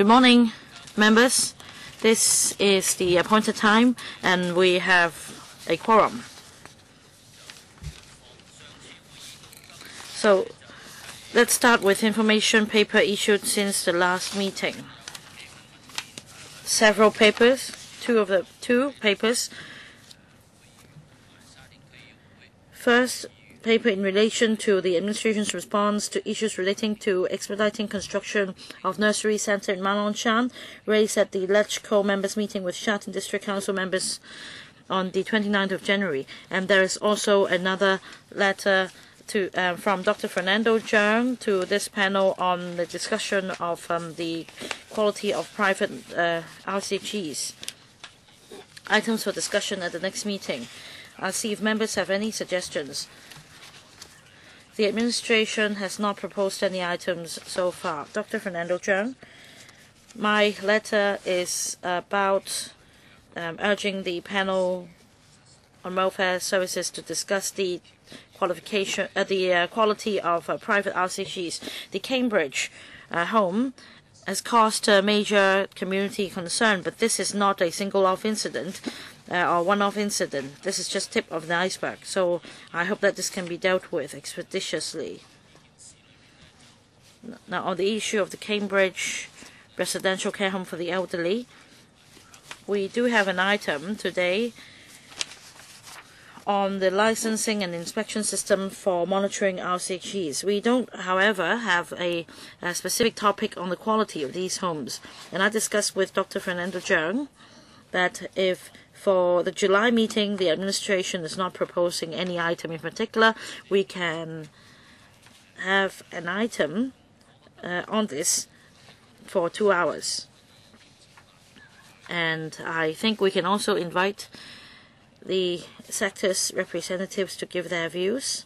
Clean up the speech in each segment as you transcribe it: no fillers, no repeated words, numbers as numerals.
Good morning, members. This is the appointed time, and we have a quorum. So let's start with information paper issued since the last meeting. Several papers, two papers. First, paper in relation to the administration's response to issues relating to expediting construction of nursery centre in Ma On Shan, raised at the LegCo members meeting with Sha Tin District Council members on the 29th of January. And there is also another letter from Dr Fernando CHEUNG to this panel on the discussion of the quality of private RCGs. Items for discussion at the next meeting. I'll see if members have any suggestions. The administration has not proposed any items so far. Dr. Fernando CHEUNG, my letter is about urging the panel on welfare services to discuss the quality of private RCGs. The Cambridge home has caused a major community concern, but this is not a single-off incident or one-off incident. This is just tip of the iceberg. So I hope that this can be dealt with expeditiously. Now, on the issue of the Cambridge residential care home for the elderly, we do have an item today on the licensing and inspection system for monitoring RCGs. We don't, however, have a specific topic on the quality of these homes. And I discussed with Dr. Fernando CHEUNG that if for the July meeting the administration is not proposing any item in particular, we can have an item on this for 2 hours. And I think we can also invite the sector's representatives to give their views,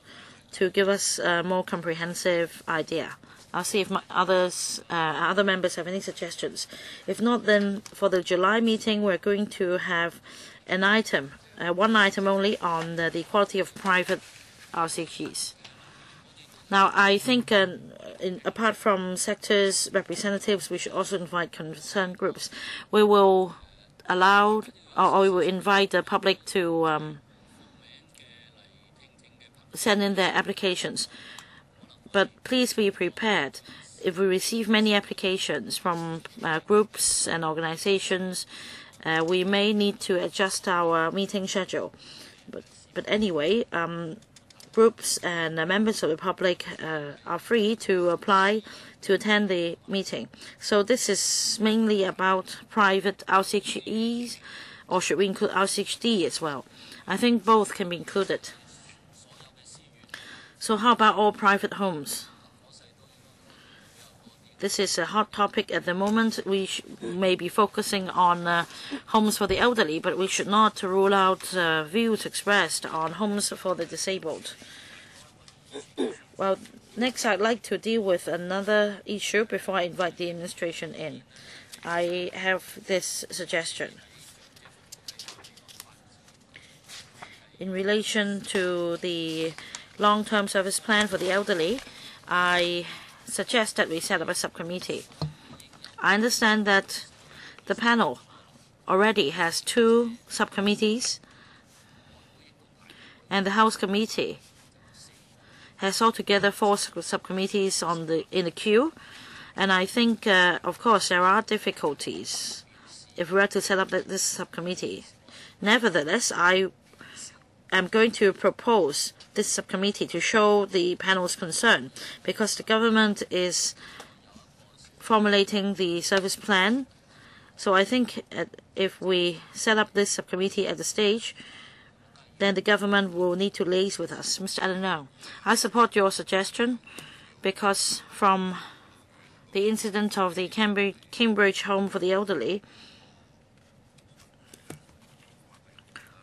to give us a more comprehensive idea. I'll see if other members have any suggestions. If not, then for the July meeting, we're going to have an item, one item only, on the quality of private RCGs. Now, I think apart from sector's representatives, we should also invite concerned groups. We will allow, or we will invite the public to send in their applications. But please be prepared. If we receive many applications from groups and organizations, we may need to adjust our meeting schedule. But anyway, groups and members of the public are free to apply to attend the meeting. So this is mainly about private RCGs, or should we include RCHD as well? I think both can be included. So how about all private homes? This is a hot topic at the moment. We may be focusing on homes for the elderly, but we should not rule out views expressed on homes for the disabled. Well, next I'd like to deal with another issue before I invite the administration in. I have this suggestion. In relation to the long-term service plan for the elderly, I suggest that we set up a subcommittee. I understand that the panel already has 2 subcommittees, and the House Committee has altogether 4 subcommittees in the queue. And I think, of course, there are difficulties if we were to set up this subcommittee. Nevertheless, I am going to propose this subcommittee to show the panel's concern, because the government is formulating the service plan. So I think if we set up this subcommittee at the stage, then the government will need to liaise with us. Mr. Adenau, I support your suggestion, because from the incident of the Cambridge home for the elderly,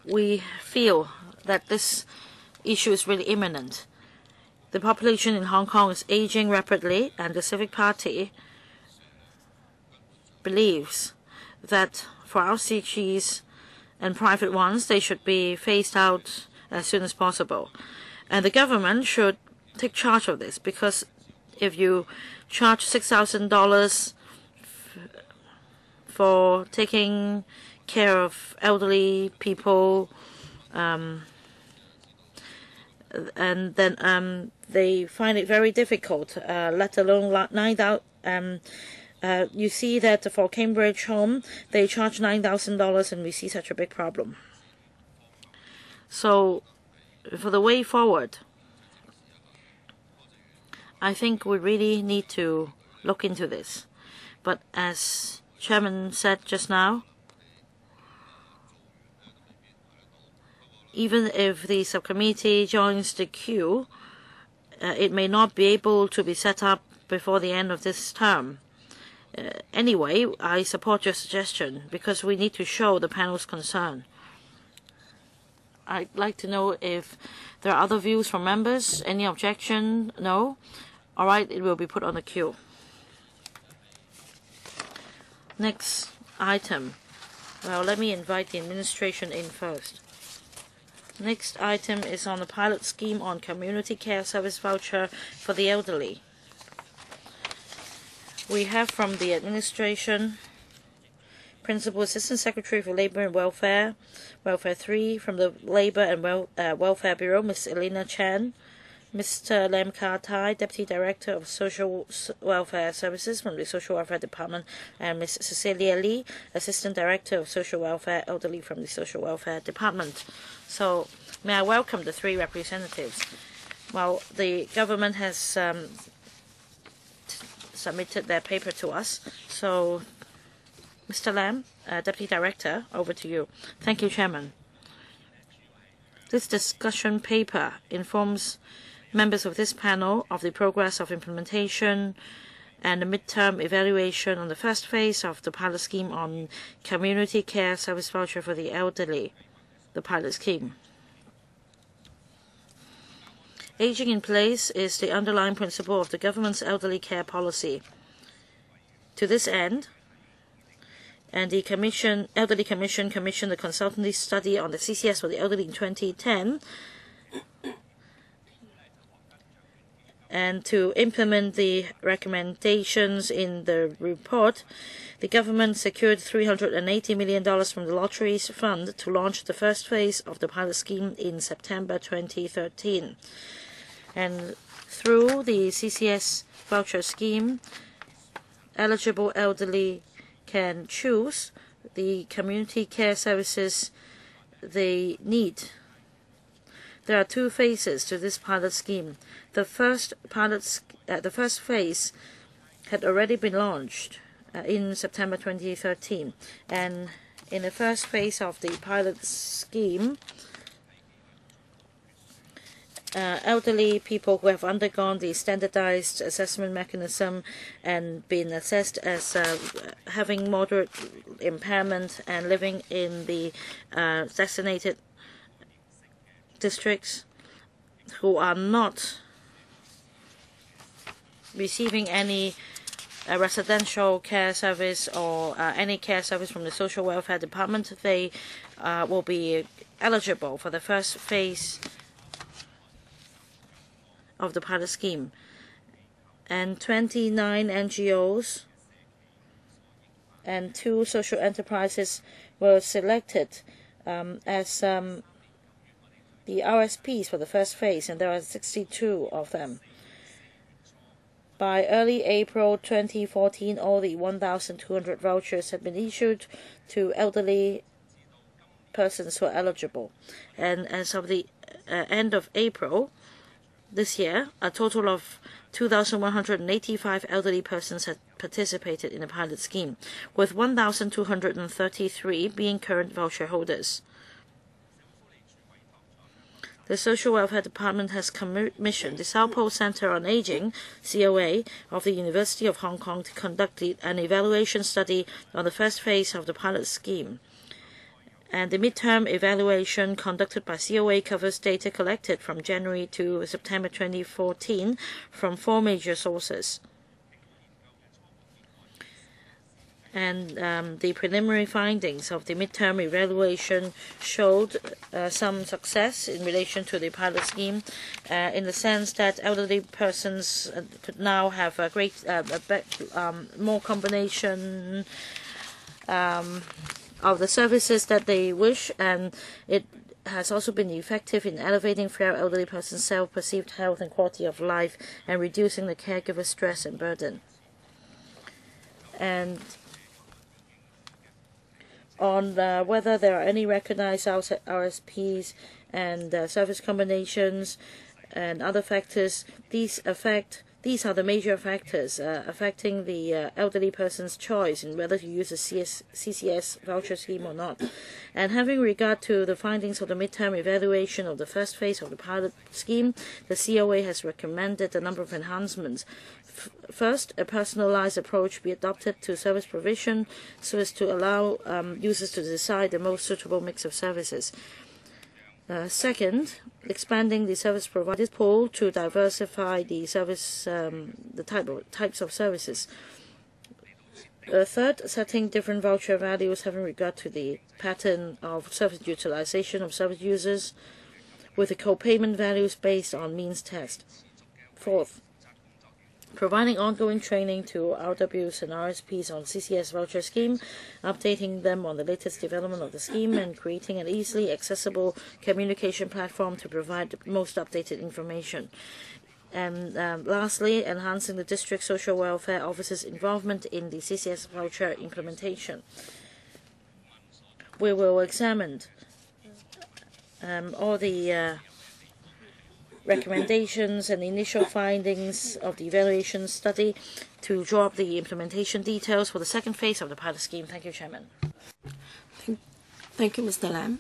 we feel that this issue is really imminent. The population in Hong Kong is aging rapidly, and the Civic Party believes that for RCGs and private ones, they should be phased out as soon as possible. And the government should take charge of this, because if you charge $6,000 for taking care of elderly people, and then they find it very difficult, let alone 9,000. You see that for Cambridge Home, they charge $9,000, and we see such a big problem. So, for the way forward, I think we really need to look into this. But as Chairman said just now, even if the subcommittee joins the queue, it may not be able to be set up before the end of this term. Anyway, I support your suggestion because we need to show the panel's concern. I'd like to know if there are other views from members. Any objection? No? All right, it will be put on the queue. Next item. Well, let me invite the administration in first. Next item is on the pilot scheme on community care service voucher for the elderly. We have from the administration, Principal Assistant Secretary for Labour and Welfare, Welfare 3, from the Labour and Welfare Bureau, Ms. Elena Chan, Mr. Lam Ka Tai, Deputy Director of Social Welfare Services from the Social Welfare Department, and Ms. Cecilia Lee, Assistant Director of Social Welfare Elderly from the Social Welfare Department. So, may I welcome the three representatives. Well, the government has submitted their paper to us. So, Mr. Lam, Deputy Director, over to you. Thank you, Chairman. This discussion paper informs members of this panel of the progress of implementation and the midterm evaluation on the first phase of the pilot scheme on community care service voucher for the elderly, the pilot scheme. Aging in place is the underlying principle of the government's elderly care policy. To this end, and the Elderly Commission commissioned a consultancy study on the CCS for the elderly in 2010. And to implement the recommendations in the report, the government secured $380 million from the Lotteries Fund to launch the first phase of the pilot scheme in September 2013. And through the CCS voucher scheme, eligible elderly can choose the community care services they need. There are two phases to this pilot scheme. The first phase had already been launched in September 2013, and in the first phase of the pilot scheme, elderly people who have undergone the standardized assessment mechanism and been assessed as having moderate impairment and living in the designated districts who are not receiving any residential care service or any care service from the Social Welfare Department, they will be eligible for the first phase of the pilot scheme. And 29 NGOs and 2 social enterprises were selected as the RSPs for the first phase, and there are 62 of them. By early April 2014, all the 1,200 vouchers had been issued to elderly persons who are eligible. And as of the end of April this year, a total of 2,185 elderly persons had participated in the pilot scheme, with 1,233 being current voucher holders. The Social Welfare Department has commissioned the South Pole Center on Aging, COA, of the University of Hong Kong to conduct an evaluation study on the first phase of the pilot scheme. And the midterm evaluation conducted by COA covers data collected from January to September 2014 from 4 major sources. And the preliminary findings of the midterm evaluation showed some success in relation to the pilot scheme, in the sense that elderly persons could now have a great, more combination of the services that they wish, and it has also been effective in elevating frail elderly persons' self-perceived health and quality of life and reducing the caregiver stress and burden. And on whether there are any recognized RSPs and service combinations and other factors, these are the major factors affecting the elderly person's choice in whether to use a CCS voucher scheme or not. And having regard to the findings of the midterm evaluation of the first phase of the pilot scheme, the COA has recommended a number of enhancements. First, a personalized approach be adopted to service provision so as to allow users to decide the most suitable mix of services. Second, expanding the service providers pool to diversify the service, types of services. Third, setting different voucher values having regard to the pattern of service utilization of service users, with the co-payment values based on means test. Fourth, providing ongoing training to RWs and RSPs on CCS voucher scheme, updating them on the latest development of the scheme, and creating an easily accessible communication platform to provide the most updated information. And lastly, enhancing the district social welfare officers' involvement in the CCS voucher implementation. We will examine all the recommendations and initial findings of the evaluation study to draw up the implementation details for the second phase of the pilot scheme. Thank you, Chairman. Thank you, Mr. Lam.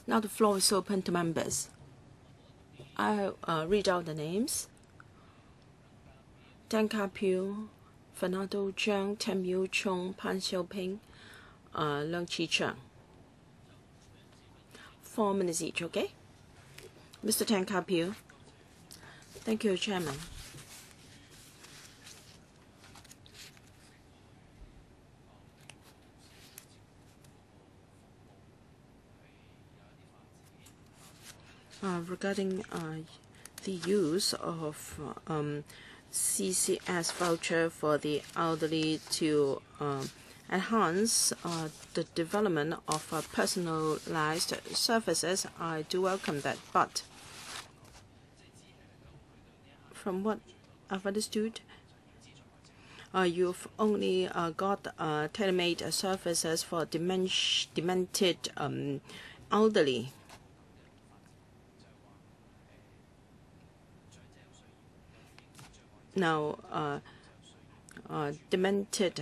Now the floor is open to members. I'll read out the names. Dr Hon Fernando CHEUNG, Temyu Chung, Pan Xiaoping, LegCo. 4 minutes each, okay? Mr. Dr. Thank you, Chairman. Regarding the use of CCS voucher for the elderly to enhance the development of personalized services, I do welcome that. But from what I've understood, you've only got tailor-made services for demented elderly. Now, demented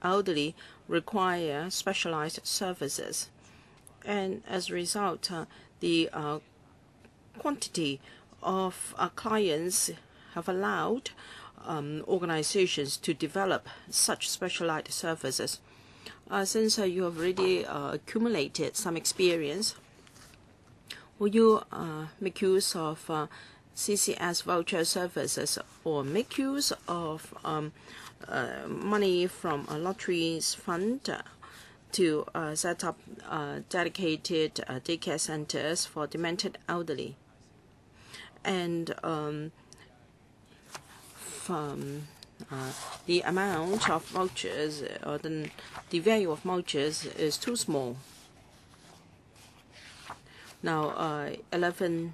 elderly require specialized services, and as a result, the quantity of clients have allowed organizations to develop such specialized services. Since you have already accumulated some experience, will you make use of CCS voucher services, or make use of money from a lotteries fund to set up dedicated daycare centers for demented elderly? And from the amount of vouchers, or the value of vouchers is too small. Now, 11,000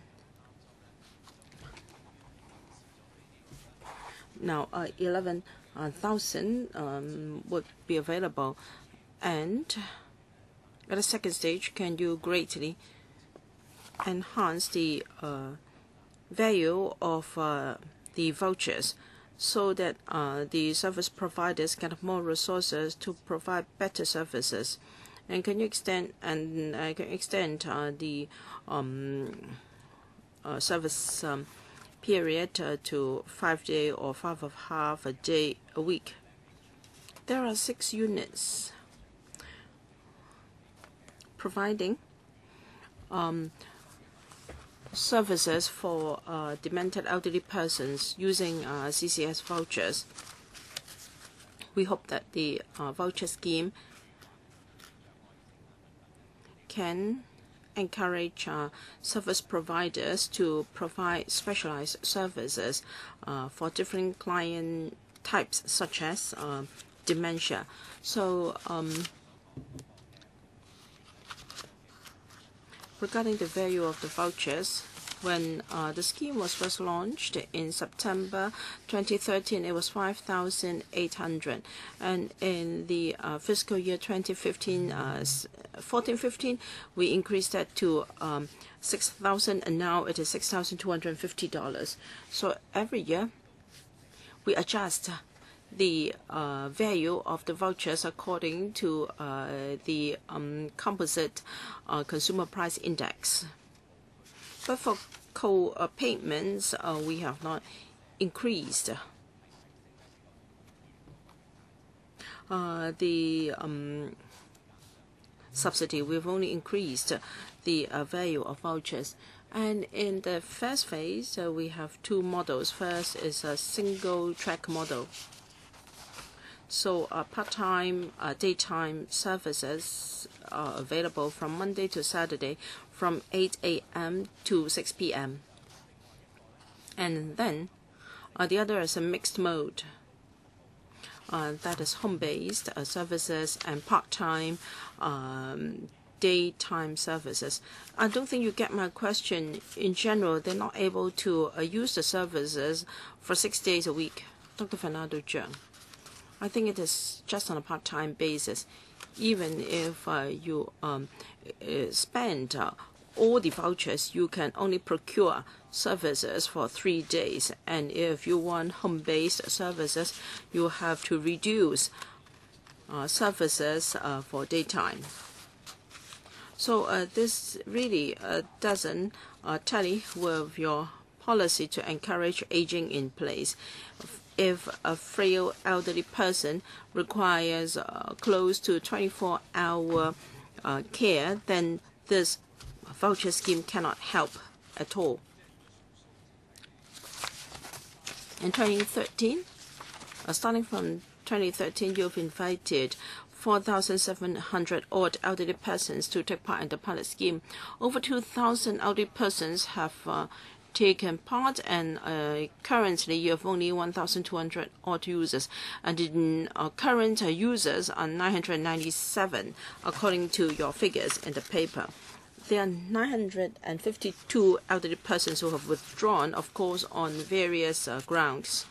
would be available, and at the second stage, can you greatly enhance the value of the vouchers so that the service providers can have more resources to provide better services? And can you extend the service period to 5 days or 5.5 a day a week? There are 6 units providing services for demented elderly persons using CCS vouchers. We hope that the voucher scheme can encourage service providers to provide specialized services for different client types, such as dementia. So regarding the value of the vouchers, when the scheme was first launched in September 2013, it was 5,800, and in the fiscal year 2014-15, we increased that to 6,000, and now it is $6,250. So every year we adjust the value of the vouchers according to the composite consumer price index. But for co-payments, we have not increased the subsidy. We've only increased the value of vouchers. And in the first phase, we have two models. First is a single track model. So part-time, daytime services are available from Monday to Saturday from 8 a.m. to 6 p.m. And then the other is a mixed mode. That is home-based services and part-time daytime services. I don't think you get my question. In general, they're not able to use the services for 6 days a week. Dr. Fernando CHEUNG. I think it is just on a part-time basis. Even if you spend all the vouchers, you can only procure services for 3 days. And if you want home-based services, you have to reduce services for daytime. So this really doesn't tally with your policy to encourage aging in place. If a frail elderly person requires close to 24-hour care, then this voucher scheme cannot help at all. In 2013, starting from 2013, you've invited 4,700 odd elderly persons to take part in the pilot scheme. Over 2,000 elderly persons have taken part, and currently you have only 1,200 odd users, and in current users are 997 according to your figures in the paper. There are 952 elderly persons who have withdrawn, of course, on various grounds.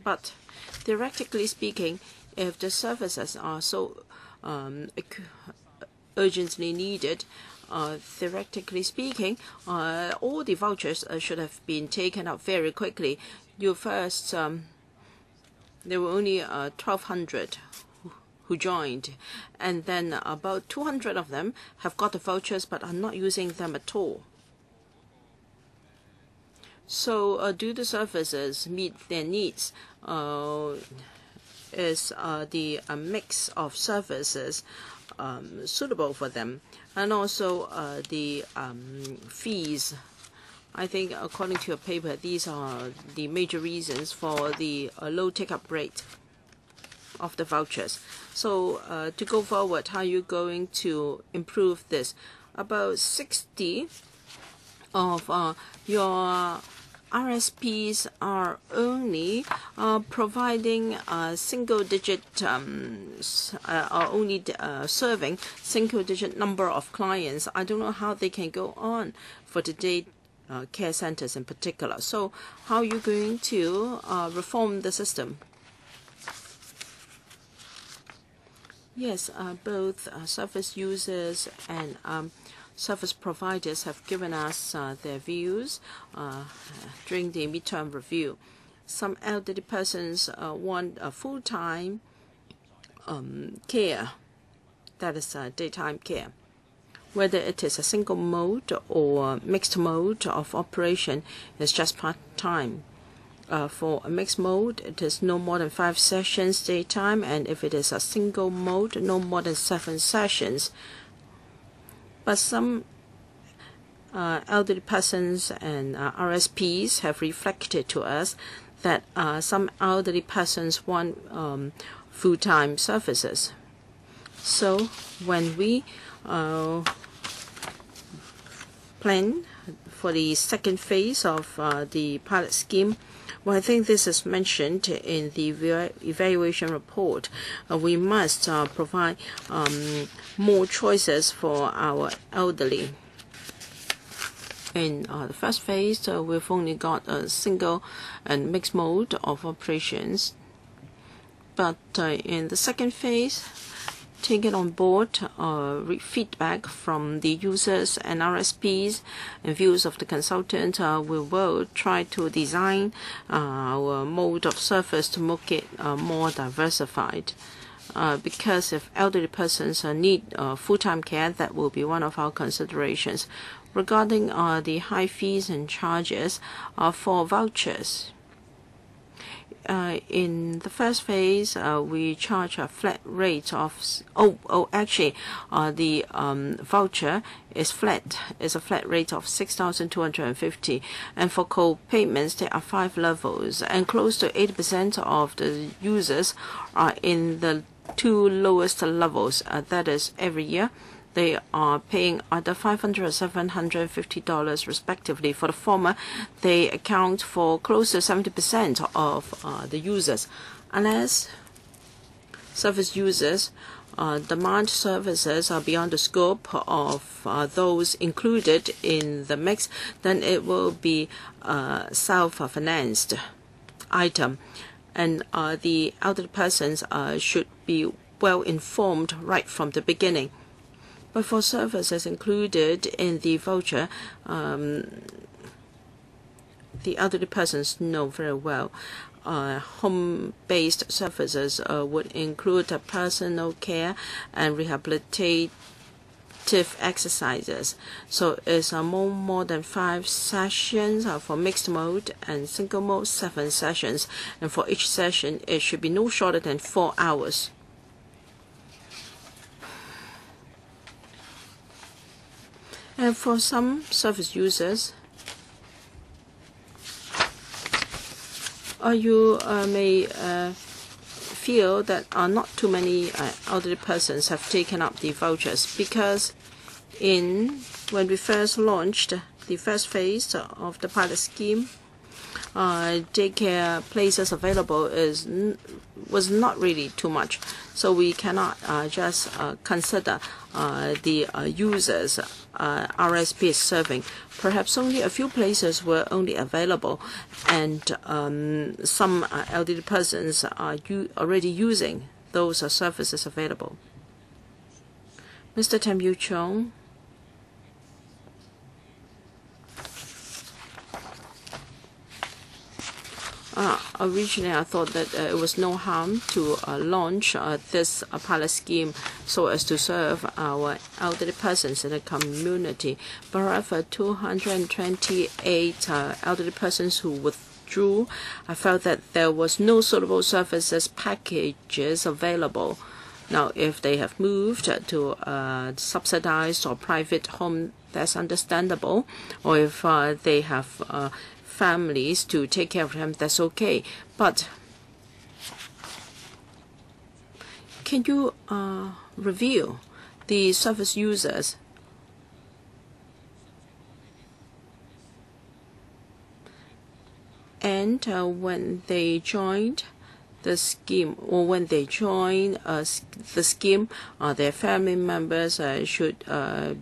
But theoretically speaking, if the services are so urgently needed, theoretically speaking, all the vouchers should have been taken up very quickly. You first, there were only 1,200 who joined, and then about 200 of them have got the vouchers but are not using them at all. So do the services meet their needs? Is the mix of services suitable for them? And also the fees. I think according to your paper, these are the major reasons for the low take-up rate of the vouchers. So to go forward, how are you going to improve this? About 60 of your RSPs are only providing single-digit, are only serving single-digit number of clients. I don't know how they can go on for the day care centers in particular. So how are you going to reform the system? Yes, both service users and service providers have given us their views during the midterm review. Some elderly persons want a full-time care, that is daytime care. Whether it is a single mode or mixed mode of operation, is just part-time. For a mixed mode, it is no more than 5 sessions daytime, and if it is a single mode, no more than 7 sessions. But some elderly persons and RSPs have reflected to us that some elderly persons want full-time services. So when we plan for the second phase of the pilot scheme, well, I think this is mentioned in the evaluation report. We must provide more choices for our elderly. In the first phase, we've only got a single and mixed mode of operations. But in the second phase, taking on board feedback from the users and RSPs and views of the consultant, we will try to design our mode of service to make it more diversified. Because if elderly persons need full-time care, that will be one of our considerations. Regarding the high fees and charges for vouchers, in the first phase, we charge a flat rate of the voucher is flat. It's a flat rate of 6,250, and for co-payments there are 5 levels, and close to 80% of the users are in the 2 lowest levels. That is, every year they are paying either $500 or $750 respectively. For the former, they account for close to 70% of the users. Unless service users demand services are beyond the scope of those included in the mix, then it will be a self-financed item. And the elderly persons should be well informed right from the beginning. But for services included in the voucher, the elderly persons know very well. Home-based services would include personal care and rehabilitative exercises. So it's more than 5 sessions for mixed mode, and single mode 7 sessions. And for each session, it should be no shorter than 4 hours. And for some service users, you may feel that not too many elderly persons have taken up the vouchers, because when we first launched the first phase of the pilot scheme, daycare places available was not really too much. So we cannot just consider the users RSP is serving. Perhaps only a few places were only available, and some elderly persons are already using those services available. Mr. Tam Yu Chung. Originally, I thought that it was no harm to launch this pilot scheme so as to serve our elderly persons in the community. But however, 228 elderly persons who withdrew, I felt that there was no suitable services packages available. Now, if they have moved to subsidized or private home, that's understandable. Or if they have families to take care of them, that's okay. But can you review the service users? And when they joined the scheme, or when they join the scheme, their family members should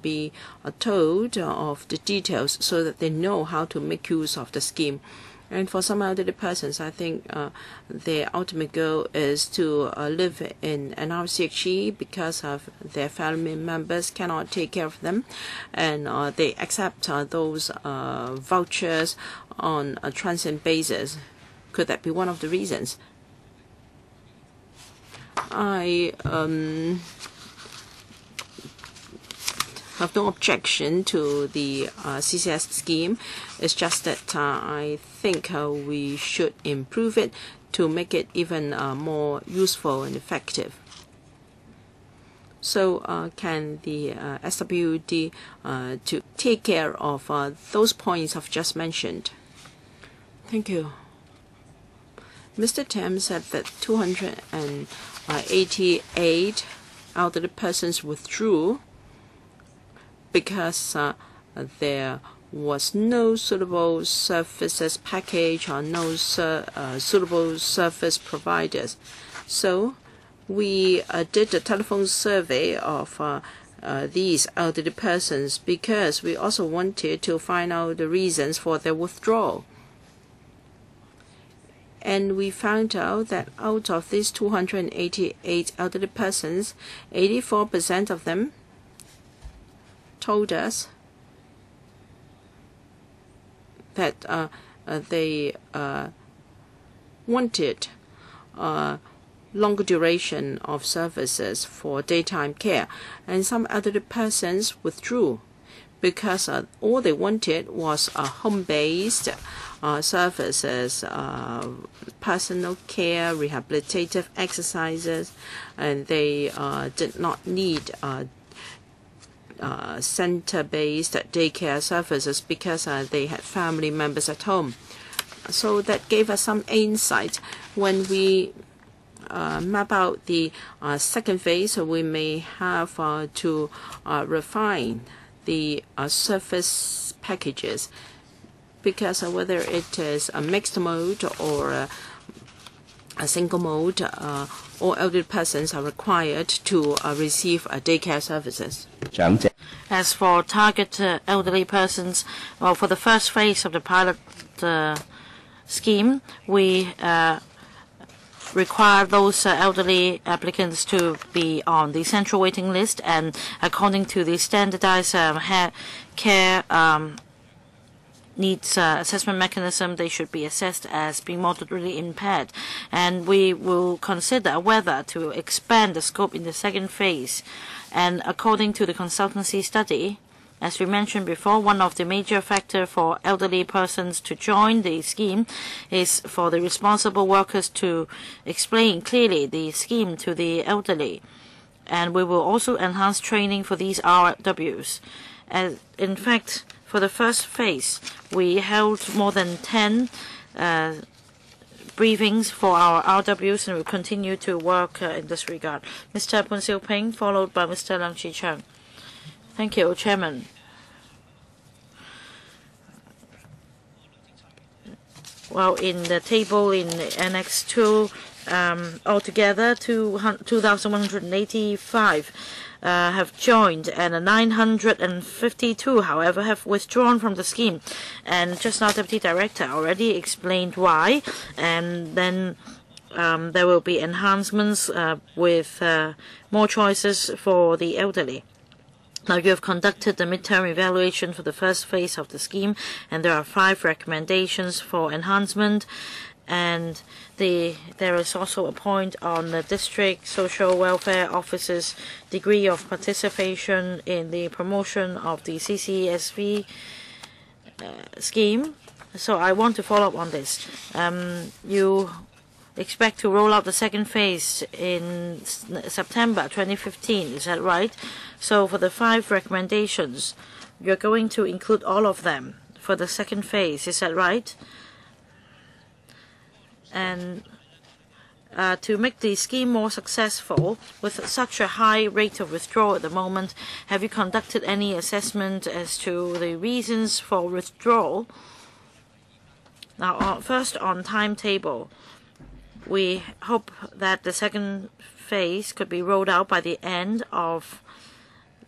be told of the details so that they know how to make use of the scheme. And for some elderly persons, I think their ultimate goal is to live in an RCHE because of their family members cannot take care of them, and they accept those vouchers on a transient basis. Could that be one of the reasons? I have no objection to the CCS scheme. It's just that I think we should improve it to make it even more useful and effective. So can the SWD to take care of those points I've just mentioned? Thank you. Mr. Tam said that 288 elderly persons withdrew because there was no suitable services package or no suitable service providers. So we did a telephone survey of these elderly persons because we also wanted to find out the reasons for their withdrawal. And we found out that out of these 288 elderly persons, 84% of them told us that they wanted longer duration of services for daytime care, and some elderly persons withdrew because all they wanted was home-based services, personal care, rehabilitative exercises, and they did not need center-based daycare services because they had family members at home. So that gave us some insight. When we map out the second phase, we may have to refine the service packages, because whether it is a mixed mode or a single mode, all elderly persons are required to receive daycare services. As for target elderly persons, well, for the first phase of the pilot scheme, we require those elderly applicants to be on the central waiting list, and according to the standardized care needs assessment mechanism, they should be assessed as being moderately impaired. And we will consider whether to expand the scope in the second phase. And according to the consultancy study, as we mentioned before, one of the major factors for elderly persons to join the scheme is for the responsible workers to explain clearly the scheme to the elderly. And we will also enhance training for these RWs. In fact, for the first phase, we held more than 10 briefings for our RWs, and will continue to work in this regard. Mr. Poon Siu Ping, followed by Mr. Leung Chi Cheung. Thank you, Chairman. Well, in the table in Annex 2, altogether 2,185 have joined, and 952, however, have withdrawn from the scheme. And just now, Deputy Director already explained why. And then there will be enhancements with more choices for the elderly. Now, you have conducted the midterm evaluation for the first phase of the scheme, and there are 5 recommendations for enhancement. And there is also a point on the district social welfare officers' degree of participation in the promotion of the CCSV scheme. So I want to follow up on this. You expect to roll out the second phase in September 2015, is that right? So for the 5 recommendations, you're going to include all of them for the second phase, is that right? And to make the scheme more successful, with such a high rate of withdrawal at the moment, have you conducted any assessment as to the reasons for withdrawal? Now, first on timetable, we hope that the second phase could be rolled out by the end of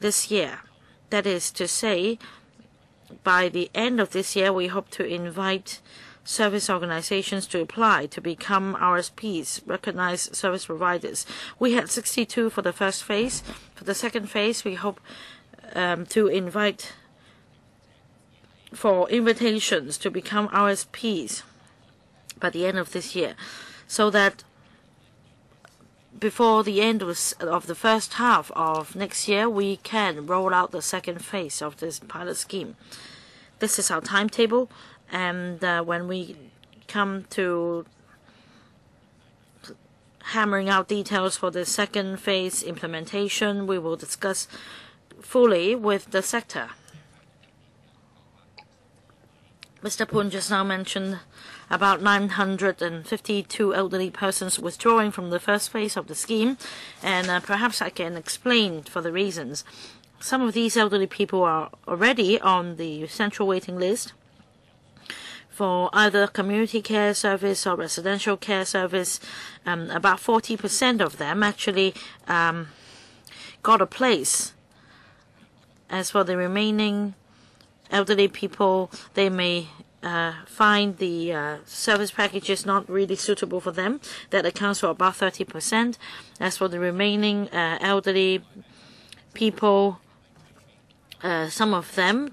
this year. That is to say, by the end of this year, we hope to invite service organizations to apply to become RSPs, recognized service providers. We had 62 for the first phase. For the second phase, we hope to invite for invitations to become RSPs by the end of this year, so that before the end of the first half of next year, we can roll out the second phase of this pilot scheme. This is our timetable, and when we come to hammering out details for the second phase implementation, we will discuss fully with the sector. Mr. Poon just now mentioned about 952 elderly persons withdrawing from the first phase of the scheme, and perhaps I can explain for the reasons. Some of these elderly people are already on the central waiting list for either community care service or residential care service. About 40% of them actually got a place. As for the remaining elderly people, they may find the service packages not really suitable for them. That accounts for about 30%. As for the remaining elderly people, some of them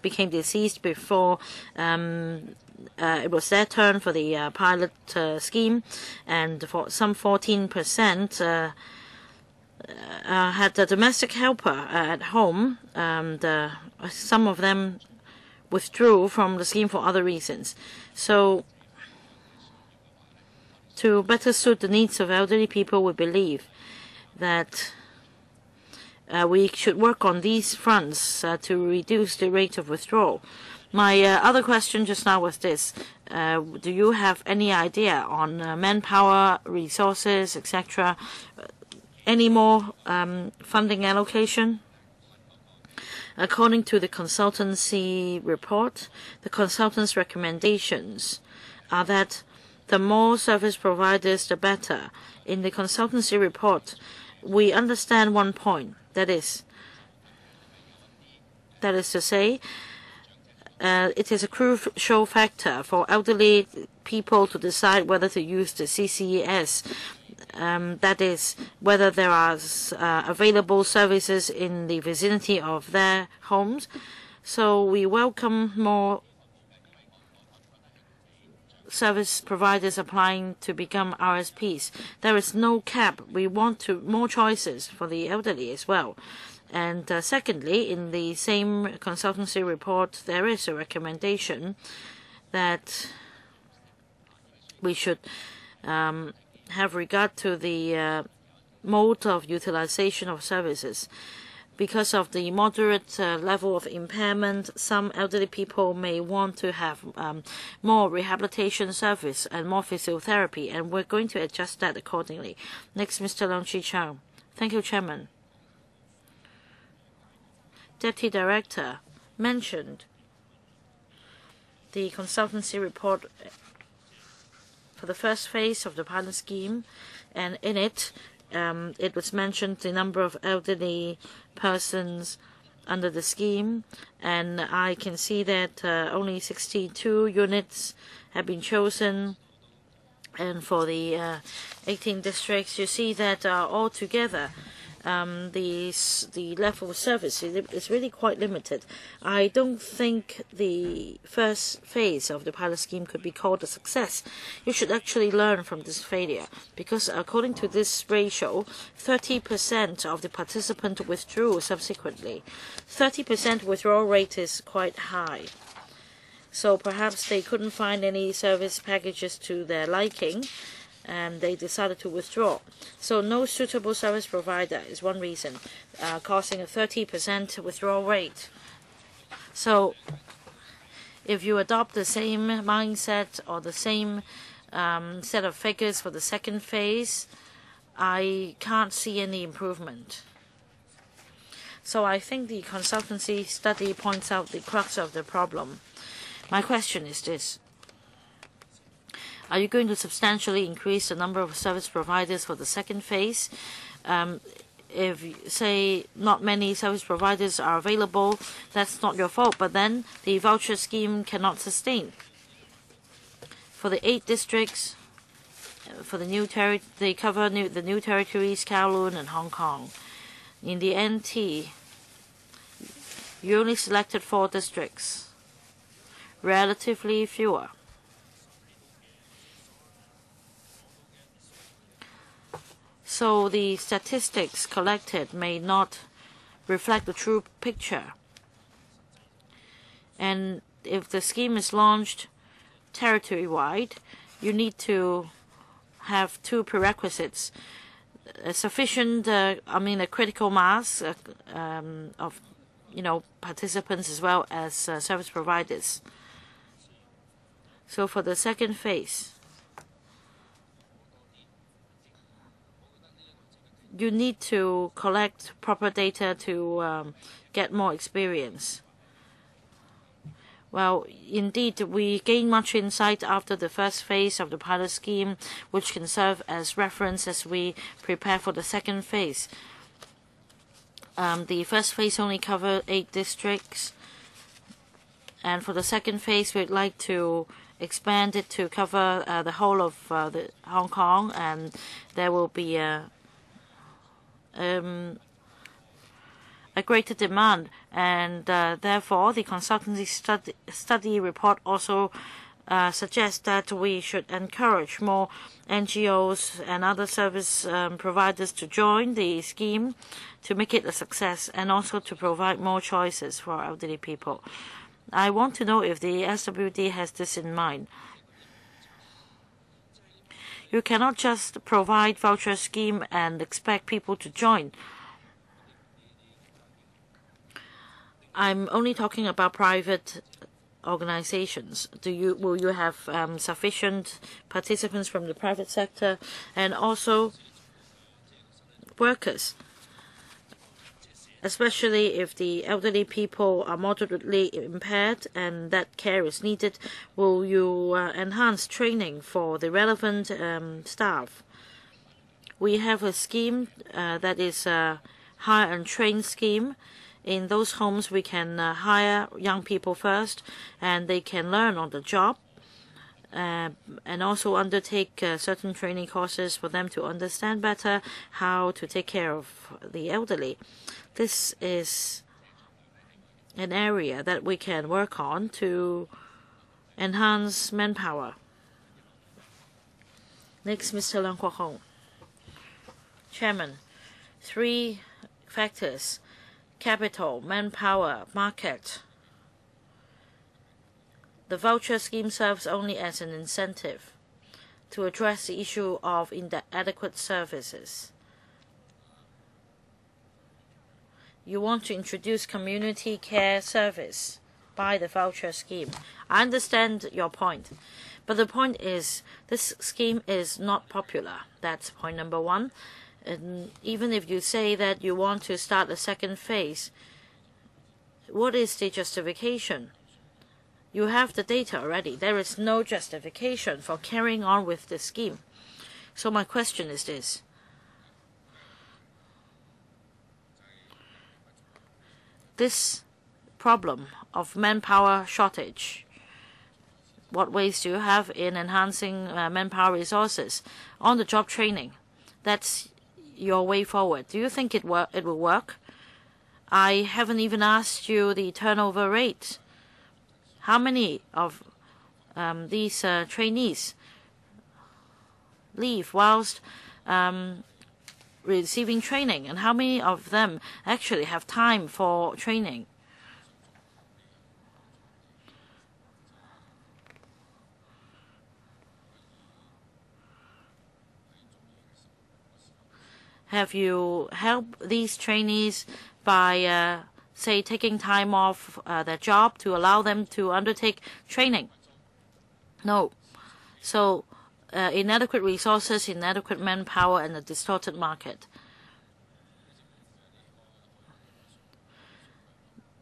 became deceased before it was their turn for the pilot scheme, and for some 14% had a domestic helper at home. Some of them withdrew from the scheme for other reasons. So, to better suit the needs of elderly people, we believe that we should work on these fronts to reduce the rate of withdrawal. My other question just now was this. Do you have any idea on manpower, resources, etc.? Any more funding allocation? According to the consultancy report, the consultant's recommendations are that the more service providers, the better. In the consultancy report, we understand one point. That is to say, it is a crucial factor for elderly people to decide whether to use the CCS. That is, whether there are available services in the vicinity of their homes. So we welcome more service providers applying to become RSPs. There is no cap. We want more choices for the elderly as well. And secondly, in the same consultancy report, there is a recommendation that we should have regard to the mode of utilization of services. Because of the moderate level of impairment, some elderly people may want to have more rehabilitation service and more physiotherapy, and we're going to adjust that accordingly. Next, Mr. Leung Chi-Chung. Thank you, Chairman. Deputy Director mentioned the consultancy report for the first phase of the pilot scheme, and in it, it was mentioned the number of elderly persons under the scheme, and I can see that only 62 units have been chosen. And for the 18 districts, you see that altogether the level of service is really quite limited. I don't think the first phase of the pilot scheme could be called a success. You should actually learn from this failure, because according to this ratio, 30% of the participants withdrew subsequently. 30% withdrawal rate is quite high. So perhaps they couldn't find any service packages to their liking, and they decided to withdraw. So no suitable service provider is one reason, causing a 30% withdrawal rate. So if you adopt the same mindset or the same set of figures for the second phase, I can't see any improvement. So I think the consultancy study points out the crux of the problem. My question is this. Are you going to substantially increase the number of service providers for the second phase? If, say, not many service providers are available, that's not your fault, but then the voucher scheme cannot sustain. For the 8 districts, for the new they cover the new territories, Kowloon and Hong Kong. In the NT, you only selected 4 districts, relatively fewer. So the statistics collected may not reflect the true picture. And if the scheme is launched territory-wide, you need to have 2 prerequisites: a sufficient, a critical mass of, participants as well as service providers. So for the second phase, you need to collect proper data to get more experience. Well, indeed, we gain much insight after the first phase of the pilot scheme, which can serve as reference as we prepare for the second phase. The first phase only covered 8 districts, and for the second phase, we'd like to expand it to cover the whole of Hong Kong, and there will be a greater demand, and therefore the consultancy study report also suggests that we should encourage more NGOs and other service providers to join the scheme to make it a success, and also to provide more choices for elderly people. I want to know if the SWD has this in mind. You cannot just provide voucher scheme and expect people to join. I'm only talking about private organizations. Will you have sufficient participants from the private sector and also workers? Especially if the elderly people are moderately impaired and that care is needed, will you enhance training for the relevant staff? We have a scheme that is a hire and train scheme. In those homes, we can hire young people first, and they can learn on the job, and also undertake certain training courses for them to understand better how to take care of the elderly. This is an area that we can work on to enhance manpower. Next, Mr. Leung Kwok Hong. Chairman, 3 factors: capital, manpower, market. The voucher scheme serves only as an incentive to address the issue of inadequate services. You want to introduce community care service by the voucher scheme. I understand your point, but the point is this scheme is not popular. That's point number 1. And even if you say that you want to start a second phase, what is the justification? You have the data already. There is no justification for carrying on with the scheme. So my question is this. This problem of manpower shortage, what ways do you have in enhancing manpower resources? On-the-job training, that's your way forward. Do you think it will work? I haven't even asked you the turnover rate. How many of these trainees leave whilst receiving training, and how many of them actually have time for training? Have you helped these trainees by, say, taking time off their job to allow them to undertake training? No. So, inadequate resources, inadequate manpower, and a distorted market.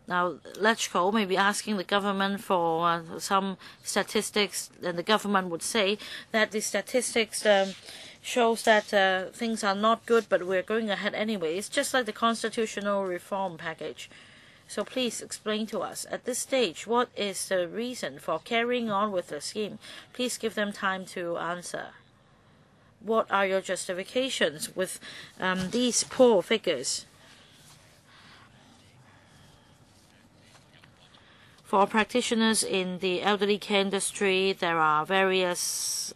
Now, LegCo may be asking the government for some statistics, and the government would say that the statistics shows that things are not good, but we're going ahead anyway. It's just like the constitutional reform package. So please explain to us, at this stage, what is the reason for carrying on with the scheme? Please give them time to answer. What are your justifications with these poor figures? For practitioners in the elderly care industry, there are various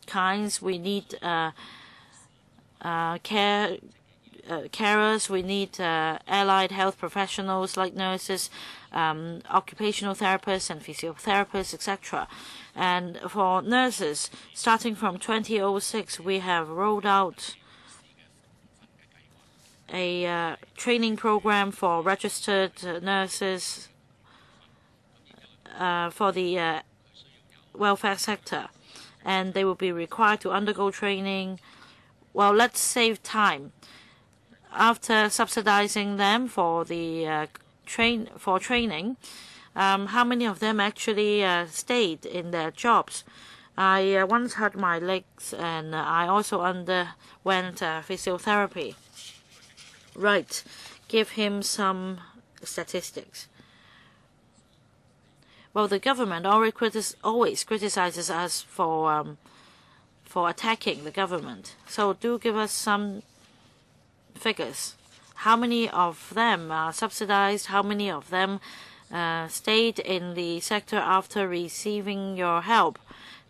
kinds. We need carers, we need allied health professionals like nurses, occupational therapists and physiotherapists, etc. And for nurses, starting from 2006, we have rolled out a training program for registered nurses for the welfare sector, and they will be required to undergo training. Well, let's save time. After subsidizing them for the training, how many of them actually stayed in their jobs? I once hurt my legs, and I also underwent physiotherapy. Right, give him some statistics. Well, the government always criticizes us for attacking the government. So do give us some figures. How many of them are subsidized? How many of them stayed in the sector after receiving your help?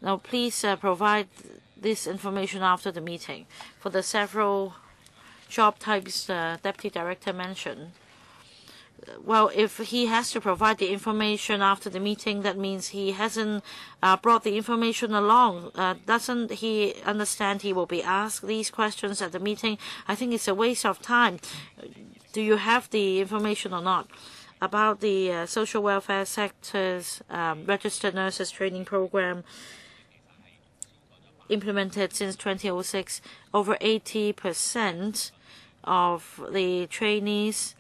Now, please provide this information after the meeting. For the several job types the Deputy Director mentioned, well, if he has to provide the information after the meeting, that means he hasn't brought the information along. Doesn't he understand he will be asked these questions at the meeting? I think it's a waste of time. Do you have the information or not? About the social welfare sector's registered nurses training program implemented since 2006, over 80% of the trainees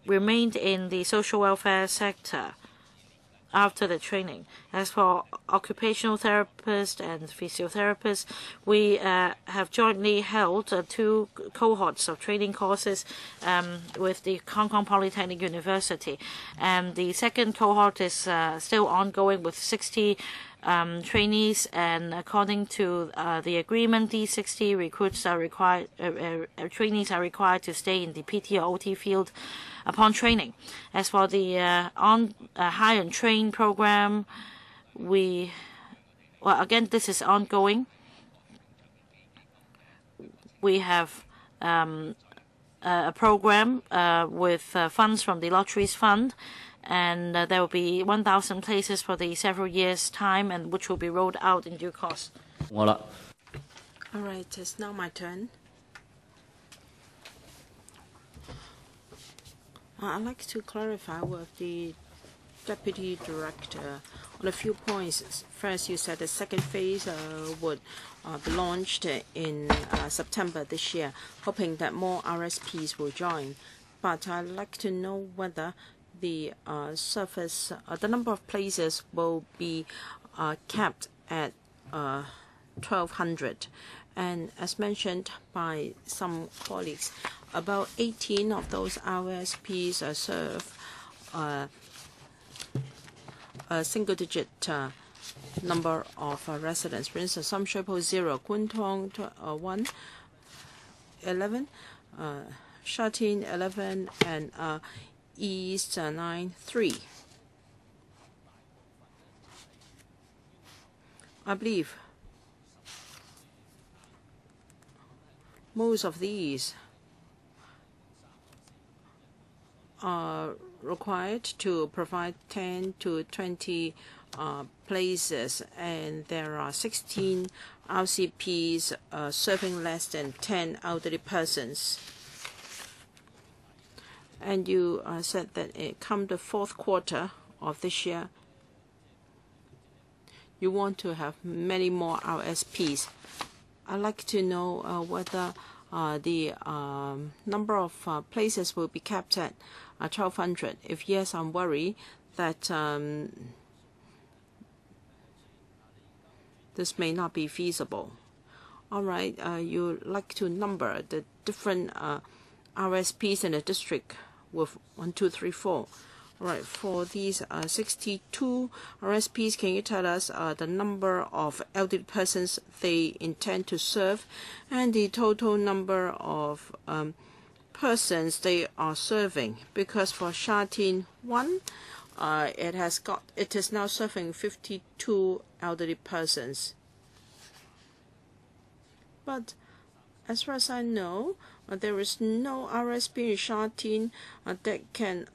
remained in the social welfare sector after the training. As for occupational therapists and physiotherapists, we have jointly held 2 cohorts of training courses with the Hong Kong Polytechnic University. And the second cohort is still ongoing with 60 trainees, and according to the agreement, these 60 recruits are required, trainees are required to stay in the PT or OT field upon training. As for the hire and train program, again, this is ongoing. We have a program with funds from the Lotteries Fund, and there will be 1,000 places for the several years' time, and which will be rolled out in due course. All right, it's now my turn. I'd like to clarify with the Deputy Director on a few points. First, you said the second phase would be launched in September this year, hoping that more RSPs will join. But I'd like to know whether the the number of places will be capped at 1,200. And as mentioned by some colleagues, about 18 of those RSPs serve a single-digit number of residents. For instance, Sam Shui Po 0, Kwun Tong 1, 11, Sha Tin 11, and East 9, 3. I believe most of these are required to provide 10 to 20 places, and there are 16 RCPs serving less than 10 elderly persons. And you said that come the fourth quarter of this year, you want to have many more RSPs. I'd like to know whether the number of places will be capped at 1,200. If yes, I'm worried that this may not be feasible. All right, you like to number the different RSPs in the district with 1, 2, 3, 4. All right, for these 62 RSPs, can you tell us the number of elderly persons they intend to serve and the total number of persons they are serving? Because for Sha Tin 1, it is now serving 52 elderly persons. But as far as I know, there is no RSP in Sha Tin that can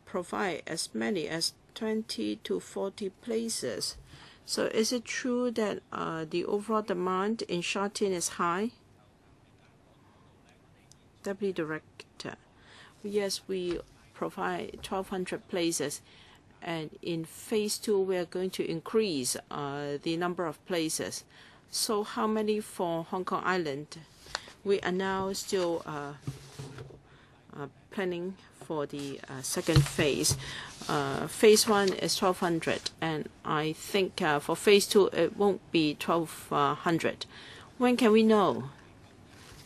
provide as many as 20 to 40 places. So is it true that the overall demand in Sha Tin is high? Deputy Director: yes, we provide 1,200 places, And in phase 2, we are going to increase the number of places. So how many for Hong Kong Island? We are now still planning for the second phase. Phase 1 is 1,200, and I think for phase 2 it won't be 1,200. When can we know?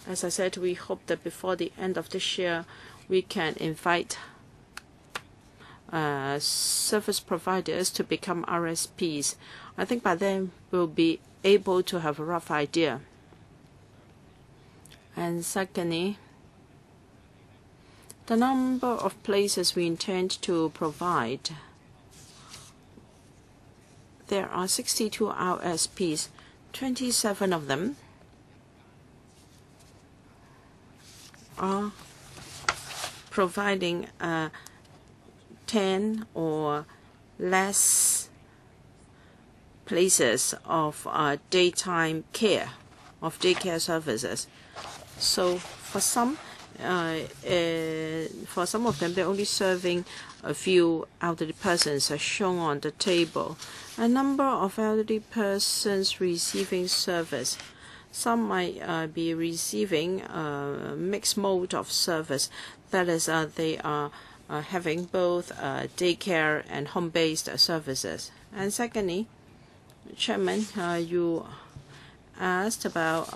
As I said, we hope that before the end of this year we can invite service providers to become RSPs. I think by then we'll be able to have a rough idea. And secondly, the number of places we intend to provide. There are 62 RSPs, 27 of them are providing 10 or less places of daytime care, of daycare services. So for some of them, they're only serving a few elderly persons, as shown on the table. A number of elderly persons receiving service. Some might be receiving a mixed mode of service. That is, they are having both daycare and home-based services. And secondly, Chairman, you asked about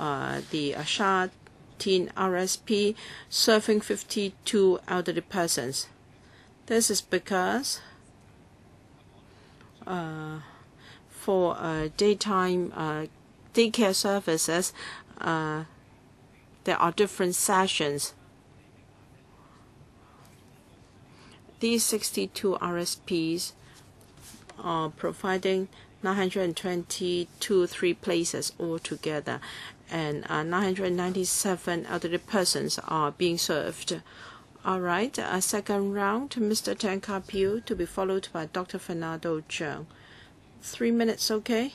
the Sha Tin RSP serving 52 elderly persons. This is because for daytime daycare services, there are different sessions. These 62 RSPs are providing 922 places altogether, and 997 elderly persons are being served. All right, a second round, Mr. Tan Ka-Piu, to be followed by Dr. Fernando CHEUNG. 3 minutes, okay?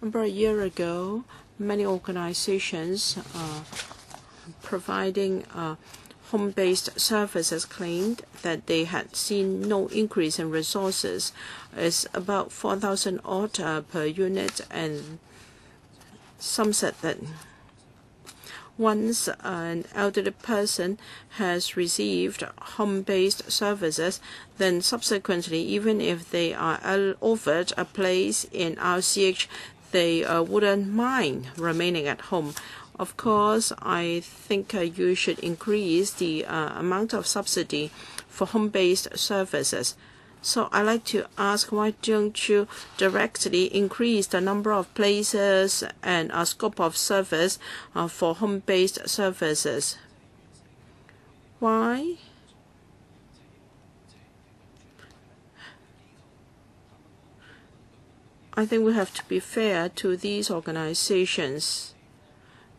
About a year ago, many organizations providing home-based services claimed that they had seen no increase in resources. It's about 4,000 odd per unit, and some said that once an elderly person has received home-based services, then subsequently, even if they are offered a place in RCH, they wouldn't mind remaining at home. Of course, I think you should increase the amount of subsidy for home-based services. So I'd like to ask, why don't you directly increase the number of places and scope of service for home-based services? Why? I think we have to be fair to these organizations.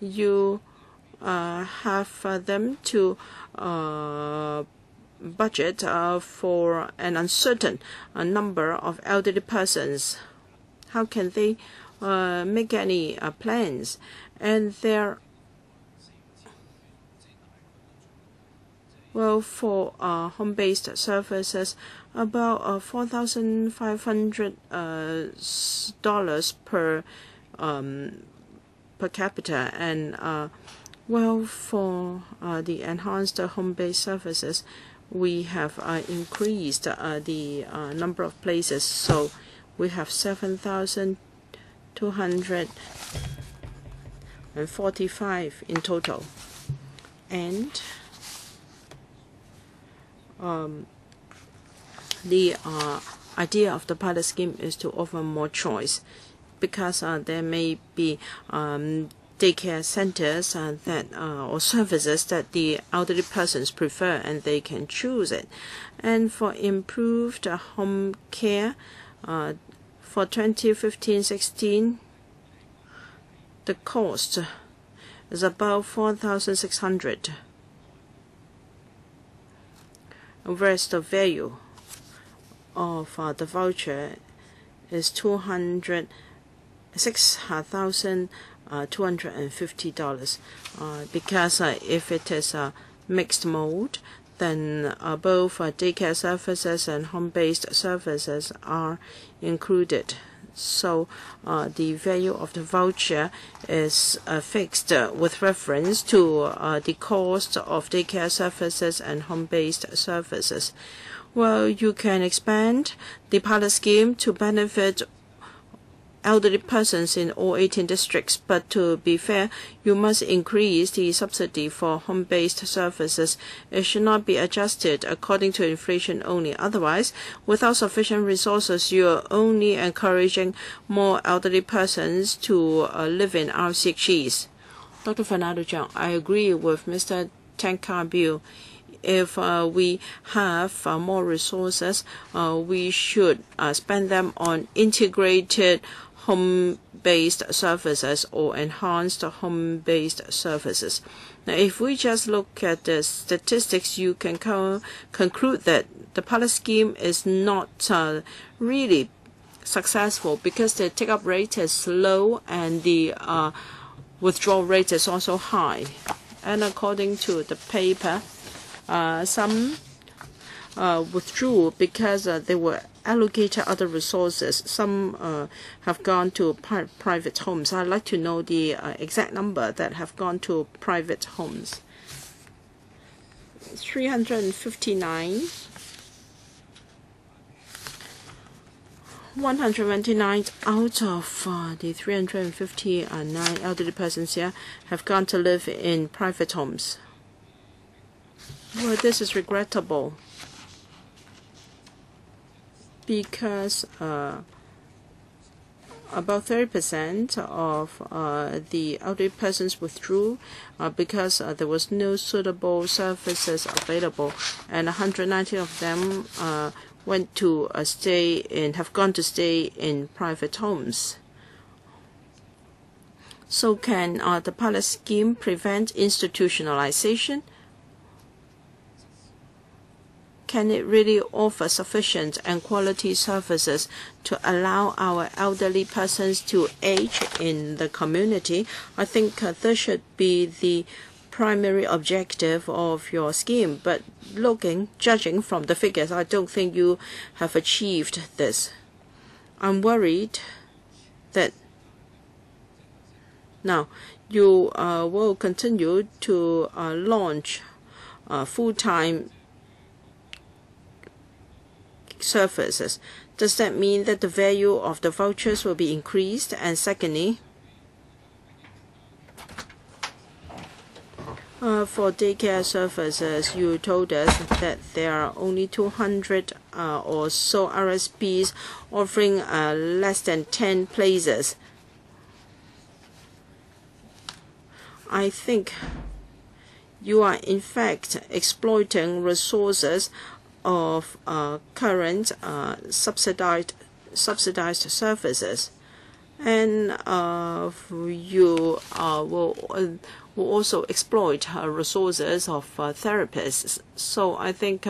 You have them to budget for an uncertain number of elderly persons. How can they make any plans? And for home-based services, about $4,500 per capita, and for the enhanced home-based services, we have increased the number of places, so we have 7,245 in total. And the idea of the pilot scheme is to offer more choice, because there may be daycare centers or services that the elderly persons prefer, and they can choose it. And for improved home care, for 2015-16, the cost is about 4,600. Whereas the value of the voucher is 6,000 $250 because if it is a mixed mode, then both daycare services and home-based services are included. So the value of the voucher is fixed with reference to the cost of daycare services and home-based services. Well, you can expand the pilot scheme to benefit elderly persons in all 18 districts, but to be fair, you must increase the subsidy for home-based services. It should not be adjusted according to inflation only. Otherwise, without sufficient resources, you are only encouraging more elderly persons to live in RCHs. Dr. Fernando CHEUNG, I agree with Mr. Tankarbill. If we have more resources, we should spend them on integrated home-based services or enhanced home-based services. Now, if we just look at the statistics, you can conclude that the pilot scheme is not really successful because the take-up rate is low and the withdrawal rate is also high. And according to the paper, some withdrew because they were allocated other resources. Some have gone to private homes. I'd like to know the exact number that have gone to private homes. 359. 129 out of the 359 elderly persons here have gone to live in private homes. Well, this is regrettable because about 30% of the elderly persons withdrew because there was no suitable services available, and 190 of them went to have gone to stay in private homes. So can the pilot scheme prevent institutionalization? Can it really offer sufficient and quality services to allow our elderly persons to age in the community? I think this should be the primary objective of your scheme. But judging from the figures, I don't think you have achieved this. I'm worried that now you will continue to launch full-time services. Does that mean that the value of the vouchers will be increased? And secondly, for daycare services, you told us that there are only 200 or so RSPs offering less than 10 places. I think you are in fact exploiting resources of current subsidized services, and you will also exploit resources of therapists. So I think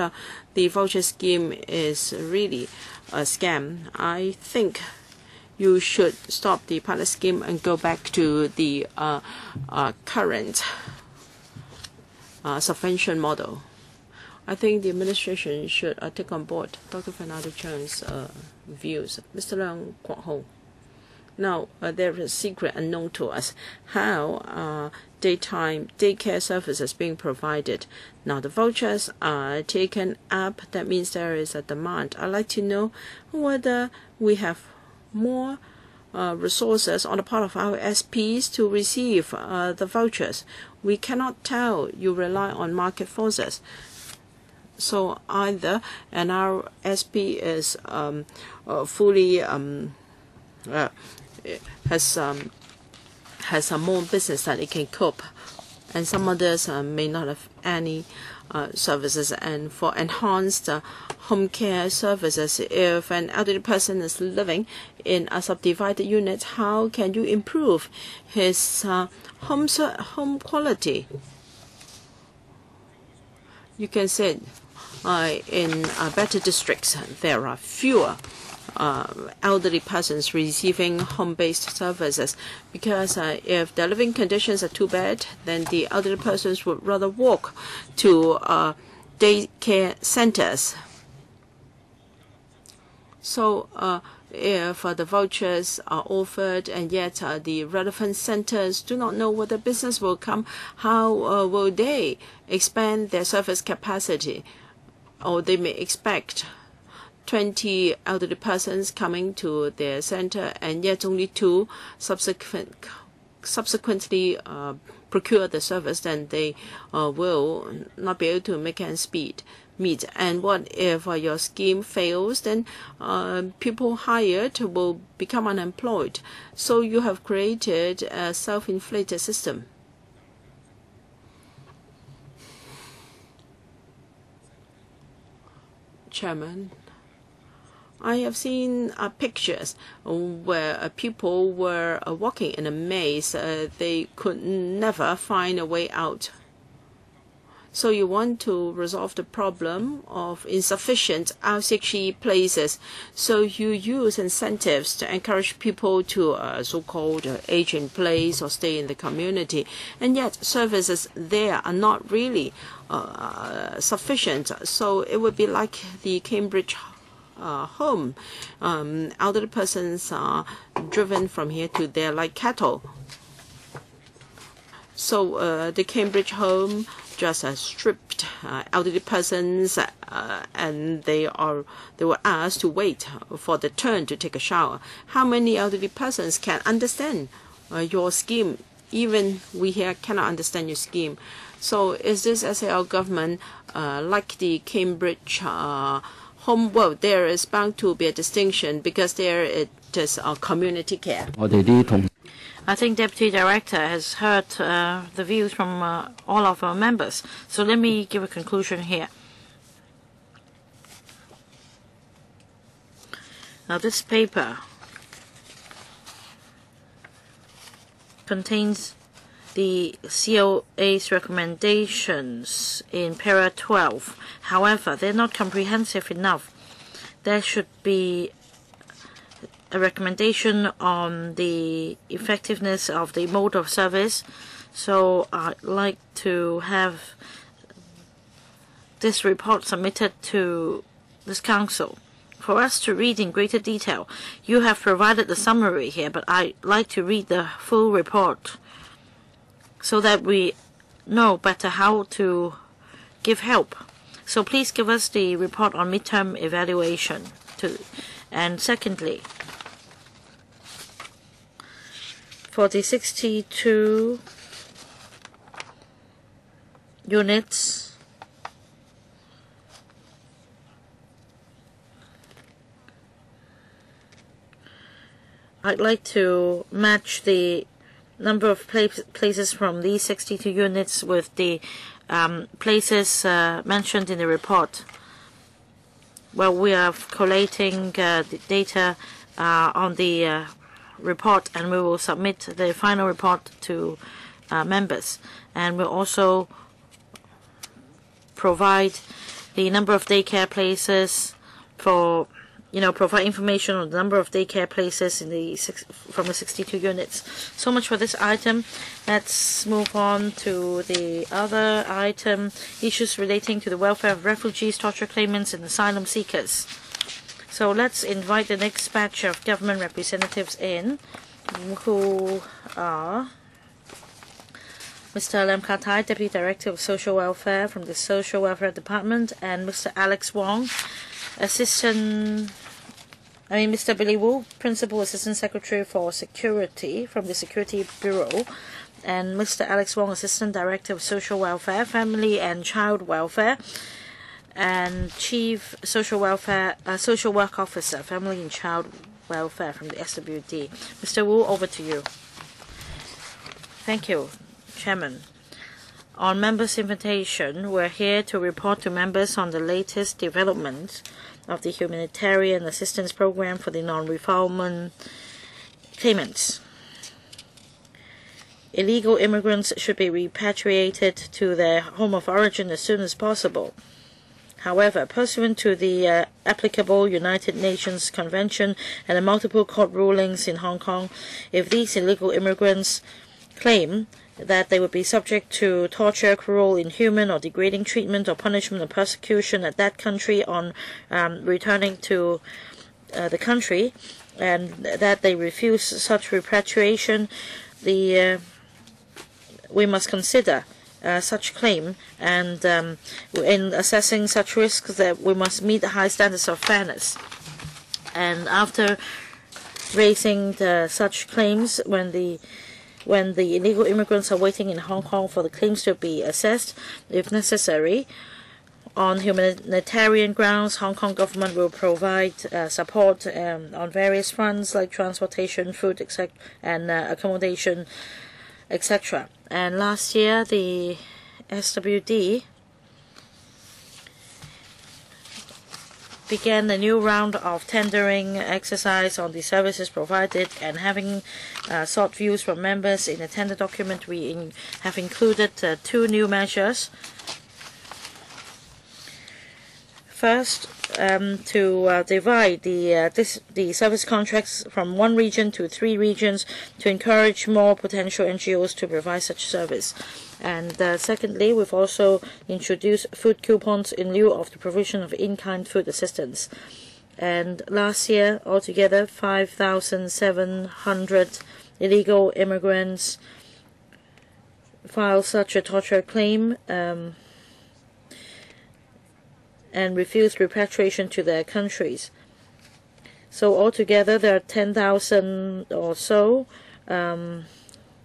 the voucher scheme is really a scam. I think you should stop the pilot scheme and go back to the current subvention model. I think the administration should take on board Dr. Fernando CHEUNG's views. Mr. Leung Kwok-ho. Now, there is a secret unknown to us. How are daytime daycare services being provided? Now, the vouchers are taken up. That means there is a demand. I'd like to know whether we have more resources on the part of our SPs to receive the vouchers. We cannot tell. You rely on market forces. So either an RSP is fully has more business that it can cope, and some others may not have any services. And for enhanced home care services, if an elderly person is living in a subdivided unit, how can you improve his home quality? You can say in better districts there are fewer elderly persons receiving home-based services, because if their living conditions are too bad, then the elderly persons would rather walk to daycare centers. So if the vouchers are offered and yet the relevant centers do not know whether business will come, how will they expand their service capacity? Or they may expect 20 elderly persons coming to their center and yet only 2 subsequently procure the service, then they will not be able to make ends meet. And what if your scheme fails? Then people hired will become unemployed. So you have created a self-inflated system. Chairman, I have seen pictures where people were walking in a maze. They could never find a way out. So you want to resolve the problem of insufficient RCHE places. So you use incentives to encourage people to so-called age in place or stay in the community. And yet services there are not really sufficient. So it would be like the Cambridge home. Elderly persons are driven from here to there like cattle. So the Cambridge home just stripped elderly persons, and they were asked to wait for the turn to take a shower. How many elderly persons can understand your scheme? Even we here cannot understand your scheme. So is this SAL government like the Cambridge home? Well, there is bound to be a distinction because there it is community care. I think Deputy Director has heard the views from all of our members. So let me give a conclusion here. Now this paper contains the COA's recommendations in para 12. However, they're not comprehensive enough. There should be a recommendation on the effectiveness of the mode of service. So I'd like to have this report submitted to this council for us to read in greater detail. You have provided the summary here, but I'd like to read the full report so that we know better how to give help. So please give us the report on midterm evaluation too. And secondly, for the 62 units, I'd like to match the number of places from these 62 units with the places mentioned in the report. Well, we are collating the data on the report, and we will submit the final report to members, and we'll also provide the number of daycare places for, provide information on the number of daycare places in the from the 62 units. So much for this item. Let's move on to the other item, issues relating to the welfare of refugees, torture claimants, and asylum seekers. So let's invite the next batch of government representatives in, who are Mr. Lam Ka-tai, Deputy Director of Social Welfare from the Social Welfare Department, and Mr. Alex Wong, Mr. Billy Wu, Principal Assistant Secretary for Security from the Security Bureau, and Mr. Alex Wong, Assistant Director of Social Welfare, Family and Child Welfare, and Chief Social Work Officer, Family and Child Welfare from the SWD. Mr. Wu, over to you. Thank you, Chairman. On members' invitation, we're here to report to members on the latest development of the humanitarian assistance program for the non-refoulement claimants. Illegal immigrants should be repatriated to their home of origin as soon as possible. However, pursuant to the applicable United Nations Convention and the multiple court rulings in Hong Kong, if these illegal immigrants claim that they would be subject to torture, cruel, inhuman, or degrading treatment or punishment or persecution at that country on returning to the country, and that they refuse such repatriation, we must consider such claim, and in assessing such risks, that we must meet the high standards of fairness. And after raising such claims, when the illegal immigrants are waiting in Hong Kong for the claims to be assessed, if necessary, on humanitarian grounds, Hong Kong government will provide support on various fronts like transportation, food, etc., and accommodation, etc. And last year, the SWD began a new round of tendering exercise on the services provided, and having sought views from members in the tender document, we have included two new measures. First, to divide the service contracts from one region to 3 regions to encourage more potential NGOs to provide such service. And secondly, we've also introduced food coupons in lieu of the provision of in-kind food assistance. And last year, altogether, 5,700 illegal immigrants filed such a torture claim and refused repatriation to their countries. So altogether, there are 10,000 or so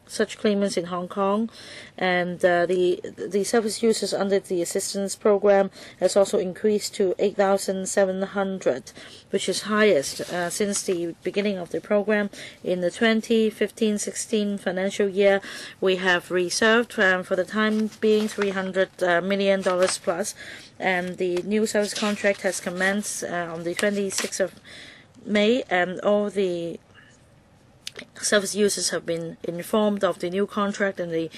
such claimants in Hong Kong, and the service users under the assistance program has also increased to 8,700, which is highest since the beginning of the program. In the 2015-16 financial year, we have reserved for the time being $300 million plus, and the new service contract has commenced on the 26th of May, and all the service users have been informed of the new contract and the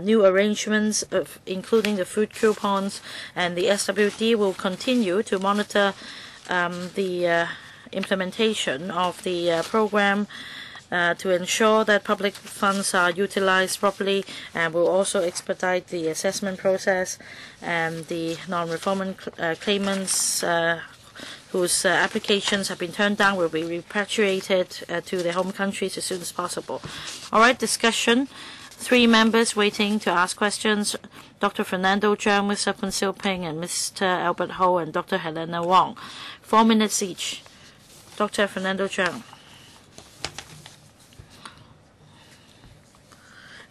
new arrangements, including the food coupons, and the SWD will continue to monitor the implementation of the program to ensure that public funds are utilized properly, and will also expedite the assessment process, and the non-refoulement claimants whose applications have been turned down will be repatriated to their home countries as soon as possible. All right, discussion. 3 members waiting to ask questions: Dr. Fernando CHEUNG, Mr. Poon Siu Ping, and Mr. Albert Ho, and Dr. Helena Wong. 4 minutes each. Dr. Fernando CHEUNG.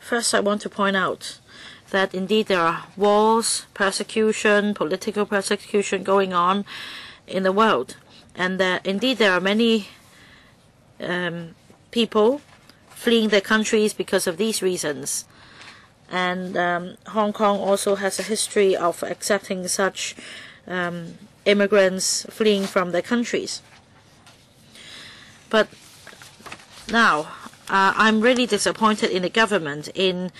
First, I want to point out that indeed there are wars, persecution, political persecution going on in the world, and that indeed there are many people fleeing their countries because of these reasons. And Hong Kong also has a history of accepting such immigrants fleeing from their countries. But now, I'm really disappointed in the government in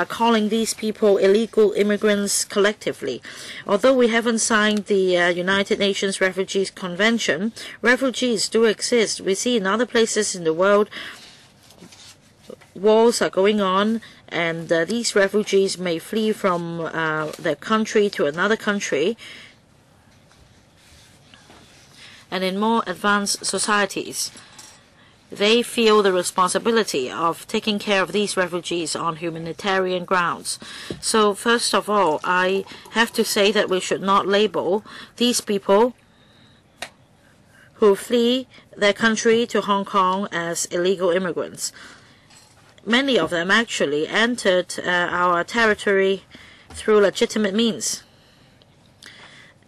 calling these people illegal immigrants collectively. Although we haven't signed the United Nations Refugees Convention, refugees do exist. We see in other places in the world wars are going on, and these refugees may flee from their country to another country. And in more advanced societies, they feel the responsibility of taking care of these refugees on humanitarian grounds. So first of all, I have to say that we should not label these people who flee their country to Hong Kong as illegal immigrants. Many of them actually entered our territory through legitimate means.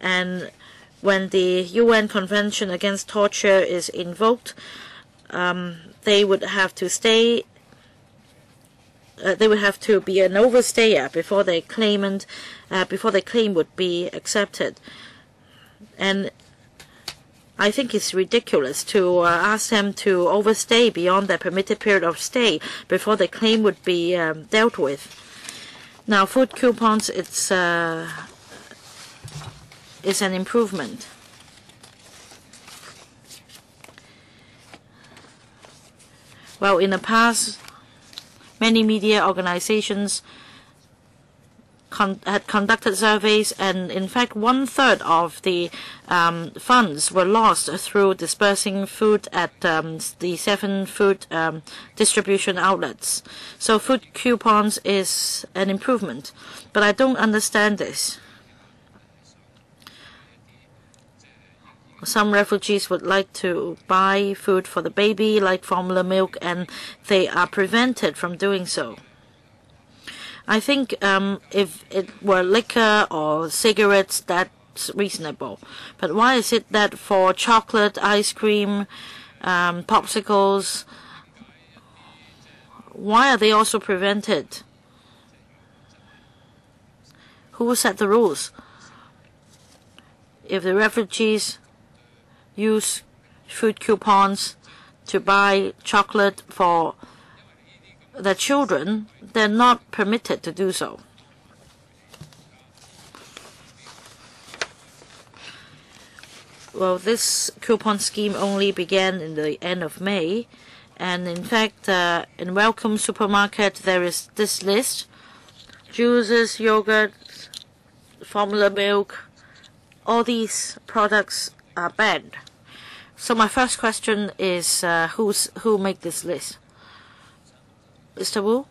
And when the UN Convention Against Torture is invoked, they would have to stay. They would have to be an overstayer before their claim would be accepted. And I think it's ridiculous to ask them to overstay beyond their permitted period of stay before their claim would be dealt with. Now, food coupons, it's is an improvement. Well, in the past, many media organizations had conducted surveys, and in fact 1/3 of the funds were lost through dispersing food at the 7 food distribution outlets. So food coupons is an improvement, but I don't understand this. Some refugees would like to buy food for the baby, like formula milk, and they are prevented from doing so. I think if it were liquor or cigarettes, that's reasonable. But why is it that for chocolate, ice cream, popsicles, why are they also prevented? Who set the rules? If the refugees use food coupons to buy chocolate for the children, they're not permitted to do so. Well, this coupon scheme only began in the end of May, and in fact, in Welcome Supermarket there is this list: juices, yogurt, formula milk. All these products are banned. So my first question is, who make this list? Mr. Wu?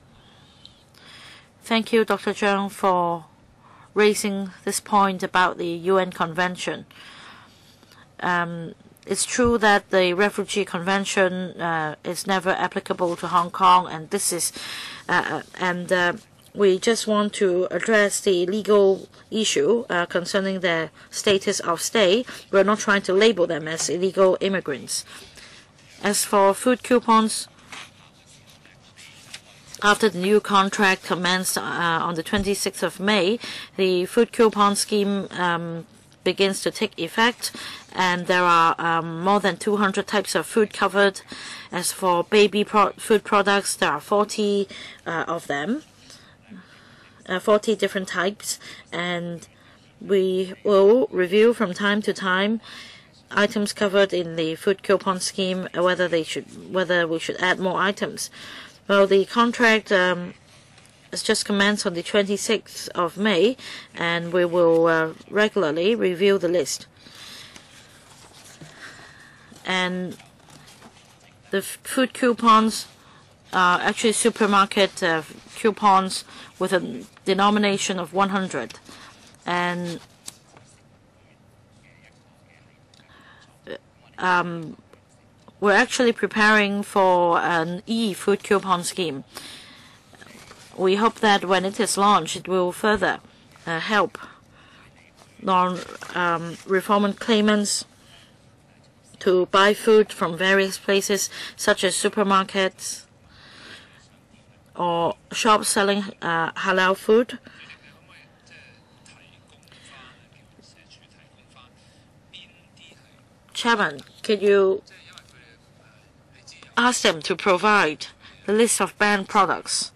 Thank you, Dr. CHEUNG, for raising this point about the UN Convention. It's true that the Refugee Convention is never applicable to Hong Kong, and this is, we just want to address the legal issue concerning their status of stay. We're not trying to label them as illegal immigrants. As for food coupons, after the new contract commenced on the 26th of May, the food coupon scheme begins to take effect, and there are more than 200 types of food covered. As for baby food products, there are 40 of them, 40 different types, and we will review from time to time items covered in the food coupon scheme, whether we should add more items. Well, the contract has just commenced on the 26th of May, and we will regularly review the list. And the food coupons are actually supermarket coupons with a denomination of 100. And we're actually preparing for an e-food coupon scheme. We hope that when it is launched, it will further help non-refoulement claimants to buy food from various places, such as supermarkets or shops selling halal food. Chairman, can you ask them to provide the list of banned products?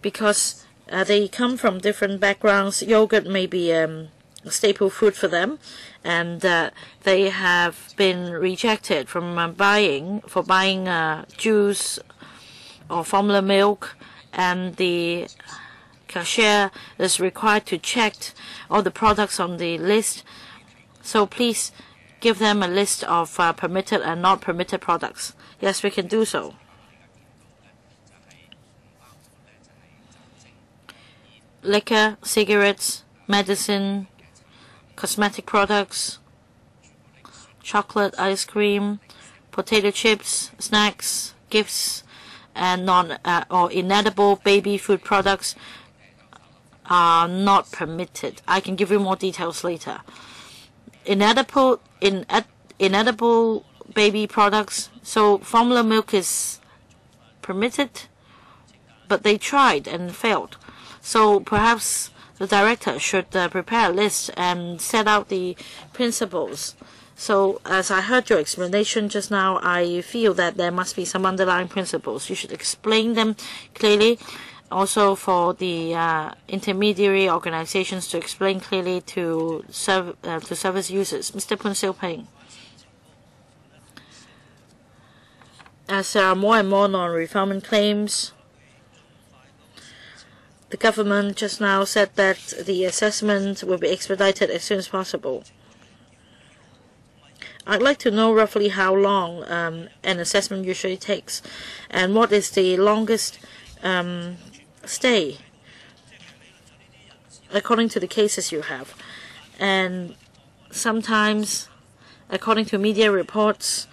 Because they come from different backgrounds. Yogurt may be a staple food for them, and they have been rejected from buying juice or formula milk, and the cashier is required to check all the products on the list. So please give them a list of permitted and not permitted products. Yes, we can do so. Liquor, cigarettes, medicine, cosmetic products, chocolate, ice cream, potato chips, snacks, gifts, and or inedible baby food products are not permitted. I can give you more details later. Inedible baby products. So formula milk is permitted, but they tried and failed. So perhaps the director should prepare a list and set out the principles. So as I heard your explanation just now, I feel that there must be some underlying principles. You should explain them clearly, also for the intermediary organizations to explain clearly to service users. Mr. Poon Siu Ping. As there are more and more non-refoulement claims, the government just now said that the assessment will be expedited as soon as possible. I'd like to know roughly how long an assessment usually takes, and what is the longest stay according to the cases you have. And sometimes, according to media reports,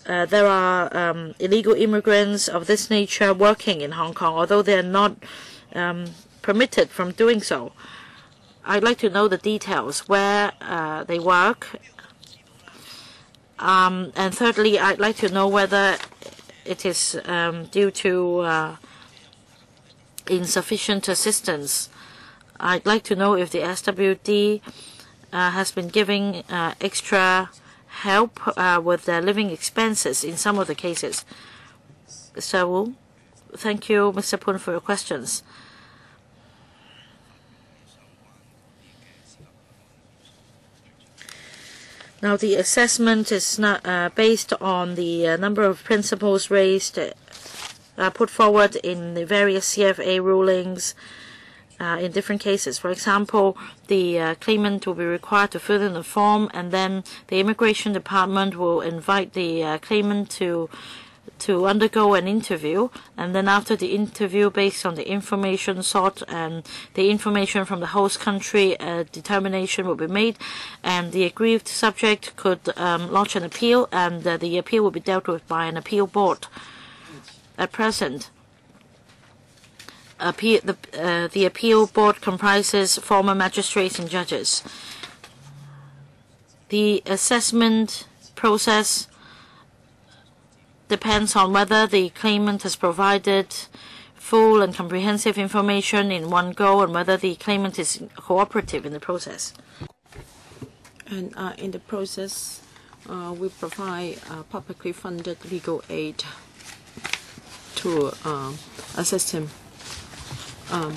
there are illegal immigrants of this nature working in Hong Kong, although they are not permitted from doing so. I'd like to know the details, where they work. And thirdly, I'd like to know whether it is due to insufficient assistance. I'd like to know if the SWD has been giving extra help with their living expenses in some of the cases. So, thank you, Mr. Poon, for your questions. Now, the assessment is not based on the number of principles raised, put forward in the various CFA rulings in different cases. For example, the claimant will be required to fill in a form, and then the immigration department will invite the claimant to undergo an interview, and then after the interview, based on the information sought and the information from the host country, a determination will be made, and the aggrieved subject could launch an appeal, and the appeal will be dealt with by an appeal board. At present, the appeal board comprises former magistrates and judges. The assessment process depends on whether the claimant has provided full and comprehensive information in one go, and whether the claimant is cooperative in the process. And in the process, we provide publicly funded legal aid to assist him. A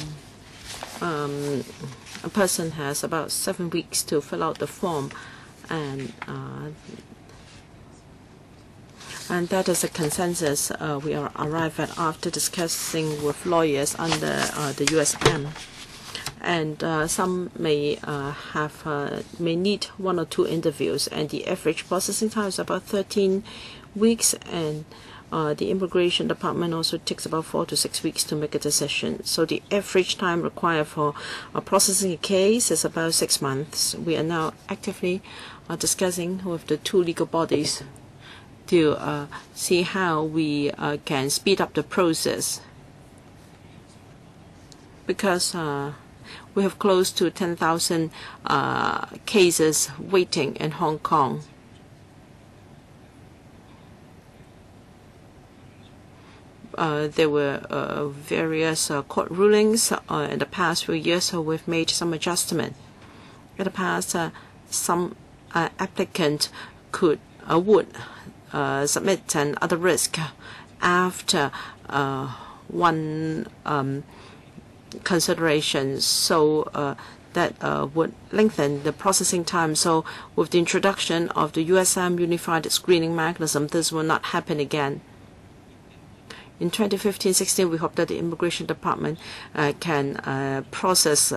person has about 7 weeks to fill out the form, and that is a consensus we arrive at after discussing with lawyers under the USM. And some may may need 1 or 2 interviews, and the average processing time is about 13 weeks, and the immigration department also takes about 4 to 6 weeks to make a decision. So the average time required for processing a case is about 6 months. We are now actively discussing with the 2 legal bodies to see how we can speed up the process, because we have close to 10,000 cases waiting in Hong Kong. There were various court rulings in the past few years, so we've made some adjustment. In the past, some applicant would submit an other risk after one consideration, so that would lengthen the processing time. So with the introduction of the USM Unified Screening Mechanism, this will not happen again. In 2015-16, we hope that the Immigration Department can process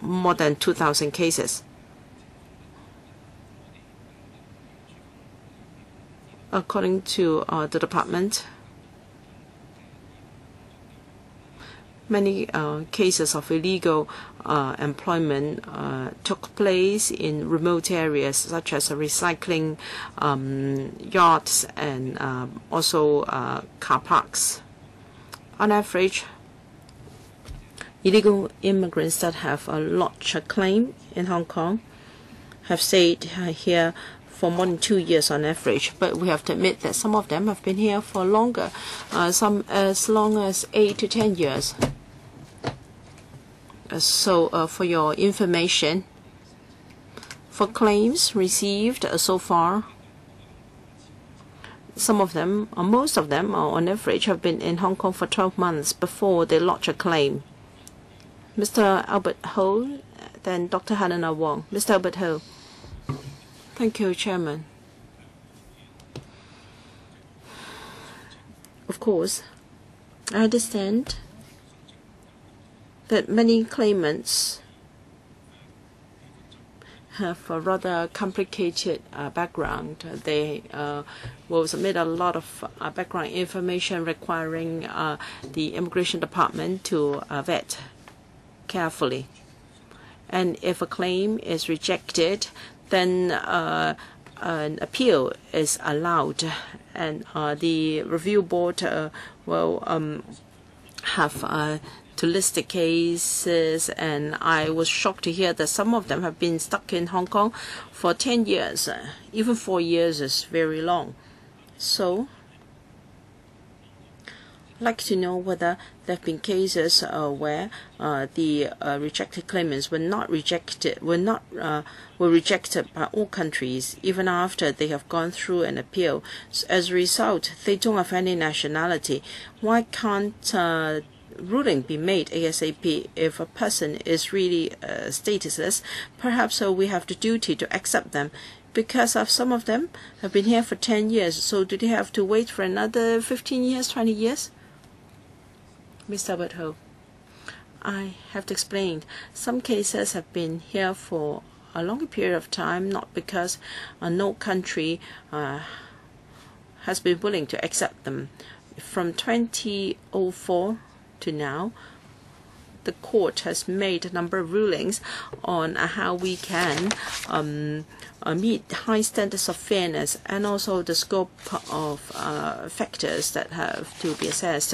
more than 2,000 cases. According to the department, many cases of illegal employment took place in remote areas, such as recycling yards and also car parks. On average, illegal immigrants that have lodged a claim in Hong Kong have stayed here for more than 2 years on average, but we have to admit that some of them have been here for longer, some as long as 8 to 10 years. So for your information, for claims received so far, Some of them, or most of them, on average, have been in Hong Kong for 12 months before they lodge a claim. Mr. Albert Ho, then Dr. Helena Wong. Mr. Albert Ho. Thank you, Chairman. Of course, I understand that many claimants have a rather complicated background. They will submit a lot of background information requiring the Immigration Department to vet carefully. And if a claim is rejected, then an appeal is allowed, and the review board will have to list the cases, and I was shocked to hear that some of them have been stuck in Hong Kong for 10 years. Even 4 years is very long. So I'd like to know whether there have been cases where the rejected claimants were rejected by all countries, even after they have gone through an appeal. So as a result, they don't have any nationality. Why can't ruling be made ASAP? If a person is really statusless, perhaps we have the duty to accept them, because some of them have been here for 10 years. So do they have to wait for another 15 years, 20 years? Mr. Albert Ho, I have to explain. Some cases have been here for a longer period of time, not because no country has been willing to accept them. From 2004 to now, the court has made a number of rulings on how we can meet high standards of fairness, and also the scope of factors that have to be assessed.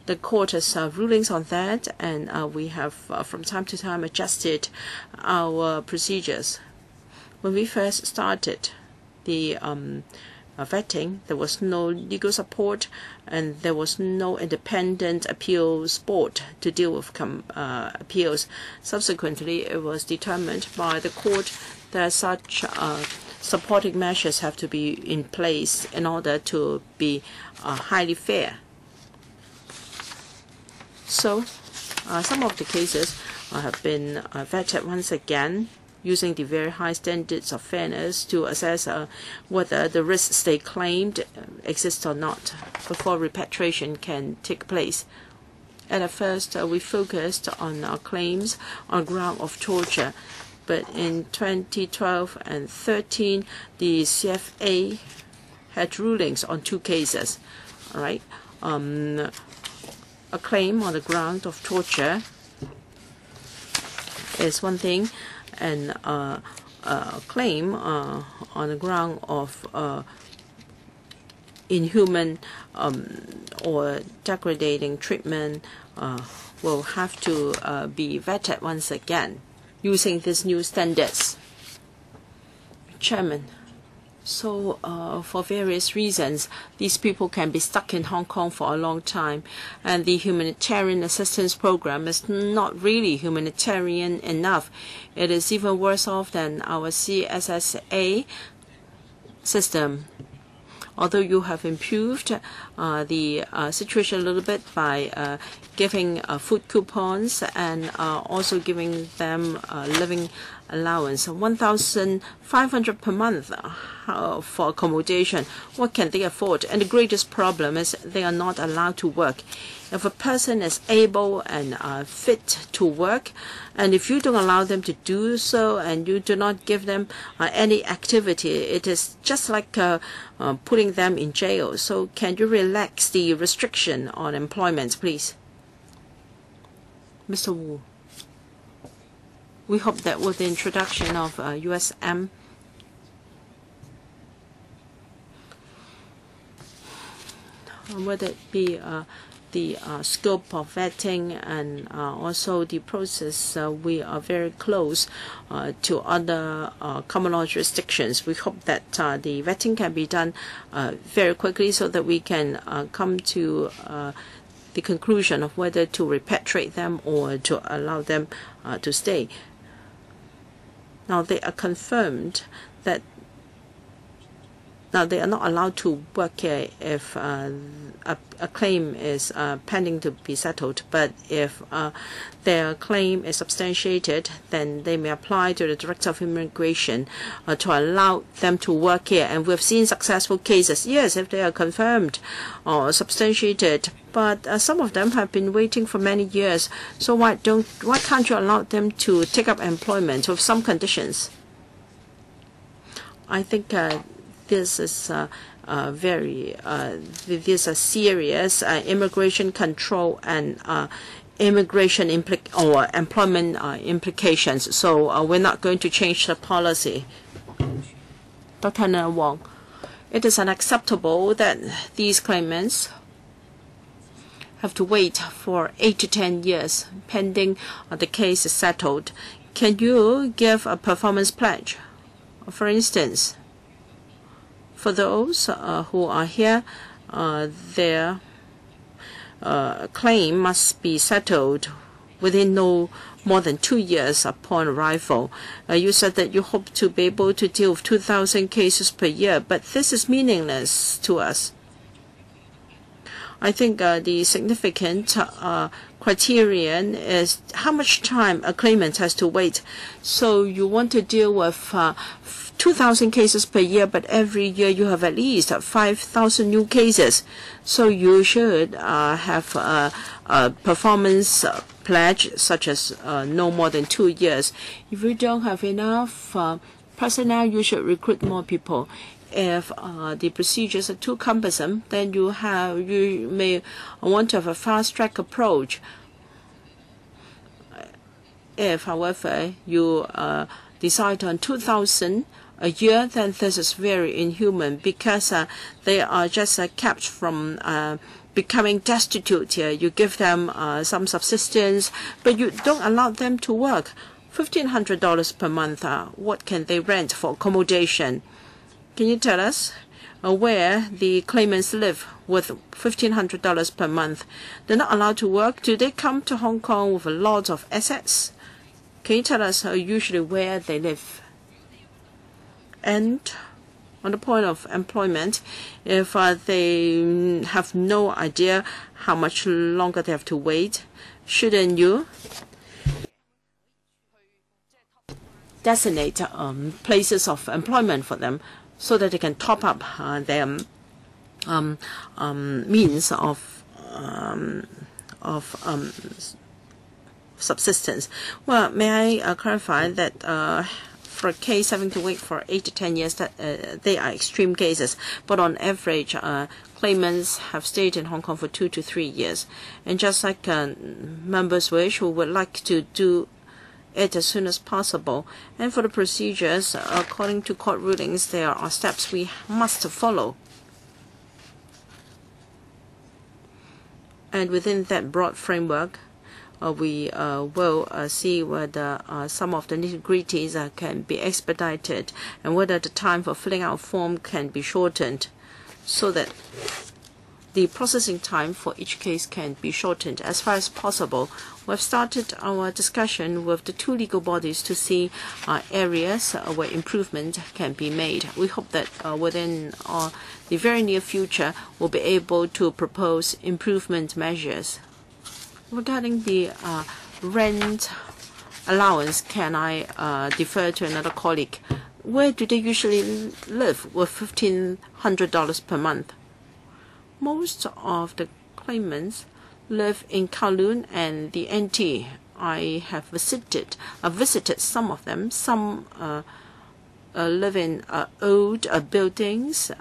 The court has rulings on that, and we have from time to time adjusted our procedures. When we first started the vetting, there was no legal support, and there was no independent appeals board to deal with appeals. Subsequently, it was determined by the court that such supporting measures have to be in place in order to be highly fair. So some of the cases have been vetted once again using the very high standards of fairness to assess whether the risks they claimed exist or not before repatriation can take place. And at first, we focused on our claims on ground of torture. But in 2012 and 2013, the CFA had rulings on 2 cases. All right, a claim on the ground of torture is one thing, and a claim on the ground of inhuman or degrading treatment will have to be vetted once again using these new standards. Chairman, so for various reasons, these people can be stuck in Hong Kong for a long time, and the humanitarian assistance program is not really humanitarian enough. It is even worse off than our CSSA system. Although you have improved the situation a little bit by giving food coupons and also giving them living allowance, 1,500 per month for accommodation. What can they afford? And the greatest problem is they are not allowed to work. If a person is able and fit to work, and if you don't allow them to do so, and you do not give them any activity, it is just like putting them in jail. So can you relax the restriction on employment, please? Mr. Wu. We hope that with the introduction of USM, whether it be the scope of vetting and also the process, we are very close to other common law jurisdictions. We hope that the vetting can be done very quickly so that we can come to the conclusion of whether to repatriate them or to allow them to stay. Now, they are confirmed that Now, they are not allowed to work here if a claim is pending to be settled. But if their claim is substantiated, then they may apply to the Director of Immigration to allow them to work here. And we've seen successful cases, yes, if they are confirmed or substantiated. But some of them have been waiting for many years. So why can't you allow them to take up employment with some conditions? I think this is these are serious immigration control and immigration employment implications. So we're not going to change the policy. Dr. Wong, it is unacceptable that these claimants have to wait for 8 to 10 years pending the case is settled. Can you give a performance pledge? For instance, for those who are here, their claim must be settled within no more than 2 years upon arrival. You said that you hope to be able to deal with 2,000 cases per year, but this is meaningless to us. I think the significant criterion is how much time a claimant has to wait. So you want to deal with 2,000 cases per year, but every year you have at least 5,000 new cases. So you should have a performance pledge such as no more than 2 years. If you don't have enough personnel, you should recruit more people. If the procedures are too cumbersome, then you may want to have a fast-track approach. If, however, you decide on 2,000 a year, then this is very inhuman because they are just kept from becoming destitute here. You give them some subsistence, but you don't allow them to work. $1,500 per month, what can they rent for accommodation? Can you tell us where the claimants live with $1,500 per month? They're not allowed to work. Do they come to Hong Kong with a lot of assets? Can you tell us usually where they live? And on the point of employment, if they have no idea how much longer they have to wait, shouldn't you designate places of employment for them so that they can top up their means of subsistence? Well, may I clarify that for a case having to wait for 8 to 10 years, that they are extreme cases. But on average, claimants have stayed in Hong Kong for 2 to 3 years. And just like members wish, who would like to do it as soon as possible. And for the procedures, according to court rulings, there are steps we must follow. And within that broad framework, we will see whether some of the nitty-gritties can be expedited and whether the time for filling out a form can be shortened so that the processing time for each case can be shortened as far as possible. We've started our discussion with the two legal bodies to see areas where improvement can be made. We hope that within the very near future, we'll be able to propose improvement measures. Regarding the rent allowance, can I defer to another colleague? Where do they usually live with $1,500 per month? Most of the claimants live in Kowloon and the NT. I have visited some of them. Some live in old buildings.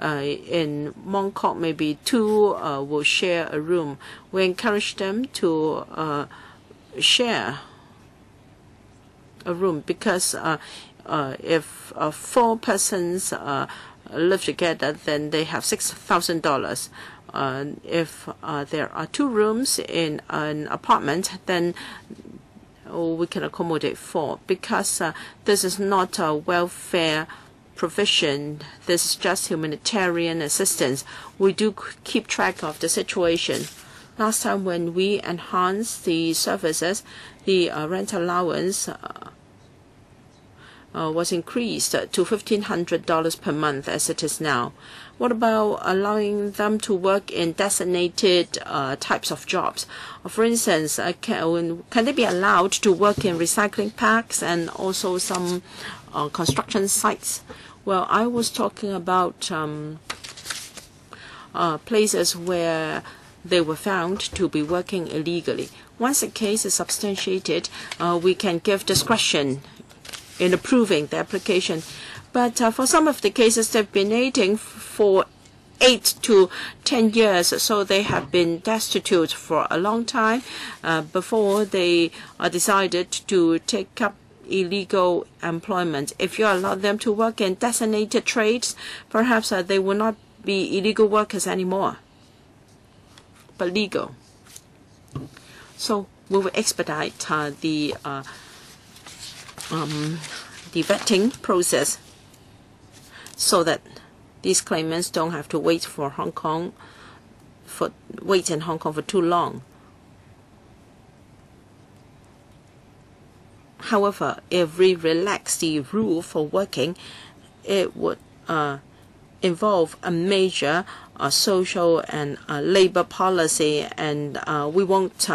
In Mong Kok, maybe two will share a room. We encourage them to share a room because if 4 persons live together, then they have $6,000. If there are 2 rooms in an apartment, then we can accommodate 4 because this is not a welfare provision. This is just humanitarian assistance. We do keep track of the situation. Last time when we enhanced the services, the rent allowance was increased to $1,500 per month as it is now. What about allowing them to work in designated types of jobs? For instance, can they be allowed to work in recycling parks and also some construction sites? Well, I was talking about places where they were found to be working illegally. Once a case is substantiated, we can give discretion in approving the application. But for some of the cases, they've been waiting for 8 to 10 years, so they have been destitute for a long time before they decided to take up illegal employment. If you allow them to work in designated trades, perhaps they will not be illegal workers anymore, but legal. So we will expedite the vetting process so that these claimants don't have to wait in Hong Kong for too long. However, if we relax the rule for working, it would involve a major social and labor policy, and we won't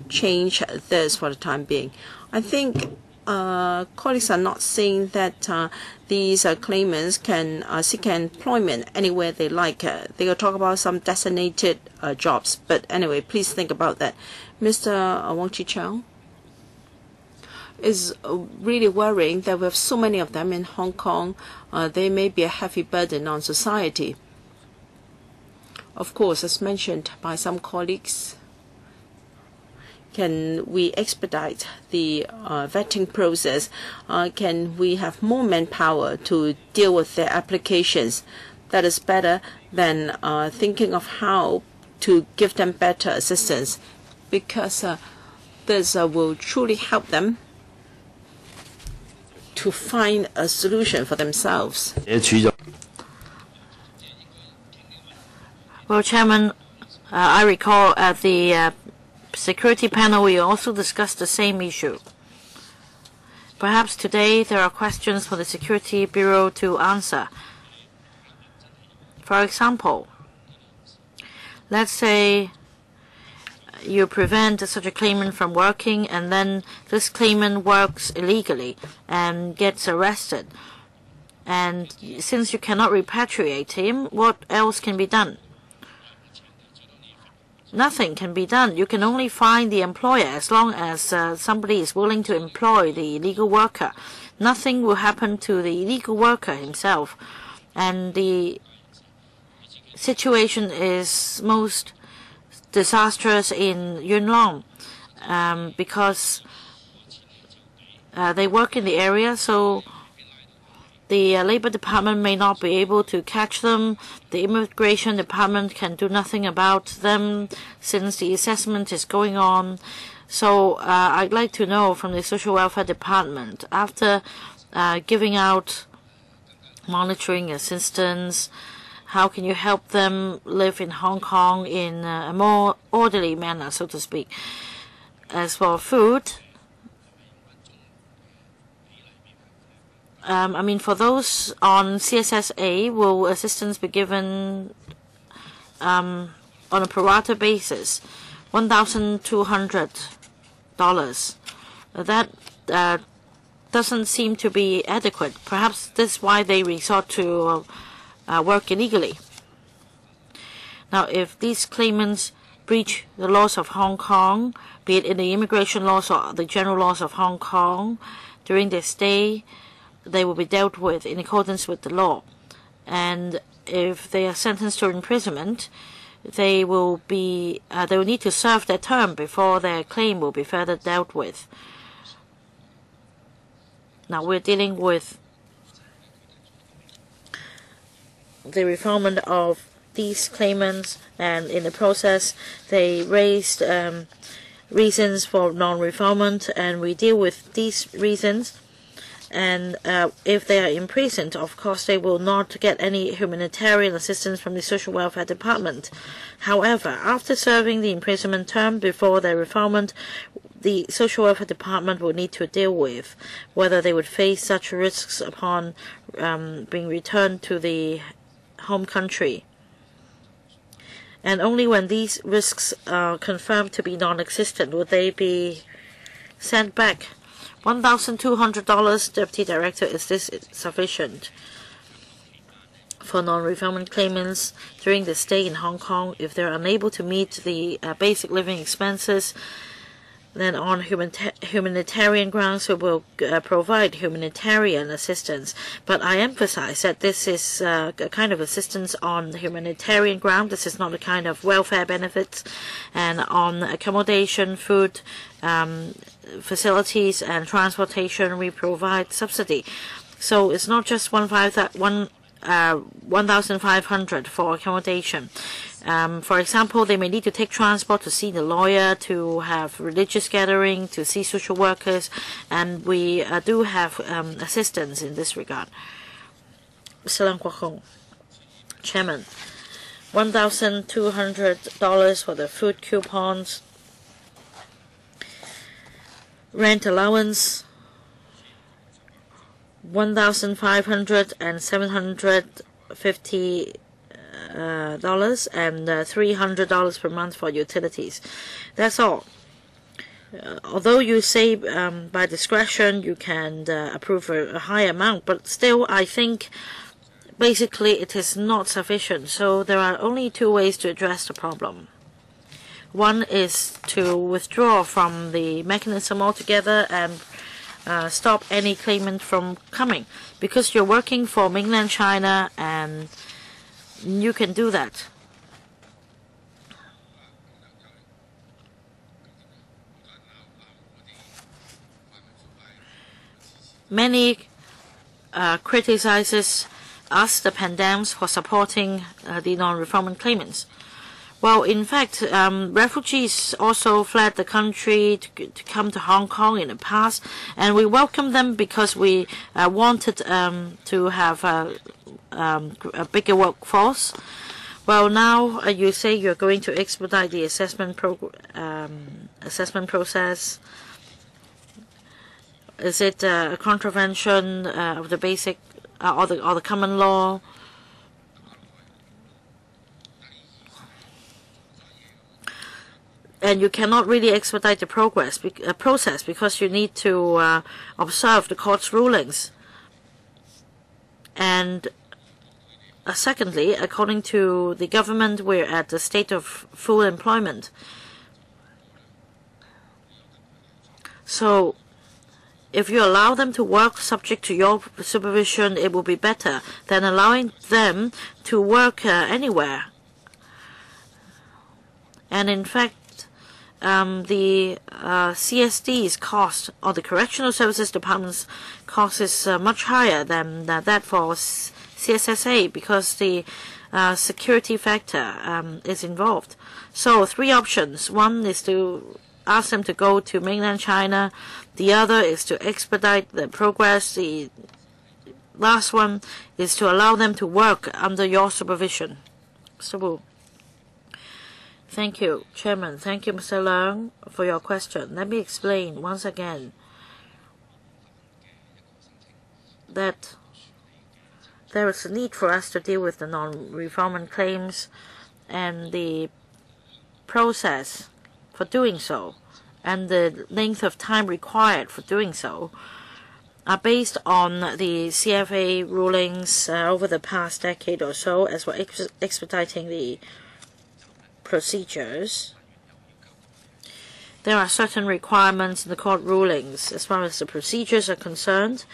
change this for the time being. I think colleagues are not saying that these claimants can seek employment anywhere they like. They will talk about some designated jobs. But anyway, please think about that. Mr. Wong Chi-Cheung is really worrying that with so many of them in Hong Kong, they may be a heavy burden on society. Of course, as mentioned by some colleagues, can we expedite the vetting process? Can we have more manpower to deal with their applications? That is better than thinking of how to give them better assistance, because this will truly help them to find a solution for themselves. Well, Chairman, I recall at the security panel we also discussed the same issue. Perhaps today there are questions for the Security Bureau to answer. For example, let's say you prevent such a claimant from working, and then this claimant works illegally and gets arrested. And since you cannot repatriate him, what else can be done? Nothing can be done. You can only fine the employer as long as somebody is willing to employ the illegal worker. Nothing will happen to the illegal worker himself. And the situation is most disastrous in Yuen Long because they work in the area, so the Labor Department may not be able to catch them. The Immigration Department can do nothing about them since the assessment is going on. So I'd like to know from the Social Welfare Department, after giving out monitoring assistance, how can you help them live in Hong Kong in a more orderly manner, so to speak? As for food, I mean, for those on CSSA, will assistance be given on a pro rata basis, $1,200? That doesn't seem to be adequate. Perhaps that's why they resort to work illegally. Now, if these claimants breach the laws of Hong Kong, be it in the immigration laws or the general laws of Hong Kong, during their stay, they will be dealt with in accordance with the law. And if they are sentenced to imprisonment, they will need to serve their term before their claim will be further dealt with. Now we're dealing with the refoulement of these claimants, and in the process they raised reasons for non-refoulement, and we deal with these reasons. And if they are imprisoned, of course they will not get any humanitarian assistance from the Social Welfare Department. However, after serving the imprisonment term before their refoulement, the social welfare department will need to deal with, whether they would face such risks upon being returned to the home country. And only when these risks are confirmed to be non-existent would they be sent back. $1,200, Deputy Director, is this sufficient for non-refoulement claimants during the stay in Hong Kong if they're unable to meet the basic living expenses? Then on humanitarian grounds, we will provide humanitarian assistance. But I emphasize that this is a kind of assistance on humanitarian ground. This is not a kind of welfare benefits. And on accommodation, food, facilities, and transportation, we provide subsidy. So it's not just 1,500 for accommodation. For example, they may need to take transport to see the lawyer, to have religious gathering, to see social workers, and we do have assistance in this regard. Mr. Leung Kwok Hong, Chairman, $1,200 for the food coupons, rent allowance, $1,500 and $750 and $300 per month for utilities. That's all. Although you say by discretion you can approve a high amount, but still I think basically it is not sufficient. So there are only two ways to address the problem. One is to withdraw from the mechanism altogether and stop any claimant from coming, because you're working for mainland China and you can do that. Many criticizes us, the Pandams, for supporting the non-refoulement claimants. Well, in fact, refugees also fled the country to come to Hong Kong in the past, and we welcomed them because we wanted to have a bigger workforce. Well, now you say you're going to expedite the assessment process. Is it a contravention of the basic or the common law? And you cannot really expedite the process because you need to observe the court's rulings. And secondly, according to the government, we're at the state of full employment. So if you allow them to work subject to your supervision, it will be better than allowing them to work anywhere. And in fact, the CSD's cost, or the Correctional Services Department's cost, is much higher than that for CSSA because the security factor is involved. So three options. One is to ask them to go to mainland China. The other is to expedite the progress. The last one is to allow them to work under your supervision. Mr. Wu. Thank you, Chairman. Thank you, Mr. Leung, for your question. Let me explain once again that there is a need for us to deal with the non-refoulement claims, and the process for doing so and the length of time required for doing so are based on the CFA rulings over the past decade or so, as we're expediting the procedures. There are certain requirements in the court rulings as far as the procedures are concerned.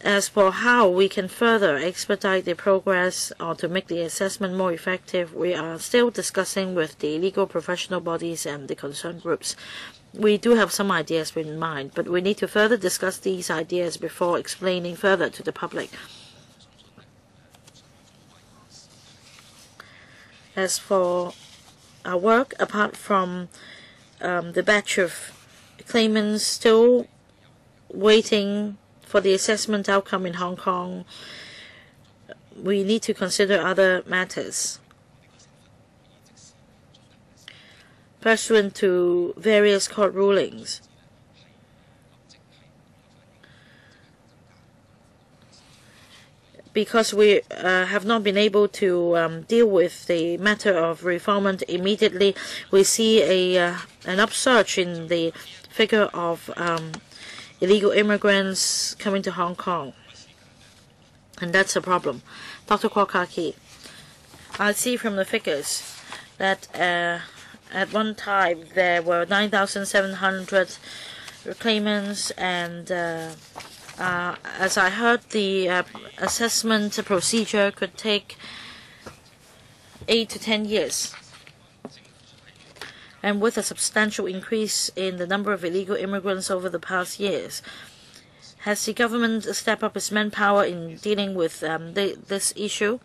As for how we can further expedite the progress or to make the assessment more effective, we are still discussing with the legal professional bodies and the concerned groups. We do have some ideas in mind, but we need to further discuss these ideas before explaining further to the public. As for our work, apart from the batch of claimants still waiting for the assessment outcome in Hong Kong, we need to consider other matters. pursuant to various court rulings. Because we have not been able to deal with the matter of refoulement immediately, we see an upsurge in the figure of illegal immigrants coming to Hong Kong. And that's a problem. Dr. Kwok Ka-ki, I see from the figures that at one time there were 9,700 claimants, and as I heard, the assessment procedure could take 8 to 10 years. And with a substantial increase in the number of illegal immigrants over the past years, has the government stepped up its manpower in dealing with this issue?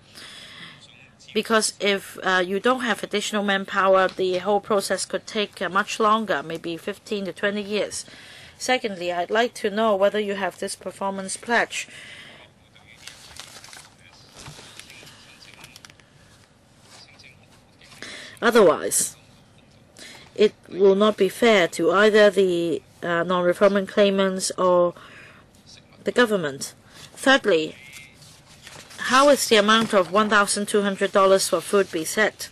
Because if you don't have additional manpower, the whole process could take much longer, maybe 15 to 20 years. Secondly, I'd like to know whether you have this performance pledge. Otherwise, it will not be fair to either the non-refoulement claimants or the government. Thirdly, how is the amount of $1,200 for food be set?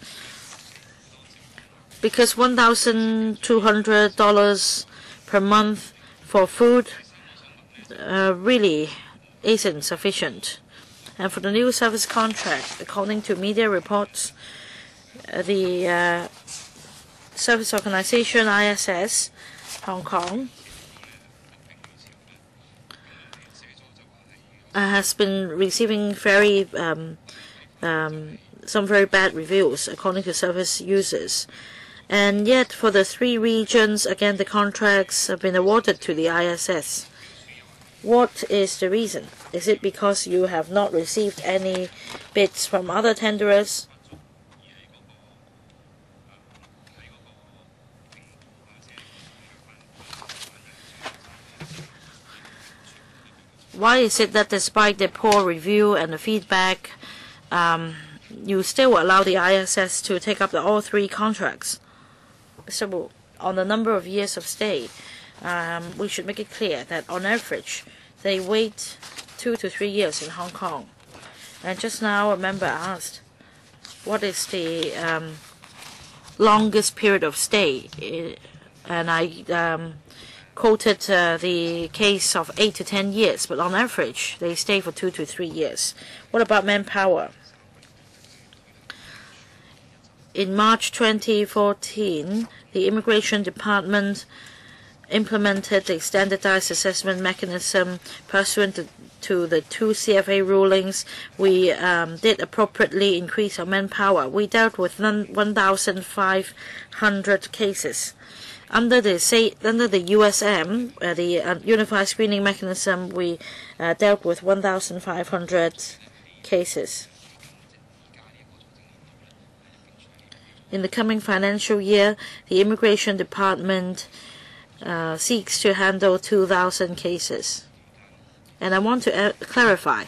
Because $1,200 per month for food really isn't sufficient. And for the new service contract, according to media reports, the service organization ISS Hong Kong has been receiving some very bad reviews according to service users. And yet, for the 3 regions, again, the contracts have been awarded to the ISS. What is the reason? Is it because you have not received any bids from other tenderers? Why is it that despite the poor review and the feedback, you still allow the ISS to take up all 3 contracts? So, on the number of years of stay, we should make it clear that on average, they wait 2 to 3 years in Hong Kong. And just now, a member asked, what is the longest period of stay? And I quoted the case of 8 to 10 years, but on average, they stay for 2 to 3 years. What about manpower? In March 2014, the Immigration Department implemented a standardized assessment mechanism pursuant to the 2 CFA rulings. We did appropriately increase our manpower. We dealt with 1,500 cases. Under the USM, the Unified Screening Mechanism, we dealt with 1,500 cases. In the coming financial year, the Immigration Department seeks to handle 2,000 cases. And I want to clarify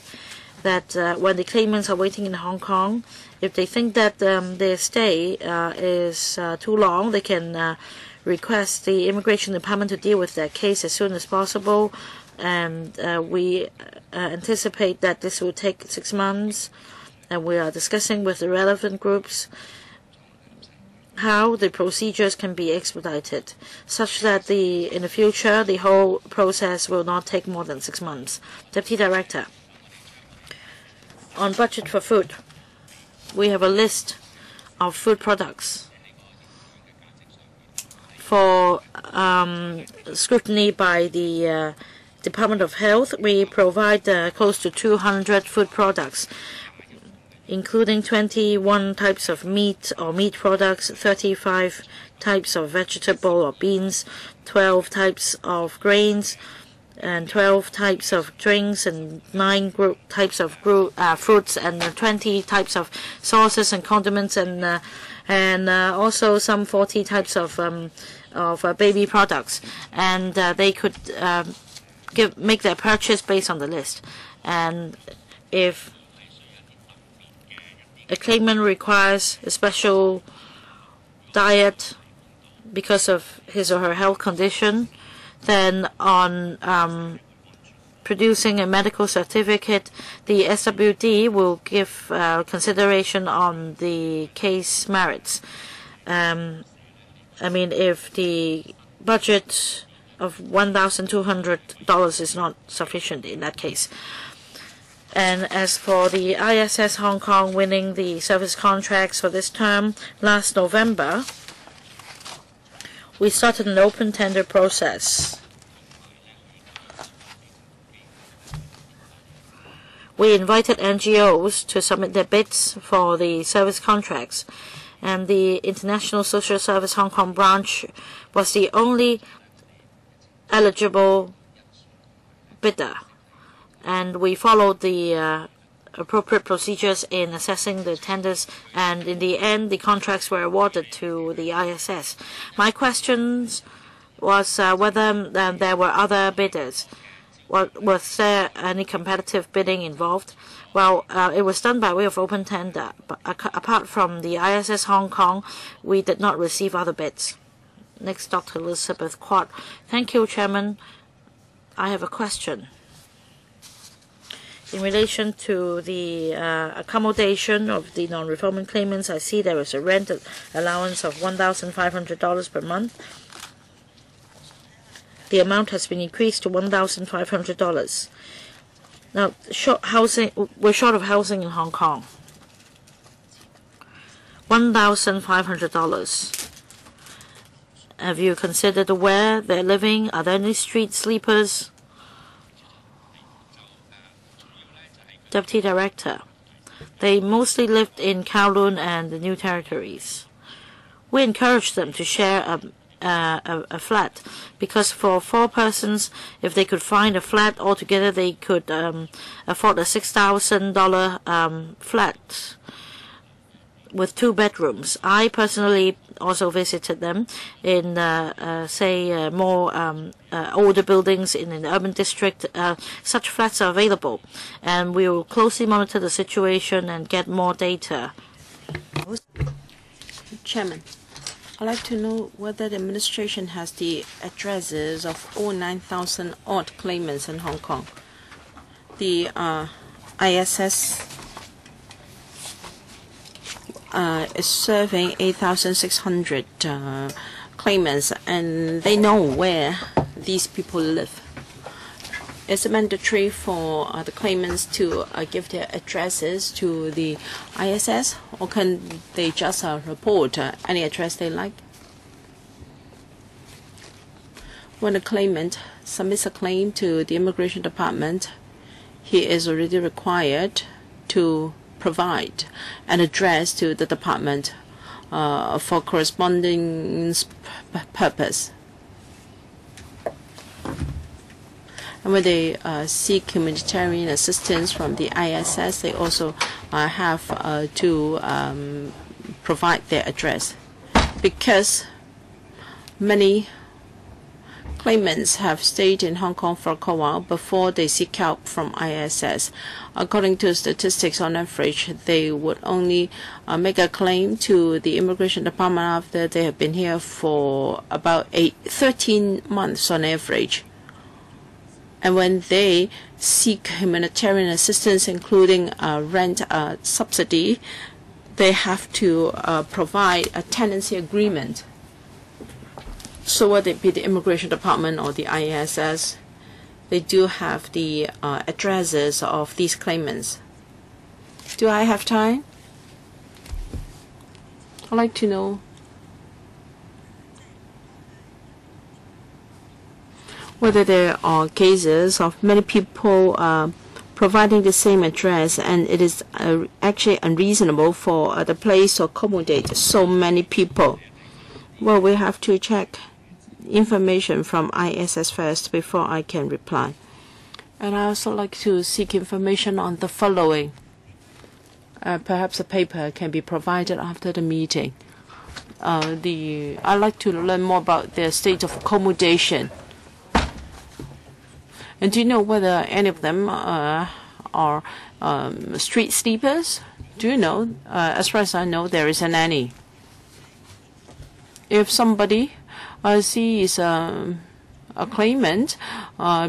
that when the claimants are waiting in Hong Kong, if they think that their stay is too long, they can request the Immigration Department to deal with their case as soon as possible. And we anticipate that this will take 6 months. And we are discussing with the relevant groups how the procedures can be expedited, such that in the future the whole process will not take more than 6 months. Deputy Director, on budget for food, we have a list of food products for scrutiny by the Department of Health. We provide close to 200 food products, including 21 types of meat or meat products, 35 types of vegetable or beans, 12 types of grains, and 12 types of drinks, and 9 types of fruits, and 20 types of sauces and condiments, and also some 40 types of baby products. And they could make their purchase based on the list. And if a claimant requires a special diet because of his or her health condition, then on producing a medical certificate, the SWD will give consideration on the case merits. I mean, if the budget of $1,200 is not sufficient in that case. And as for the ISS Hong Kong winning the service contracts for this term, last November, we started an open tender process. We invited NGOs to submit their bids for the service contracts, and the International Social Service Hong Kong branch was the only eligible bidder. And we followed the appropriate procedures in assessing the tenders, and in the end, the contracts were awarded to the ISS. My questions was whether there were other bidders. Was there any competitive bidding involved? Well, it was done by way of open tender, but apart from the ISS Hong Kong, we did not receive other bids. Next, Dr. Elizabeth Quat. Thank you, Chairman. I have a question. In relation to the accommodation of the non-refoulement claimants, I see there is a rent allowance of $1,500 per month. The amount has been increased to $1,500. Now, we're short of housing in Hong Kong. $1,500. Have you considered where they're living? Are there any street sleepers? Deputy Director. They mostly lived in Kowloon and the New Territories. We encouraged them to share a flat, because for 4 persons, if they could find a flat altogether, they could afford a $6,000 flat with 2 bedrooms. I personally also visited them in, more older buildings in the urban district. Such flats are available, and we will closely monitor the situation and get more data. Chairman, I'd like to know whether the administration has the addresses of all 9,000 odd claimants in Hong Kong. The ISS is serving 8,600 claimants, and they know where these people live. Is it mandatory for the claimants to give their addresses to the ISS, or can they just report any address they like? When a claimant submits a claim to the Immigration Department, he is already required to provide an address to the department for correspondence purpose. And when they seek humanitarian assistance from the ISS, they also have to provide their address, because many claimants have stayed in Hong Kong for a while before they seek help from ISS. According to statistics, on average, they would only make a claim to the Immigration Department after they have been here for about 13 months on average. And when they seek humanitarian assistance, including rent subsidy, they have to provide a tenancy agreement. So whether it be the Immigration Department or the ISS, they do have the addresses of these claimants. Do I have time? I'd like to know whether there are cases of many people providing the same address, and it is actually unreasonable for the place to accommodate so many people. Well, we have to check information from ISS first before I can reply. And I also like to seek information on the following. Perhaps a paper can be provided after the meeting. I'd like to learn more about their state of accommodation. And do you know whether any of them are street sleepers? Do you know? As far as I know, there isn't any. if somebody sees a claimant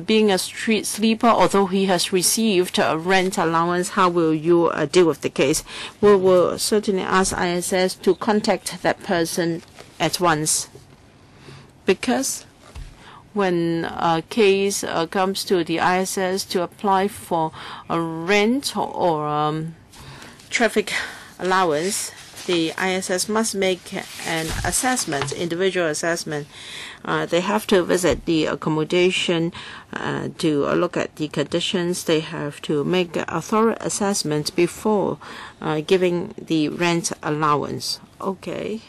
being a street sleeper, although he has received a rent allowance, how will you deal with the case? We will certainly ask ISS to contact that person at once, because when a case comes to the ISS to apply for a rent or traffic allowance, the ISS must make an assessment, individual assessment. They have to visit the accommodation to look at the conditions. They have to make a thorough assessment before giving the rent allowance. Okay.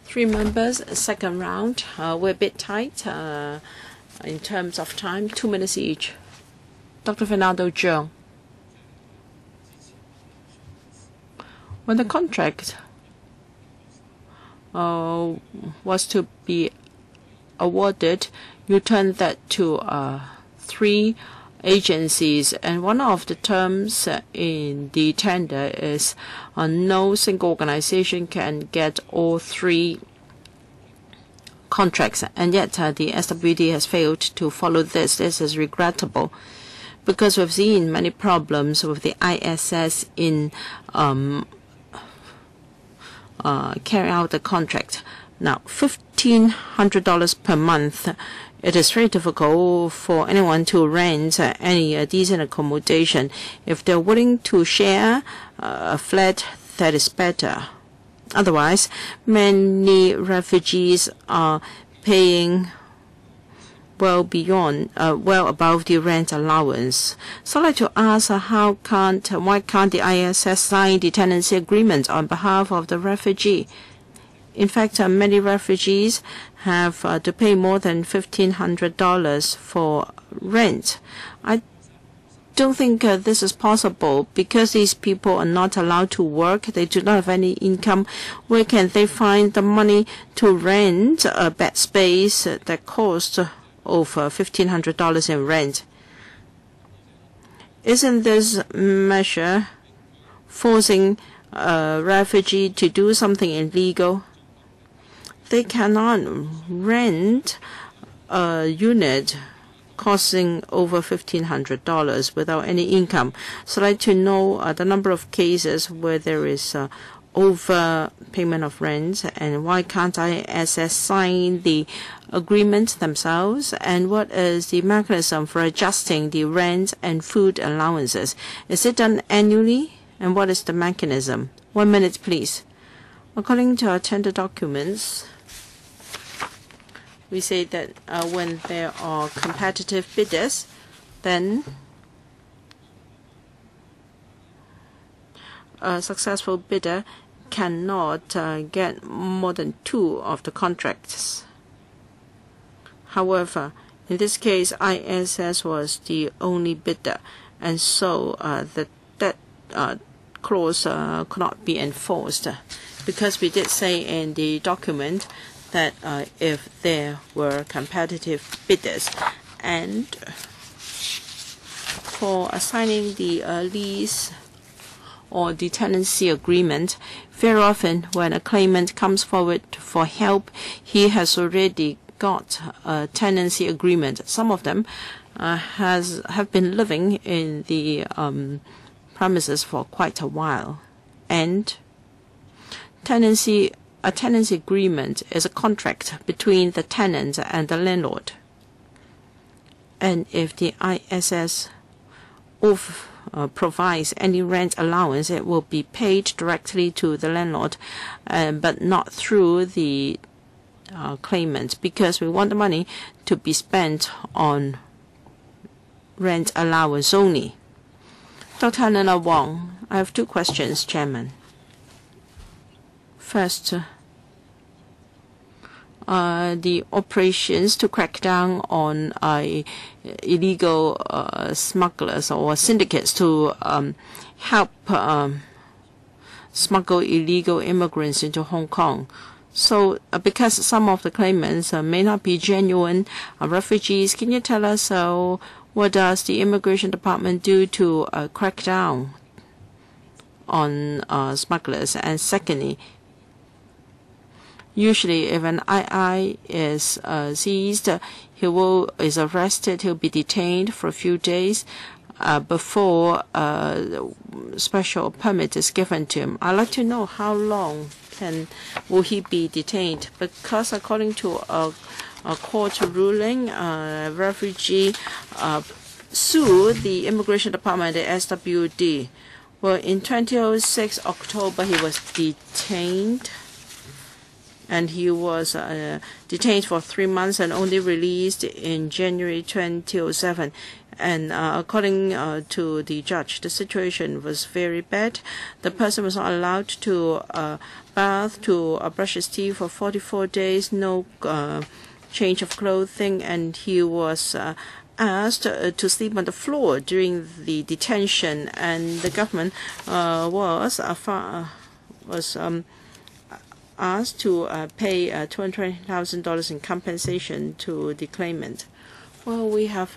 3 members, second round. We're a bit tight in terms of time, 2 minutes each. Dr. Fernando CHEUNG. When the contract was to be awarded, you turned that to 3 agencies, and one of the terms in the tender is no single organization can get all 3 contracts, and yet the SWD has failed to follow this. This is regrettable, because we've seen many problems with the ISS in carry out the contract. Now, $1,500 per month. It is very difficult for anyone to rent any decent accommodation. If they're willing to share a flat, that is better. Otherwise, many refugees are paying well above the rent allowance. So I'd like to ask why can't the ISS sign the tenancy agreement on behalf of the refugee? In fact, many refugees have to pay more than $1,500 for rent. I don't think this is possible, because these people are not allowed to work. They do not have any income. Where can they find the money to rent a bed space that costs over $1,500 in rent? Isn't this measure forcing a refugee to do something illegal? They cannot rent a unit costing over $1,500 without any income. So I'd like to know the number of cases where there is overpayment of rent, and why can't ISS sign the agreement themselves, and what is the mechanism for adjusting the rent and food allowances? Is it done annually, and what is the mechanism? 1 minute, please. According to our tender documents, we say that when there are competitive bidders, then a successful bidder cannot get more than 2 of the contracts. However, in this case, ISS was the only bidder, and so that clause could not be enforced, because we did say in the document that if there were competitive bidders, and for assigning the lease or the tenancy agreement, very often when a claimant comes forward for help, he has already got a tenancy agreement. Some of them have been living in the premises for quite a while, and a tenancy agreement is a contract between the tenant and the landlord. And if the ISS provides any rent allowance, it will be paid directly to the landlord, but not through the claimant, because we want the money to be spent on rent allowance only. Dr. Hon Wong, I have 2 questions, Chairman. First, the operations to crack down on illegal smugglers or syndicates to help smuggle illegal immigrants into Hong Kong. So because some of the claimants may not be genuine refugees, can you tell us what does the Immigration Department do to crack down on smugglers? And secondly, Usually, if an II is seized, is arrested. He'll be detained for a few days before a special permit is given to him. I'd like to know how long will he be detained, because according to a court ruling, a refugee sued the Immigration Department, the SWD. Well, in 2006 October, he was detained. And he was detained for 3 months and only released in January 2007. And according to the judge, the situation was very bad. The person was not allowed to bath, to brush his teeth for 44 days, no change of clothing, and he was asked to sleep on the floor during the detention. And the government was asked to pay $220,000 in compensation to the claimant. Well, we have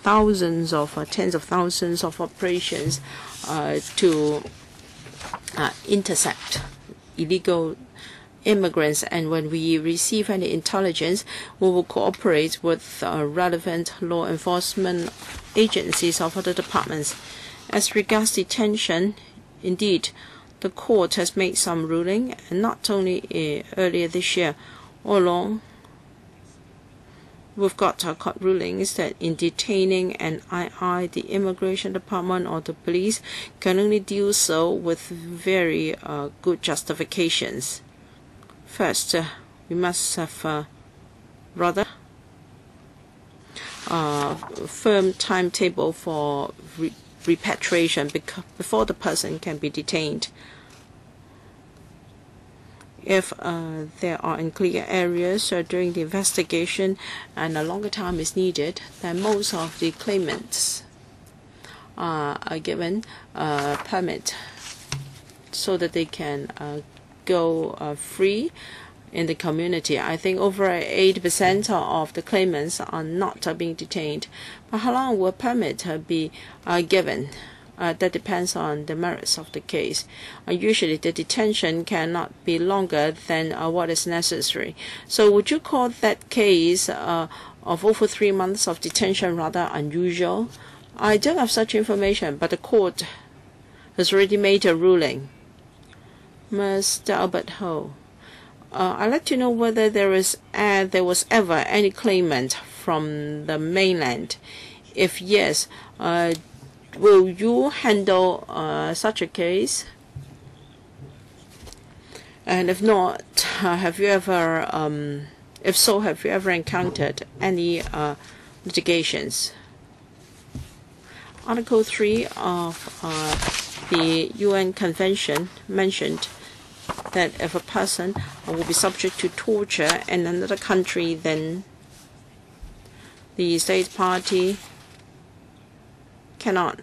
tens of thousands of operations to intercept illegal immigrants, and when we receive any intelligence, we will cooperate with relevant law enforcement agencies of other departments. As regards detention, indeed, the court has made some ruling, and not only earlier this year, all along we've got court rulings that in detaining an II, the Immigration Department or the police can only do so with very good justifications. First, we must have rather firm timetable for repatriation before the person can be detained. If there are unclear areas during the investigation and a longer time is needed, then most of the claimants are given a permit so that they can go free in the community. I think over 80% of the claimants are not being detained. But how long will a permit be given? That depends on the merits of the case. Usually the detention cannot be longer than what is necessary. So would you call that case of over 3 months of detention rather unusual? I don't have such information, but the court has already made a ruling. Mr. Albert Ho, I'd like to know whether there was ever any claimant from the mainland. If yes, will you handle such a case? And if not, have you ever, if so, have you ever encountered any litigations? Article 3 of the UN Convention mentioned that if a person will be subject to torture in another country, then the state party cannot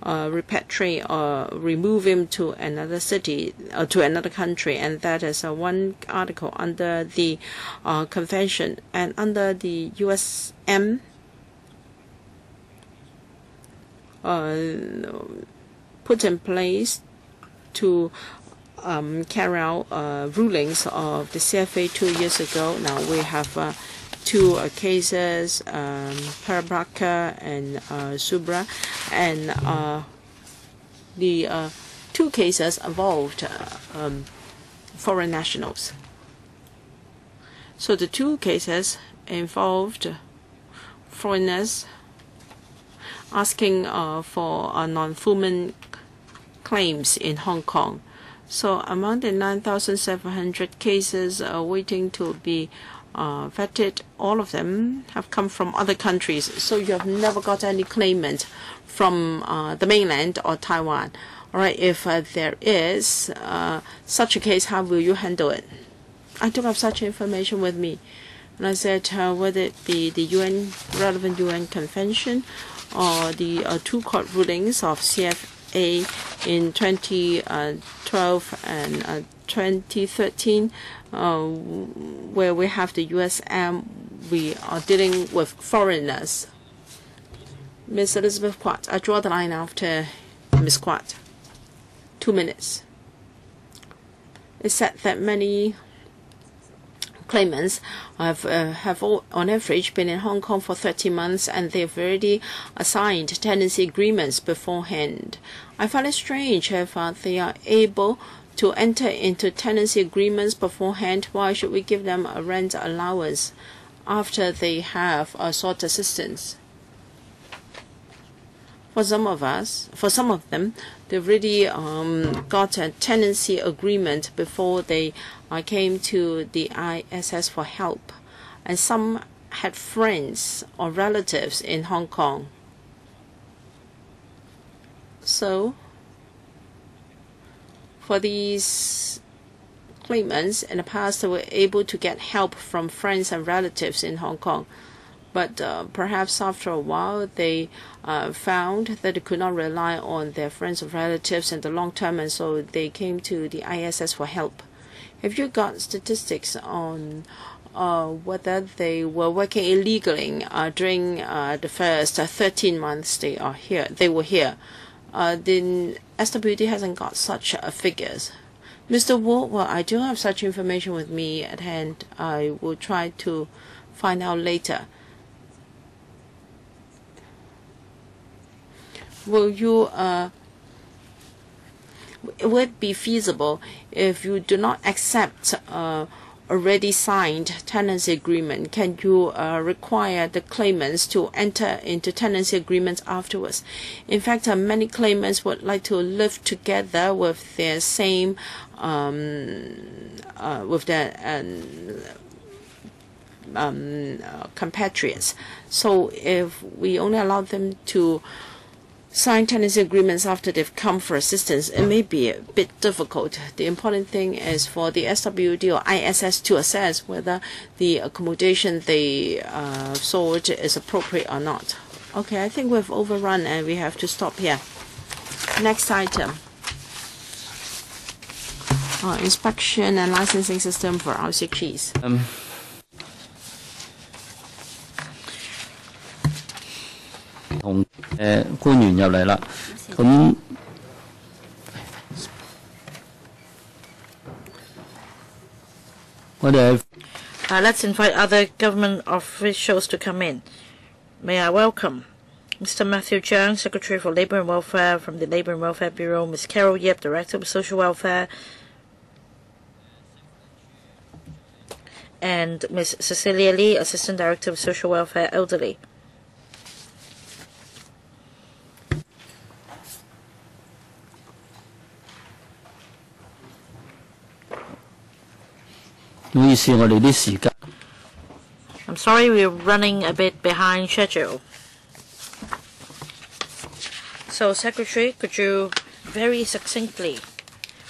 repatriate or remove him to another city or to another country, and that is one article under the convention. And under the USM put in place to carry out rulings of the CFA 2 years ago. Now we have 2 cases, Parabraka and Subra, and the 2 cases involved foreign nationals. So the 2 cases involved foreigners asking for non-fulfillment claims in Hong Kong. So among the 9,700 cases waiting to be vetted, all of them have come from other countries. So you have never got any claimant from the mainland or Taiwan. All right, if there is such a case, how will you handle it? I don't have such information with me. And I said whether it be the relevant UN convention or the 2 court rulings of CFA in 2012 and 2013, where we have the USM, we are dealing with foreigners. Ms. Elizabeth Quat, I draw the line after Ms. Quat. 2 minutes. It's said that many claimants have all, on average been in Hong Kong for 30 months, and they've already signed tenancy agreements beforehand. I find it strange if they are able to enter into tenancy agreements beforehand. Why should we give them a rent allowance after they have sought assistance? For some of them, they've already got a tenancy agreement before they came to the ISS for help, and some had friends or relatives in Hong Kong. So, for these claimants, in the past, they were able to get help from friends and relatives in Hong Kong. But perhaps after a while, they found that they could not rely on their friends or relatives in the long term, and so they came to the ISS for help. Have you got statistics on whether they were working illegally during the first 13 months they were here? The SWD hasn't got such figures. Mr. Wu, well, I do have such information with me at hand. I will try to find out later. Would it be feasible if you do not accept already signed tenancy agreement? Can you require the claimants to enter into tenancy agreements afterwards? In fact, many claimants would like to live together with their same compatriots. So if we only allow them to sign tenancy agreements after they've come for assistance, it may be a bit difficult. The important thing is for the SWD or ISS to assess whether the accommodation they sought is appropriate or not. Okay, I think we've overrun and we have to stop here. Next item. Inspection and licensing system for RCGs. 同官員入嚟啦，咁 let's invite other government officials to come in. May I welcome Mr. Matthew CHEUNG, Secretary for Labour and Welfare from the Labour and Welfare Bureau, Ms. Carol Yip, Director of Social Welfare, and Ms. Cecilia Lee, Assistant Director of Social Welfare Elderly. I'm sorry, we're running a bit behind schedule. So, Secretary, could you very succinctly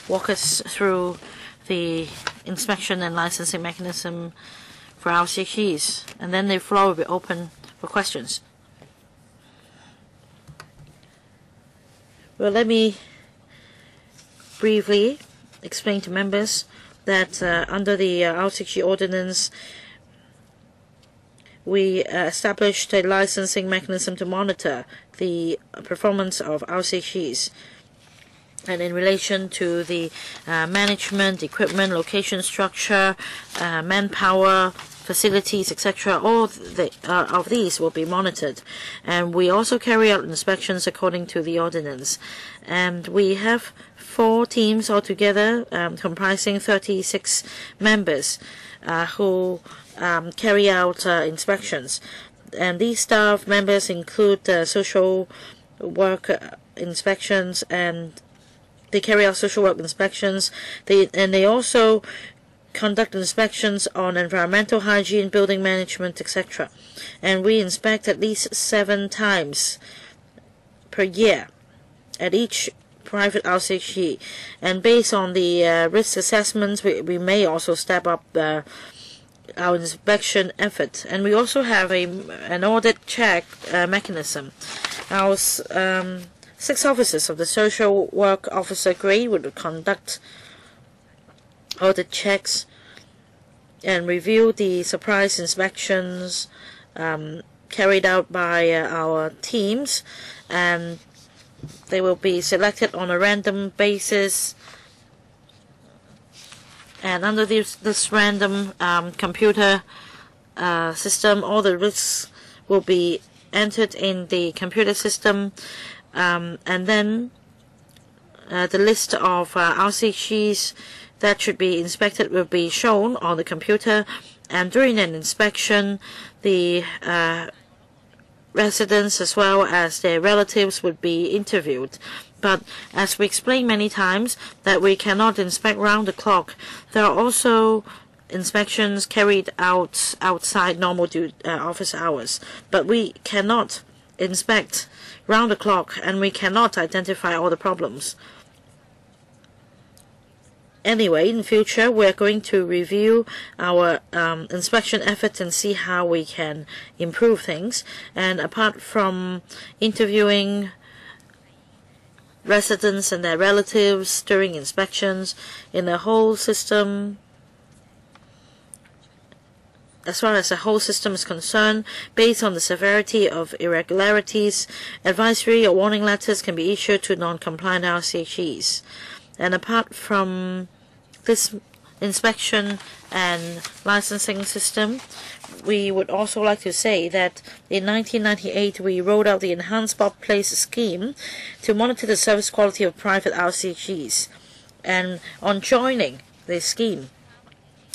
walk us through the inspection and licensing mechanism for LCGs, and then the floor will be open for questions. Well, let me briefly explain to members that under the LCG ordinance, we established a licensing mechanism to monitor the performance of LCGs. And in relation to the management, equipment, location structure, manpower, facilities, etc., all of these will be monitored. And we also carry out inspections according to the ordinance. And we have 4 teams altogether, comprising 36 members who carry out inspections. And these staff members include social work inspections, and they carry out social work inspections. They also conduct inspections on environmental hygiene, building management, etc. And we inspect at least 7 times per year at each private LCG. And based on the risk assessments, we may also step up our inspection effort. And we also have an audit check mechanism. Our 6 officers of the social work officer grade would conduct audit checks and review the surprise inspections carried out by our teams, and they will be selected on a random basis, And under this random computer system, all the risks will be entered in the computer system, and then the list of RCGs that should be inspected will be shown on the computer, and during an inspection, the residents as well as their relatives would be interviewed. But as we explained many times that we cannot inspect round the clock, there are also inspections carried out outside normal office hours. But we cannot inspect round the clock, and we cannot identify all the problems. Anyway, in future, we're going to review our inspection efforts and see how we can improve things. And apart from interviewing residents and their relatives during inspections, in the whole system, as far as the whole system is concerned, based on the severity of irregularities, advisory or warning letters can be issued to non-compliant RCHEs. And apart from this inspection and licensing system, we would also like to say that in 1998 we rolled out the Enhanced Workplace Scheme to monitor the service quality of private RCHEs. And on joining this scheme,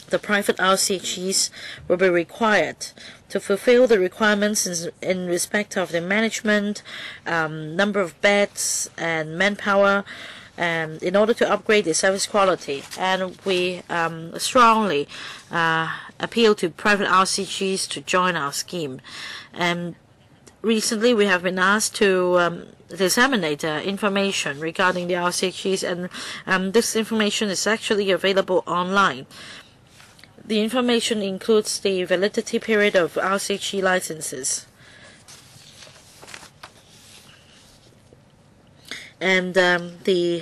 the private RCHEs will be required to fulfill the requirements in respect of the management, number of beds, and manpower, in order to upgrade the service quality. And we strongly appeal to private RCGs to join our scheme. And recently we have been asked to disseminate information regarding the RCGs, and this information is actually available online. The information includes the validity period of RCG licenses. And the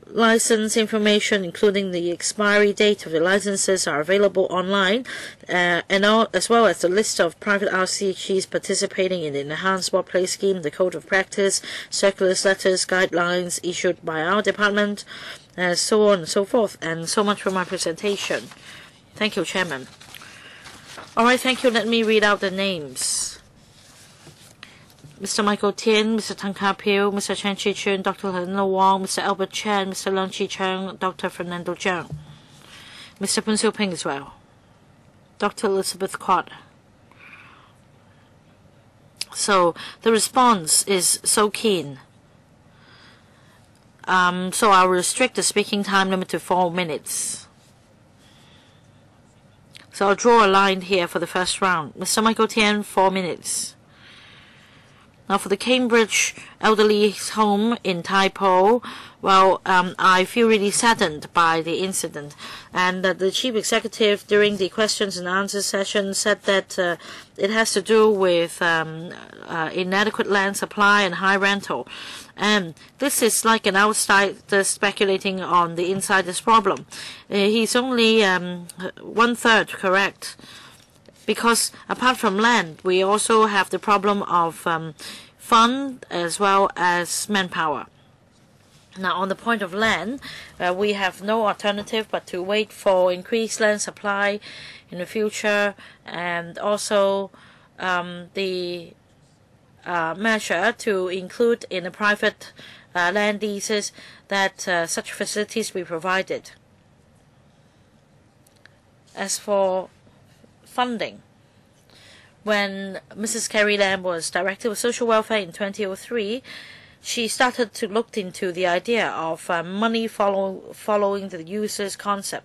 license information, including the expiry date of the licenses, are available online, as well as the list of private RCHEs participating in the Enhanced Workplace Scheme, the Code of Practice, circulars, letters, guidelines issued by our department, so on and so forth. And so much for my presentation. Thank you, Chairman. All right, thank you. Let me read out the names. Mr. Michael Tien, Mr. Tang Ka-Piu, Mr. Chen Chi-chun, Dr. Helen Wong, Mr. Albert Chen, Mr. Leung Chi-cheung, Dr. Fernando CHEUNG, Mr. Poon Siu Ping as well, Dr. Elizabeth Quat. So the response is so keen. So I'll restrict the speaking time limit to 4 minutes. So I'll draw a line here for the first round. Mr. Michael Tien, 4 minutes. Now, for the Cambridge elderly home in Tai Po, well, I feel really saddened by the incident. And the chief executive, during the questions and answers session, said that it has to do with inadequate land supply and high rental. And this is like an outsider speculating on the insider's problem. He's only 1/3 correct. Because apart from land, we also have the problem of fund as well as manpower. Now, on the point of land, we have no alternative but to wait for increased land supply in the future, and also the measure to include in the private land leases that such facilities be provided. As for funding, when Mrs. Carrie Lam was Director of Social Welfare in 2003, she started to look into the idea of money following the user's concept.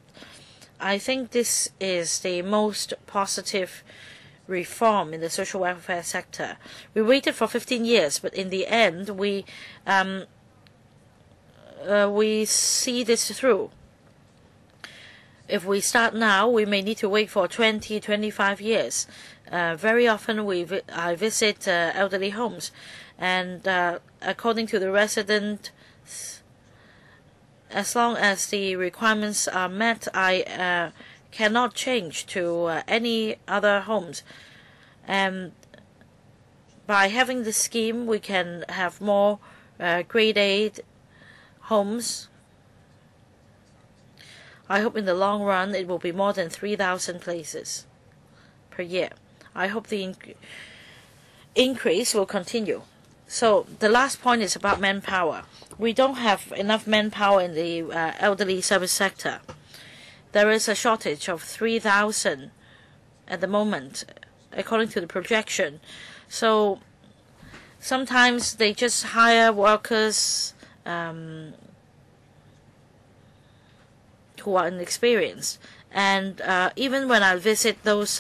I think this is the most positive reform in the social welfare sector. We waited for 15 years, but in the end, we see this through. If we start now, we may need to wait for 20, 25 years. Very often I visit elderly homes, and according to the resident, as long as the requirements are met, I cannot change to any other homes. And by having this scheme, we can have more grade A homes. I hope in the long run it will be more than 3,000 places per year. I hope the increase will continue. So the last point is about manpower. We don't have enough manpower in the elderly service sector. There is a shortage of 3,000 at the moment, according to the projection. So sometimes they just hire workers who are inexperienced. And even when I visit those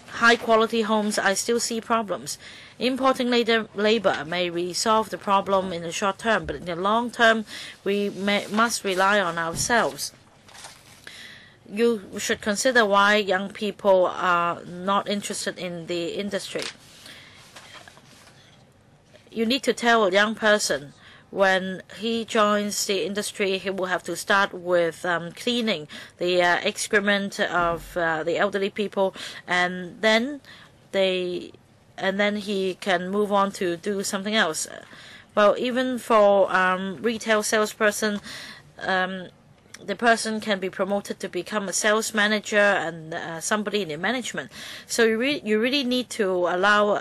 high-quality homes, I still see problems. Importing labor may resolve the problem in the short term, but in the long term, we must rely on ourselves. You should consider why young people are not interested in the industry. You need to tell a young person when he joins the industry, he will have to start with cleaning the excrement of the elderly people, and then he can move on to do something else. Well, even for retail salesperson, the person can be promoted to become a sales manager and somebody in the management. So you really need to allow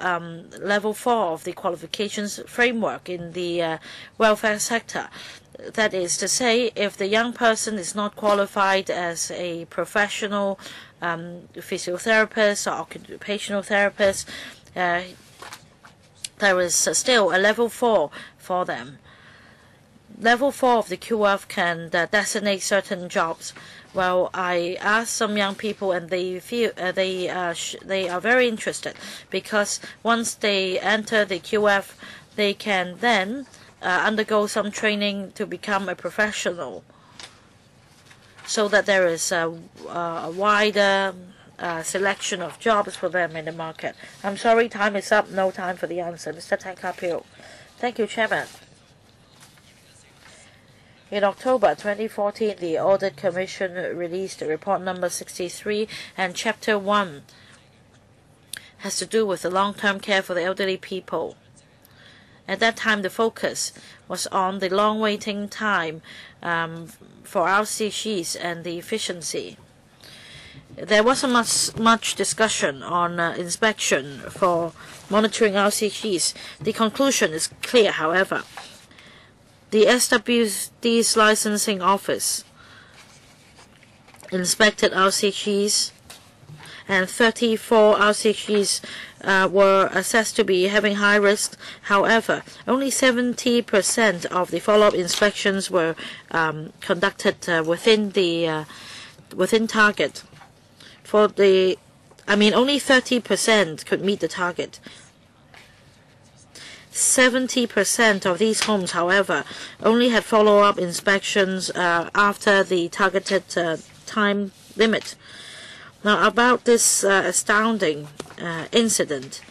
level 4 of the qualifications framework in the welfare sector. That is to say, if the young person is not qualified as a professional physiotherapist or occupational therapist, there is still a level 4 for them. Level 4 of the QF can designate certain jobs. Well, I asked some young people, and they feel they are very interested, because once they enter the QF, they can then undergo some training to become a professional, so that there is a wider selection of jobs for them in the market. I'm sorry, time is up. No time for the answer. Mr. Takapio. Thank you, Chairman. In October 2014, the Audit Commission released report number 63, and Chapter 1 has to do with the long-term care for the elderly people. At that time, the focus was on the long waiting time for RCGs and the efficiency. There wasn't much discussion on inspection for monitoring RCGs. The conclusion is clear, however. The SWD's licensing office inspected RCGs, and 34 RCGs were assessed to be having high risk. However, only 70% of the follow-up inspections were conducted within target. Only 30% could meet the target. 70% of these homes, however, only had follow-up inspections after the targeted time limit. Now, about this astounding incident,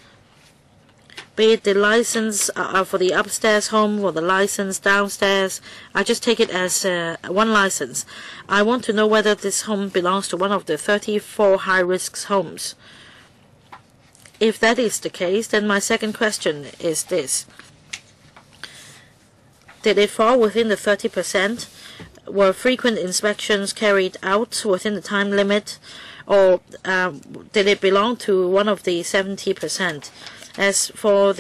be it the license for the upstairs home or the license downstairs, I just take it as one license. I want to know whether this home belongs to one of the 34 high-risk homes. If that is the case, then my second question is this. Did it fall within the 30%? Were frequent inspections carried out within the time limit? Or did it belong to one of the 70%? As for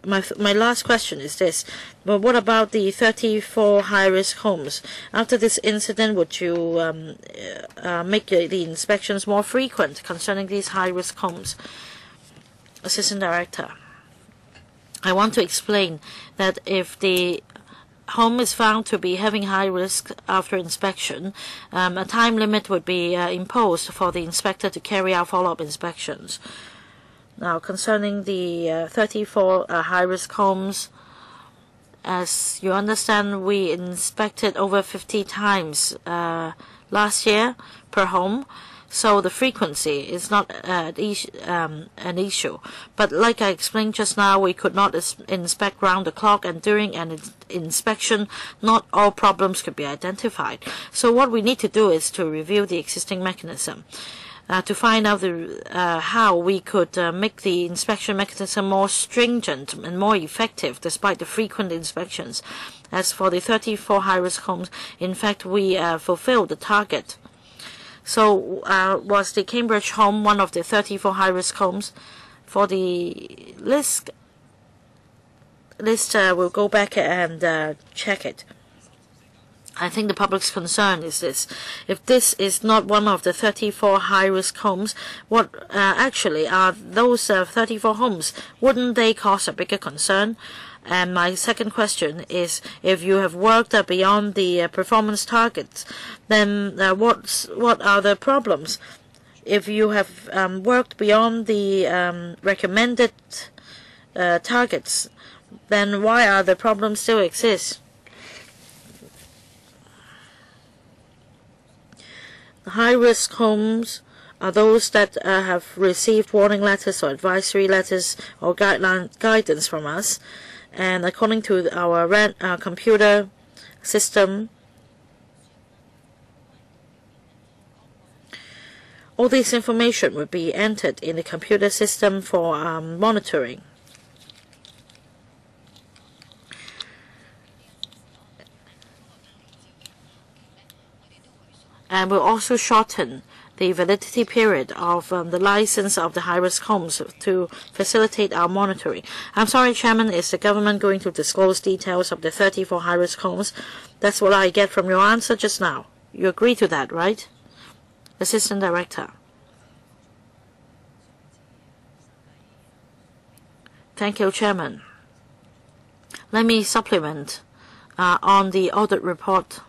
my last question is this. But what about the 34 high-risk homes? After this incident, would you make the inspections more frequent concerning these high-risk homes? Assistant Director, I want to explain that if the home is found to be having high risk after inspection, a time limit would be imposed for the inspector to carry out follow-up inspections. Now, concerning the 34 high-risk homes, as you understand, we inspected over 50 times last year per home. So the frequency is not an issue. But like I explained just now, we could not inspect round the clock, and during an inspection, not all problems could be identified. So what we need to do is to review the existing mechanism. to find out how we could make the inspection mechanism more stringent and more effective despite the frequent inspections. As for the 34 high-risk homes, in fact, we fulfilled the target. So was the Cambridge home one of the 34 high-risk homes? For the list we'll go back and check it. I think the public's concern is this. If this is not one of the 34 high-risk homes, what actually are those 34 homes? Wouldn't they cause a bigger concern? And my second question is, if you have worked beyond the performance targets, then what are the problems? If you have worked beyond the recommended targets, then why are the problems still exist? High-risk homes are those that have received warning letters or advisory letters or guidance from us. And according to our computer system, all this information will be entered in the computer system for monitoring. And will also shorten the validity period of the license of the high-risk homes to facilitate our monitoring. I'm sorry, Chairman, is the government going to disclose details of the 34 high-risk homes? That's what I get from your answer just now. You agree to that, right? Assistant Director. Thank you, Chairman. Let me supplement on the audit report.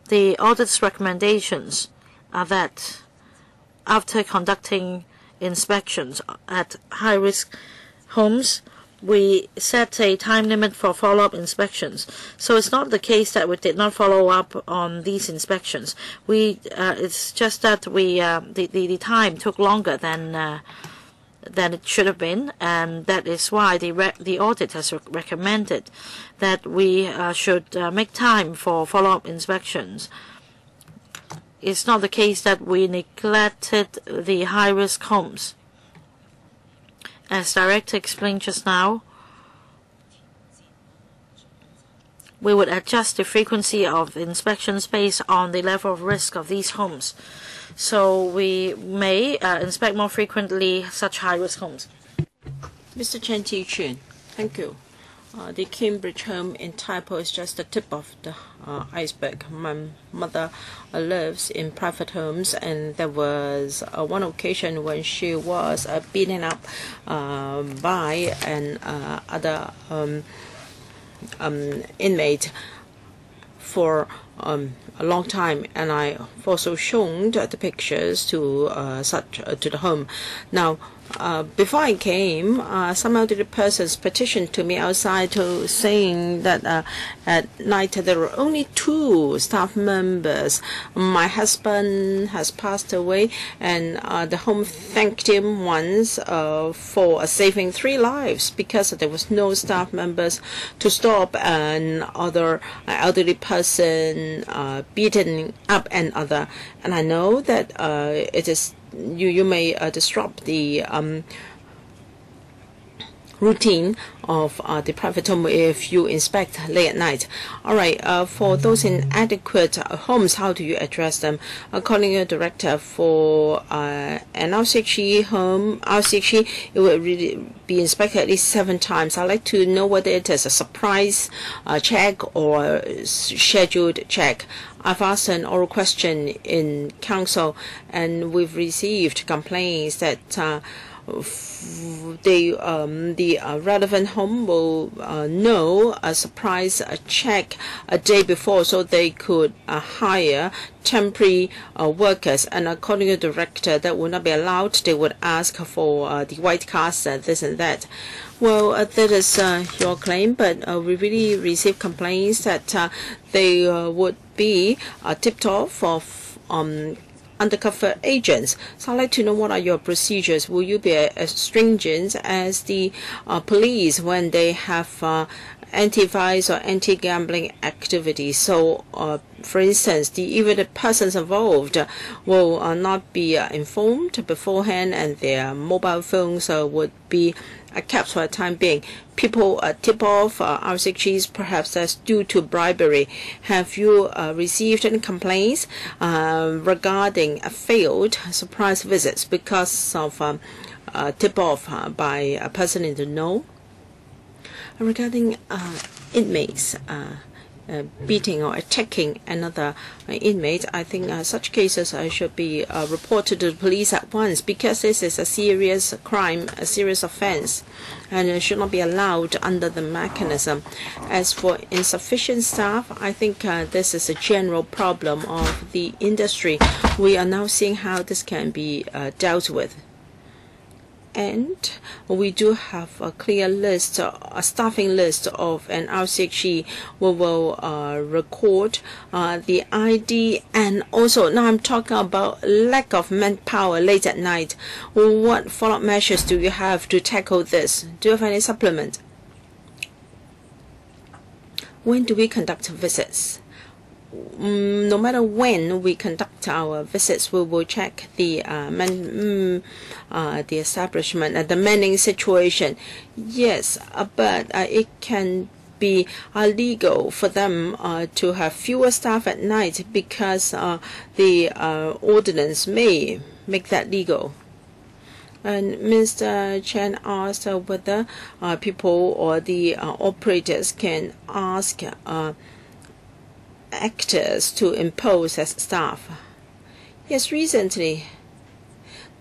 The audit's recommendations are that after conducting inspections at high-risk homes, we set a time limit for follow-up inspections. So it's not the case that we did not follow up on these inspections. It's just that the time took longer than it should have been, and that is why the audit has recommended that we should make time for follow-up inspections. It's not the case that we neglected the high-risk homes. As Director explained just now, we would adjust the frequency of inspections based on the level of risk of these homes. So we may inspect more frequently such high-risk homes. Mr. Chen Ti-chun, thank you. The Cambridge home in Tai Po is just the tip of the iceberg. My mother lives in private homes, and there was one occasion when she was beaten up by an other inmate for a long time, and I also shown the pictures to to the home. Now, before I came, some elderly persons petitioned to me outside saying that at night there were only 2 staff members. My husband has passed away, and the home thanked him once for saving 3 lives because there was no staff members to stop an other elderly person beaten up and other. And I know that it is you may disrupt the routine of the private home if you inspect late at night. All right, for those inadequate homes, how do you address them? According to the director, for an RCHE home, it will really be inspected at least 7 times. I'd like to know whether it is a surprise check or scheduled check. I've asked an oral question in council, and we've received complaints that the relevant home will know a surprise check a day before, so they could hire temporary workers. And according to the director, that would not be allowed. They would ask for the white cards, this and that. Well, that is your claim, but we really received complaints that they would be tipped off of undercover agents. So I'd like to know, what are your procedures? Will you be as stringent as the police when they have anti-vice or anti-gambling activities. So, for instance, even the persons involved will not be informed beforehand, and their mobile phones would be kept for a time being. People tip off RCHs, perhaps that's due to bribery. Have you received any complaints regarding failed surprise visits because of tip-off by a person in the know? Regarding inmates beating or attacking another inmate, I think such cases should be reported to the police at once, because this is a serious crime, a serious offense, and it should not be allowed under the mechanism. As for insufficient staff, I think this is a general problem of the industry. We are now seeing how this can be dealt with. And we do have a clear list, a staffing list of an RCHE. We will record the ID, and also now I'm talking about lack of manpower late at night. What follow-up measures do you have to tackle this? Do you have any supplement? When do we conduct visits? No matter when we conduct our visits, we will check the establishment and the manning situation. Yes, but it can be illegal for them to have fewer staff at night, because the ordinance may make that legal. And Mr. Chen asked whether people or the operators can ask actors to impose as staff. Yes, recently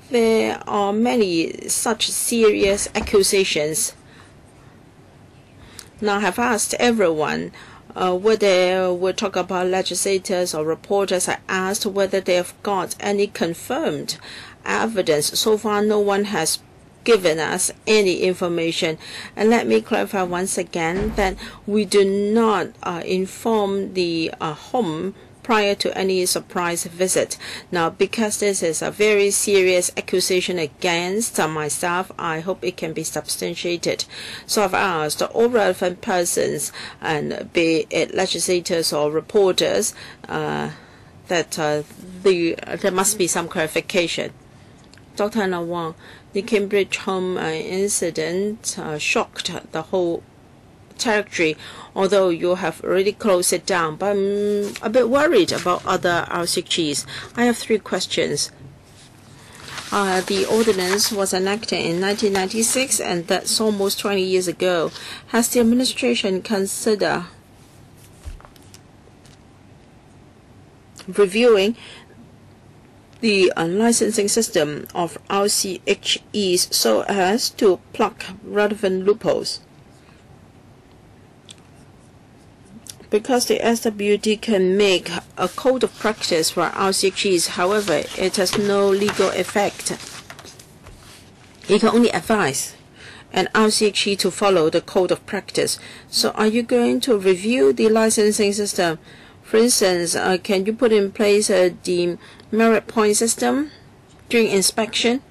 there are many such serious accusations. Now I have asked everyone whether we talk about legislators or reporters. I asked whether they have got any confirmed evidence. So far no one has given us any information. And let me clarify once again that we do not inform the home prior to any surprise visit. Now, because this is a very serious accusation against my staff, I hope it can be substantiated. So I've asked all relevant persons, and be it legislators or reporters, that there must be some clarification. Dr. Hon Wang, the Cambridge home incident shocked the whole territory, although you have already closed it down. But I'm a bit worried about other RCHs. I have 3 questions. The ordinance was enacted in 1996, and that's almost 20 years ago. Has the administration considered reviewing the licensing system of RCHEs so as to plug relevant loopholes? Because the SWT can make a code of practice for RCHEs, however, it has no legal effect. It can only advise an RCHE to follow the code of practice. So are you going to review the licensing system? For instance, can you put in place the merit point system during inspection?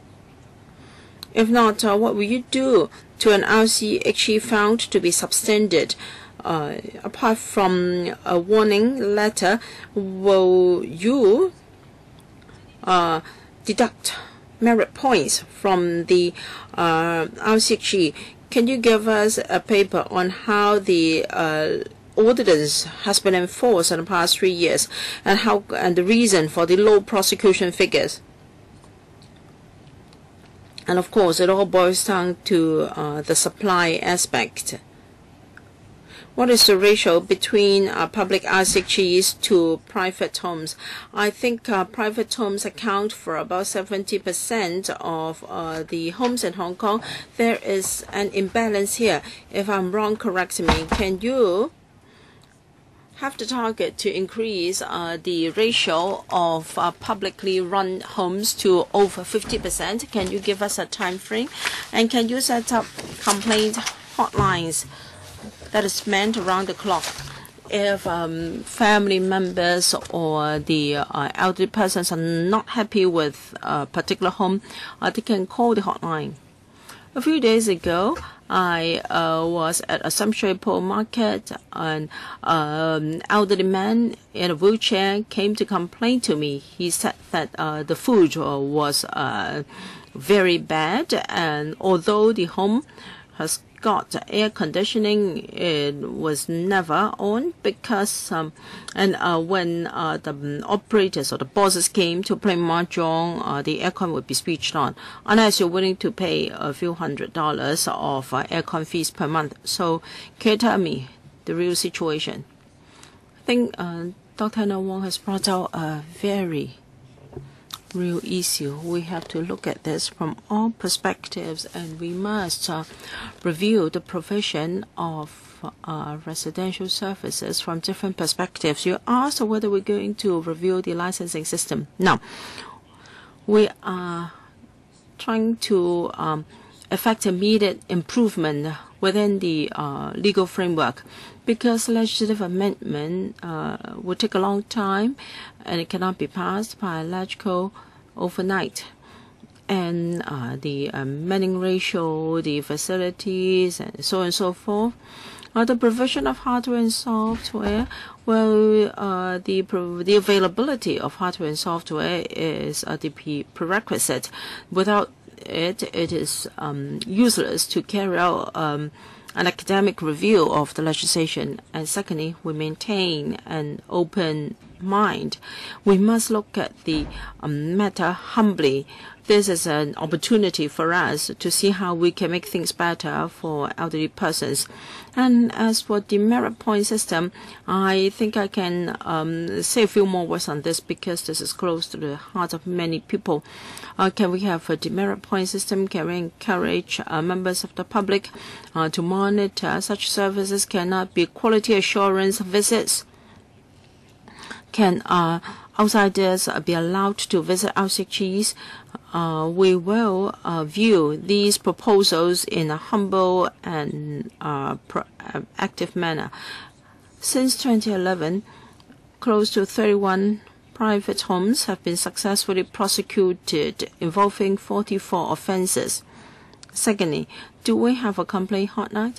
If not, what will you do to an RCHE found to be substandard? Apart from a warning letter, will you deduct merit points from the RCHE? Can you give us a paper on how the ordinance has been enforced in the past 3 years, and the reason for the low prosecution figures? And of course, it all boils down to the supply aspect. What is the ratio between public RCHEs to private homes? I think private homes account for about 70% of the homes in Hong Kong. There is an imbalance here. If I'm wrong, correct me. Can you have the target to increase the ratio of publicly run homes to over 50%? Can you give us a time frame? And can you set up complaint hotlines that is manned around the clock? If family members or the elderly persons are not happy with a particular home, they can call the hotline. A few days ago, I was at a Samshui market, and elderly man in a wheelchair came to complain to me. He said that the food was very bad, and although the home has got air conditioning, it was never on because when the operators or the bosses came to play mahjong, the aircon would be switched on unless you're willing to pay a few $100s of aircon fees per month. So can you tell me the real situation? I think Dr. Hon Wong has brought out a very real issue. We have to look at this from all perspectives, and we must review the provision of residential services from different perspectives. You asked whether we're going to review the licensing system. Now, we are trying to effect immediate improvement within the legal framework, because legislative amendment will take a long time and it cannot be passed by LegCo overnight. And the manning ratio, the facilities, and so on and so forth. The provision of hardware and software, well, the availability of hardware and software is the prerequisite. Without it, it is useless to carry out an academic review of the legislation. And secondly, we maintain an open mind. We must look at the matter humbly. This is an opportunity for us to see how we can make things better for elderly persons. And as for the merit point system, I think I can say a few more words on this because this is close to the heart of many people. Can we have a demerit point system? Can we encourage members of the public to monitor such services? Cannot be quality assurance visits? Can outsiders be allowed to visit LCGs? We will view these proposals in a humble and active manner. Since 2011, close to 31 private homes have been successfully prosecuted involving 44 offenses. Secondly, do we have a complaint hotline?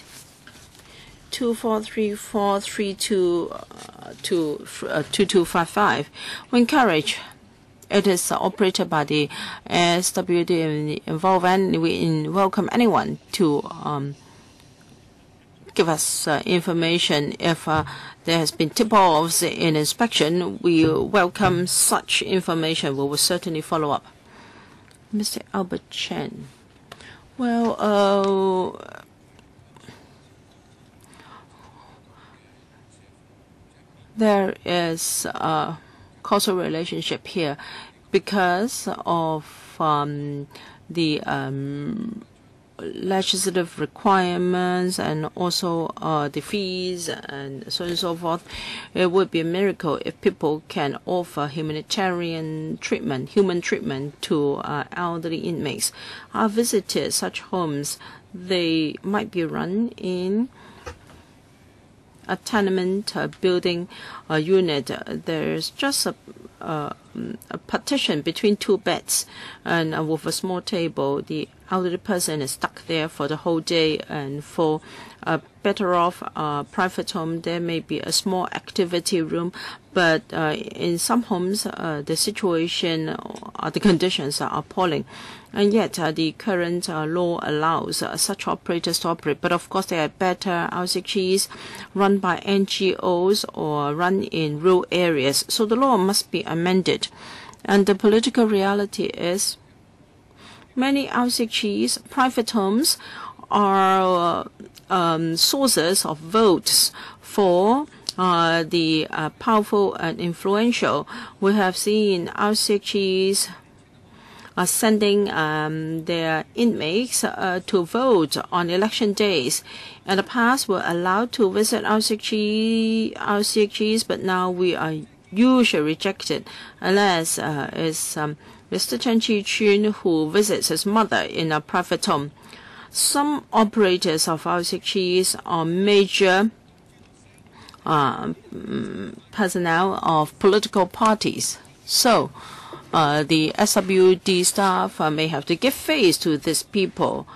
2434322255. We encourage. It is operated by the SWD and involve, and we welcome anyone to give us information. If there has been tip-offs in inspection, we welcome such information. We will certainly follow up. Mr. Albert Chen. Well, there is a causal relationship here because of the legislative requirements and also the fees and so on and so forth. It would be a miracle if people can offer humanitarian treatment, human treatment to elderly inmates. I visited such homes. They might be run in a tenement building unit. There's just a partition between two beds, and with a small table. The elderly person is stuck there for the whole day. And for a better off private home, there may be a small activity room, but in some homes the situation the conditions are appalling. And yet the current law allows such operators to operate. But of course there are better LCGs run by NGOs or run in rural areas. So the law must be amended. And the political reality is many LCGs, private homes, are sources of votes for the powerful and influential. We have seen LCGs sending their inmates to vote on election days. In the past, we're allowed to visit LCGs, but now we are usually rejected unless it's Mr. Chen Chi-chun who visits his mother in a private home. Some operators of LCGs are major personnel of political parties. So the SWD staff may have to give face to these people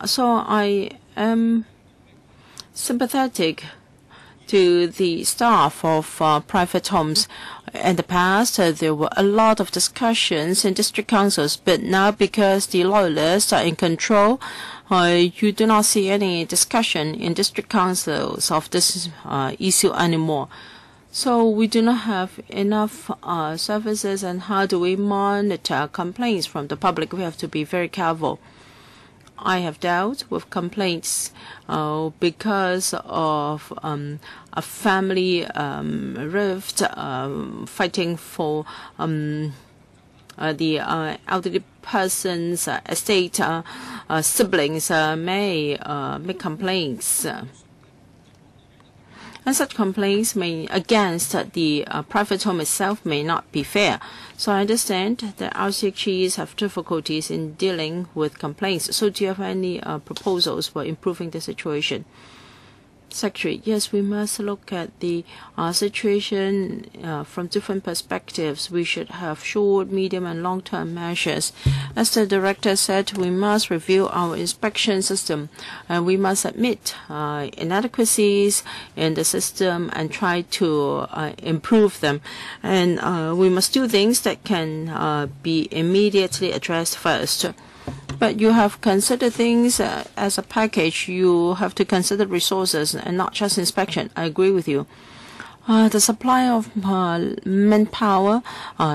So I am sympathetic to the staff of private homes. In the past, there were a lot of discussions in district councils, but now because the loyalists are in control, you do not see any discussion in district councils of this issue anymore. So we do not have enough services, and how do we monitor complaints from the public? We have to be very careful. I have dealt with complaints because of a family rift, fighting for the elderly person's estate. Siblings may make complaints. And such complaints against the private home itself may not be fair. So I understand that RCHEs have difficulties in dealing with complaints. So do you have any proposals for improving the situation? Secretary, yes, we must look at the situation from different perspectives. We should have short, medium, and long-term measures. As the director said, we must review our inspection system, and we must admit inadequacies in the system and try to improve them. And we must do things that can be immediately addressed first. But you have considered things as a package. You have to consider resources and not just inspection. I agree with you. The supply of manpower,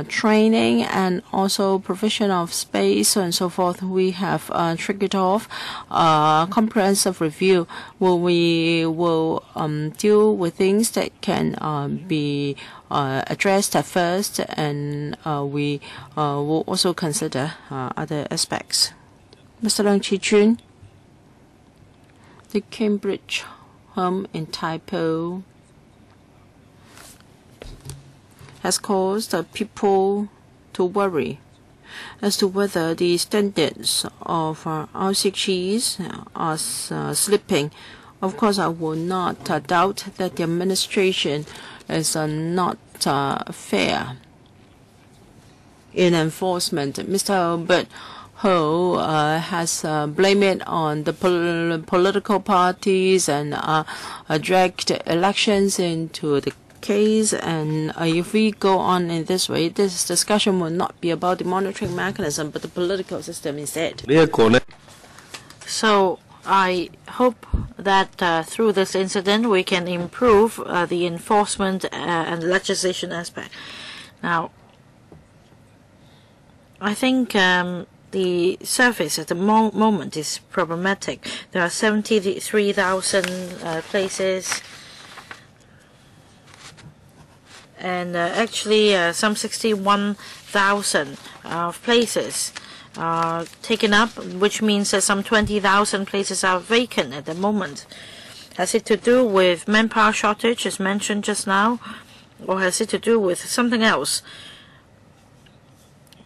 training, and also provision of space and so forth, we have triggered off a comprehensive review where we will deal with things that can be addressed at first, and we will also consider other aspects. Mr. Leung Chi-chun, the Cambridge home in Tai Po has caused people to worry as to whether the standards of RCHEs are slipping. Of course, I will not doubt that the administration is not fair in enforcement. Mr. Albert Ho has blamed it on the political parties and dragged elections into the case. And if we go on in this way, this discussion will not be about the monitoring mechanism, but the political system instead. So I hope that through this incident we can improve the enforcement and legislation aspect. Now, I think the service at the moment is problematic. There are 73,000 places, and actually some 61,000 places are taken up, which means that some 20,000 places are vacant at the moment. Has it to do with manpower shortage, as mentioned just now, or has it to do with something else?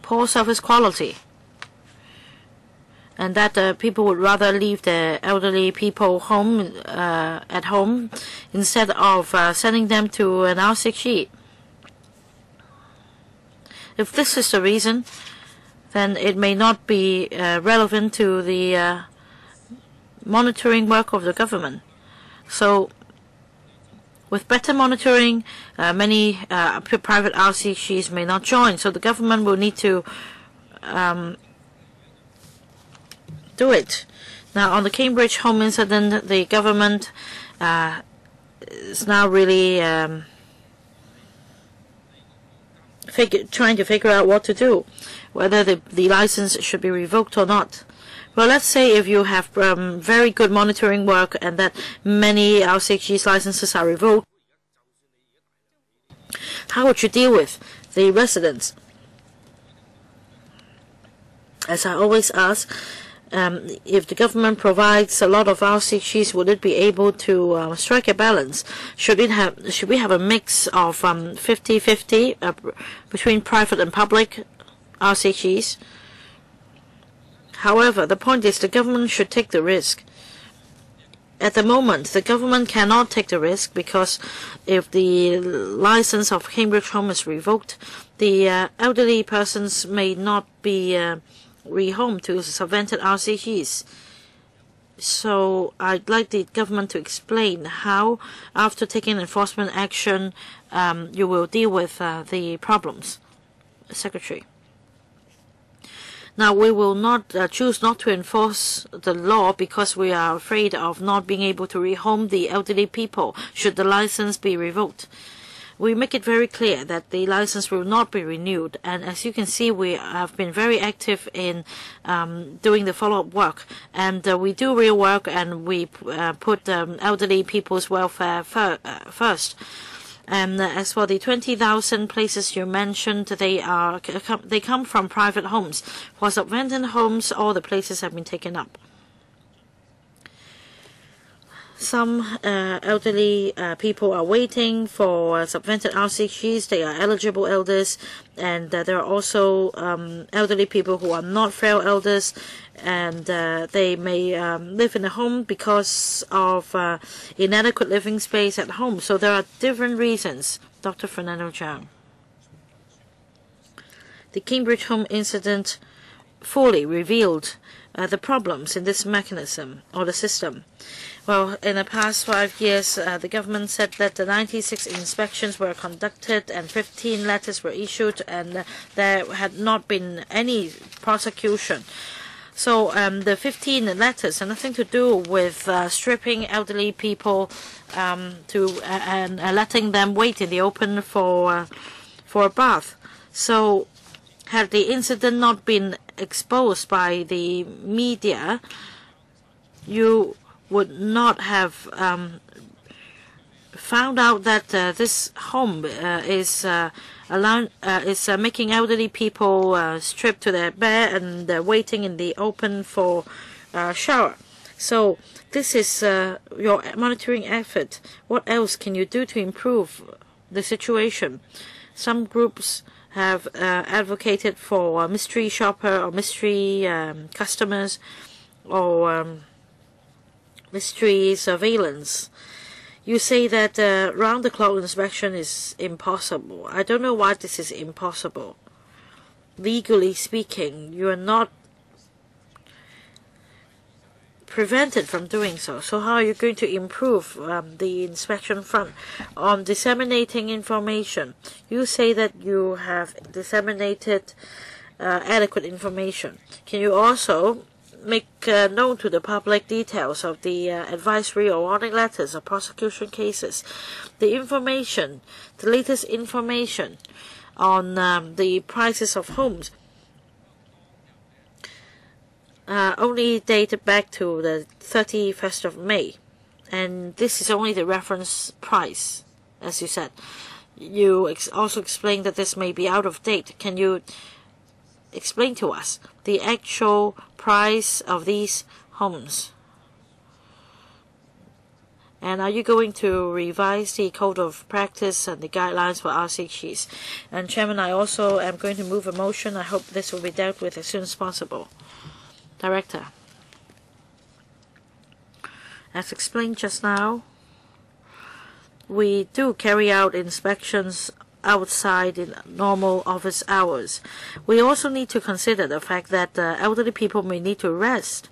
Poor service quality, and that people would rather leave their elderly people home at home instead of sending them to an RCHE. If this is the reason, then it may not be relevant to the monitoring work of the government. So, with better monitoring, many private RCHEs may not join. So the government will need to do it. Now, on the Cambridge home incident, the government is now really trying to figure out what to do, whether the license should be revoked or not. Well, let's say if you have very good monitoring work and that many RCHE's licenses are revoked, how would you deal with the residents? As I always ask, if the government provides a lot of RCHEs, would it be able to strike a balance? Should we have a mix of 50-50 between private and public RCHEs? However, the point is the government should take the risk. At the moment, the government cannot take the risk because if the license of Cambridge Home is revoked, the elderly persons may not be rehomed to subvented RCHEs. So I'd like the government to explain how, after taking enforcement action, you will deal with the problems. Secretary. Now, we will not choose not to enforce the law because we are afraid of not being able to rehome the elderly people should the license be revoked. We make it very clear that the license will not be renewed. And as you can see, we have been very active in doing the follow-up work. And we do real work, and we put elderly people's welfare first. And as for the 20,000 places you mentioned, they come from private homes. For subvented homes, all the places have been taken up. Some elderly people are waiting for subvented RCGs. They are eligible elders, and there are also elderly people who are not frail elders, and they may live in a home because of inadequate living space at home. So there are different reasons. Dr. Fernando CHEUNG. The Cambridge Home incident fully revealed the problems in this mechanism or the system. Well, in the past 5 years, the government said that the 96 inspections were conducted and 15 letters were issued, and there had not been any prosecution. So the 15 letters had nothing to do with stripping elderly people and letting them wait in the open for a bath. So had the incident not been exposed by the media, you would not have found out that this home is making elderly people strip to their bed and waiting in the open for a shower. So this is your monitoring effort. What else can you do to improve the situation? Some groups have advocated for mystery shopper or mystery customers or mystery surveillance. You say that round-the-clock inspection is impossible. I don't know why this is impossible. Legally speaking, you are not prevented from doing so. So how are you going to improve the inspection front? On disseminating information, you say that you have disseminated adequate information. Can you also make known to the public details of the advisory or warning letters or prosecution cases? The information, the latest information on the prices of homes only dated back to the 31st of May. And this is only the reference price, as you said. You also explained that this may be out of date. Can you explain to us the actual price of these homes? And are you going to revise the code of practice and the guidelines for RCGs? And Chairman, I also am going to move a motion. I hope this will be dealt with as soon as possible. Director, as explained just now, we do carry out inspections outside in normal office hours. We also need to consider the fact that elderly people may need to rest.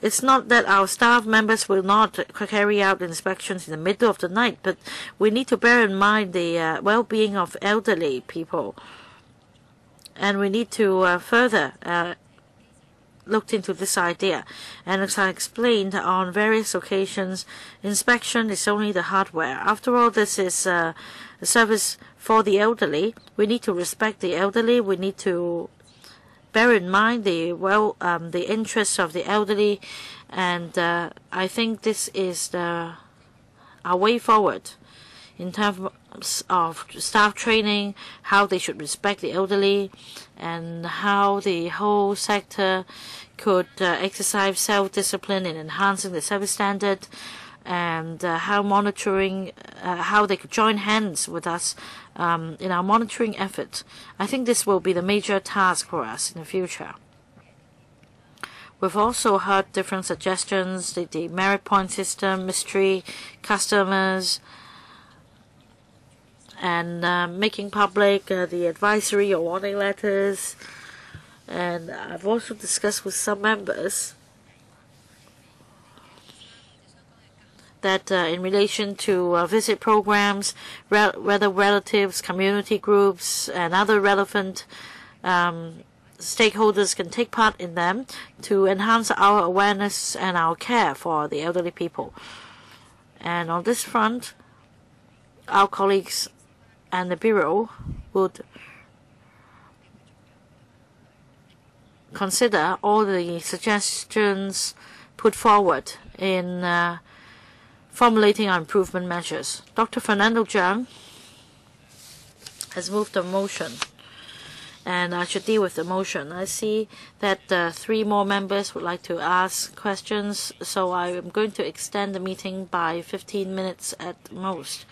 It's not that our staff members will not carry out inspections in the middle of the night, but we need to bear in mind the well-being of elderly people. And we need to further looked into this idea. And as I explained on various occasions, inspection is only the hardware. After all, this is a service for the elderly. We need to respect the elderly. We need to bear in mind the interests of the elderly, and I think this is our way forward in terms of staff training, how they should respect the elderly, and how the whole sector could exercise self-discipline in enhancing the service standard, and how they could join hands with us in our monitoring effort. I think this will be the major task for us in the future. We've also heard different suggestions, the merit point system, mystery customers, and making public the advisory or warning letters. And I've also discussed with some members that in relation to visit programs, whether relatives, community groups, and other relevant stakeholders can take part in them to enhance our awareness and our care for the elderly people. And on this front, our colleagues and the Bureau would consider all the suggestions put forward in formulating our improvement measures. Dr. Fernando CHEUNG has moved a motion, and I should deal with the motion. I see that 3 more members would like to ask questions, so I am going to extend the meeting by 15 minutes at most.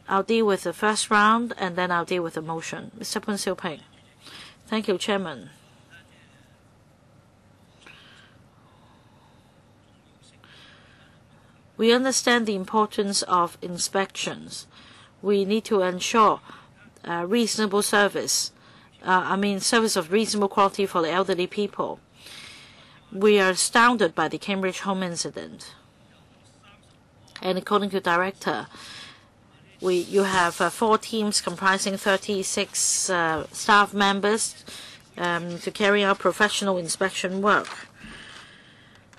I'll deal with the first round, and then I'll deal with the motion. Mr. Poon Siu Ping. Thank you, Chairman. We understand the importance of inspections. We need to ensure reasonable service. Service of reasonable quality for the elderly people. We are astounded by the Cambridge Home incident. And according to Director, you have 4 teams comprising 36 staff members to carry out professional inspection work.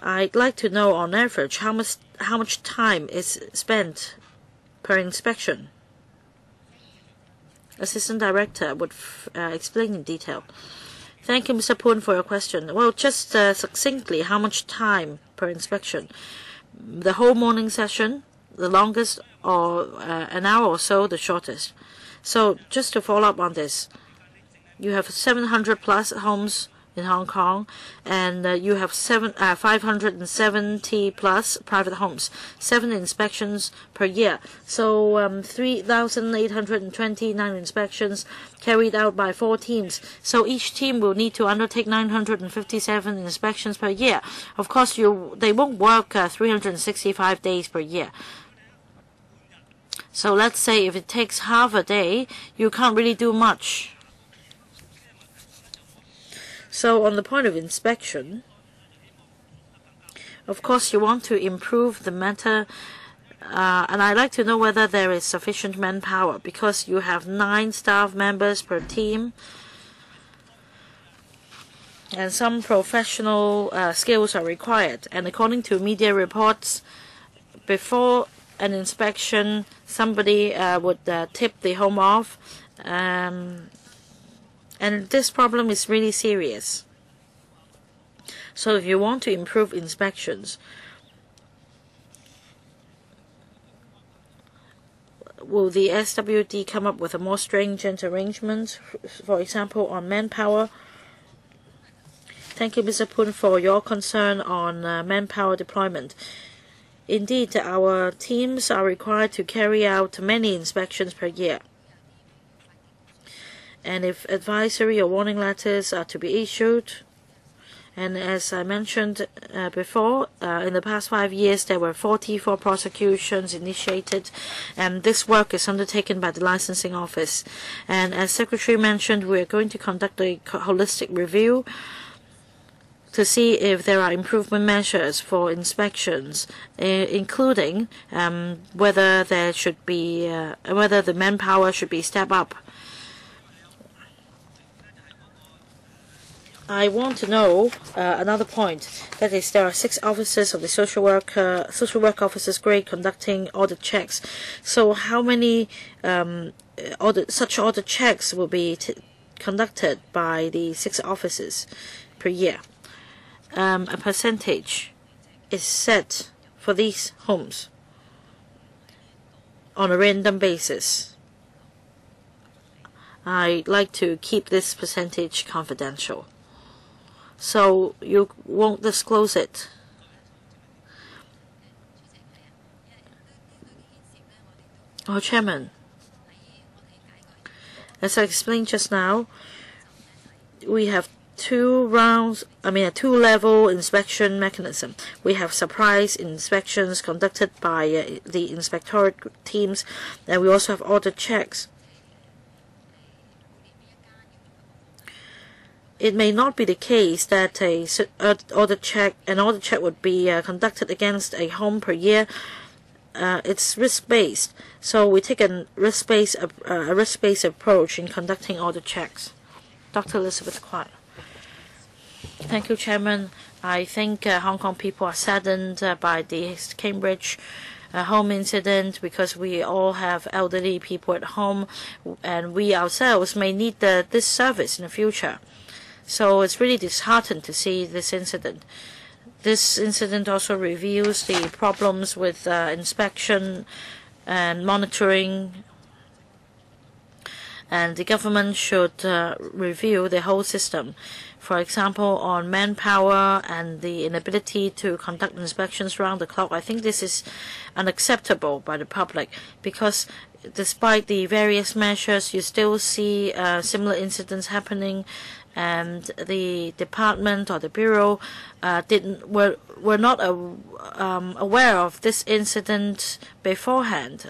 I'd like to know, on average, how much time is spent per inspection. Assistant Director would explain in detail. Thank you, Mr. Poon, for your question. Well, just succinctly, how much time per inspection? The whole morning session, the longest, or an hour or so, the shortest. So just to follow up on this, you have 700 plus homes in Hong Kong, and you have 570 plus private homes, 7 inspections per year. So 3,829 inspections carried out by 4 teams. So each team will need to undertake 957 inspections per year. Of course, they won't work 365 days per year. So let's say if it takes half a day, you can't really do much. So on the point of inspection, of course you want to improve the matter, and I'd like to know whether there is sufficient manpower, because you have 9 staff members per team, and some professional skills are required. And according to media reports, before an inspection, somebody would tip the home off. And this problem is really serious. So if you want to improve inspections, will the SWD come up with a more stringent arrangement, for example, on manpower? Thank you, Mr. Poon, for your concern on manpower deployment. Indeed, our teams are required to carry out many inspections per year. And if advisory or warning letters are to be issued, and as I mentioned before, in the past 5 years there were 44 prosecutions initiated, and this work is undertaken by the licensing office. And as Secretary mentioned, we are going to conduct a holistic review to see if there are improvement measures for inspections, including whether there should be whether the manpower should be stepped up. I want to know another point. That is, there are 6 officers of the social work officers grade conducting audit checks. So how many such audit checks will be conducted by the 6 officers per year? A percentage is set for these homes on a random basis. I'd like to keep this percentage confidential. So you won't disclose it. Oh, Chairman, as I explained just now, we have 2 rounds, a 2-level inspection mechanism. We have surprise inspections conducted by the inspectorate teams, and we also have audit checks. it may not be the case that an audit check would be conducted against a home per year. It's risk-based, so we take a risk-based approach in conducting audit checks. Dr. Elizabeth Kwai. Thank you, Chairman. I think Hong Kong people are saddened by the Cambridge home incident because we all have elderly people at home, and we ourselves may need this service in the future. So it's really disheartening to see this incident. This incident also reveals the problems with inspection and monitoring, and the government should review the whole system. For example, on manpower and the inability to conduct inspections round the clock. I think this is unacceptable by the public because despite the various measures, you still see similar incidents happening, and the department or the bureau were not aware of this incident beforehand.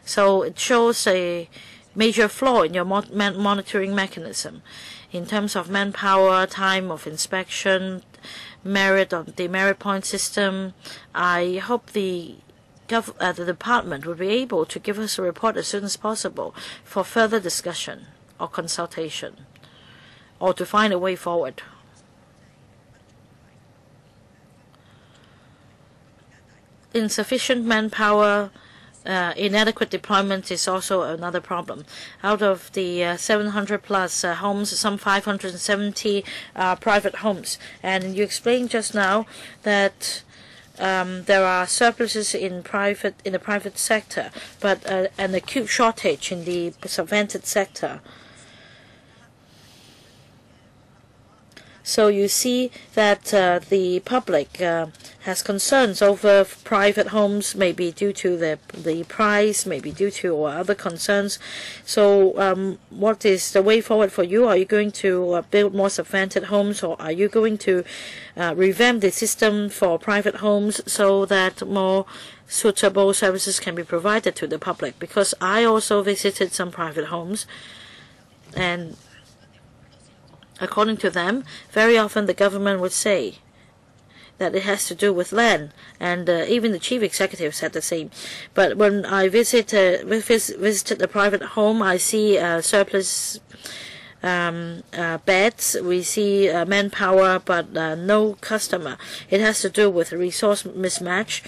So it shows a major flaw in your monitoring mechanism in terms of manpower, time of inspection, merit or demerit point system. I hope the department will be able to give us a report as soon as possible for further discussion or consultation, or to find a way forward. Insufficient manpower, inadequate deployment is also another problem. Out of the 700 plus homes, some 570 are private homes. And you explained just now that there are surpluses in the private sector, but an acute shortage in the subvented sector. So you see that the public has concerns over private homes, maybe due to the price, maybe due to other concerns. So what is the way forward for you? Are you going to build more subvented homes, or are you going to revamp the system for private homes so that more suitable services can be provided to the public? Because I also visited some private homes, and according to them, very often the government would say that it has to do with land, and even the chief executive said the same. But when I visited the private home, I see surplus beds, we see manpower, but no customer. It has to do with resource mismatch.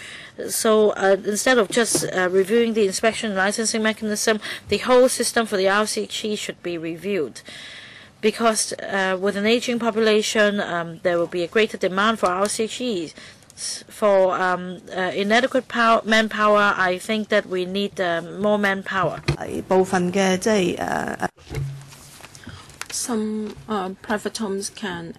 So instead of just reviewing the inspection and licensing mechanism, the whole system for the RCG should be reviewed. Because with an aging population, there will be a greater demand for RCGs. For inadequate manpower, I think that we need more manpower. Some private homes can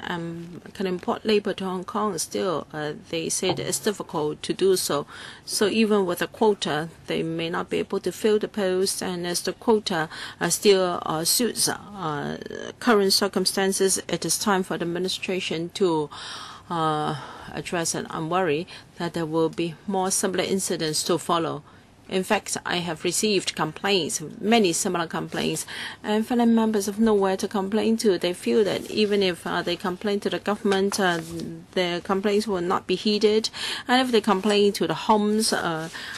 import labor to Hong Kong. Still, they say that it's difficult to do so. So even with a quota, they may not be able to fill the post. And as the quota still suits current circumstances, it is time for the administration to address it. I'm worried that there will be more similar incidents to follow. In fact, I have received complaints, many similar complaints, and fellow members have nowhere to complain to. They feel that even if they complain to the government, their complaints will not be heeded. And if they complain to the homes,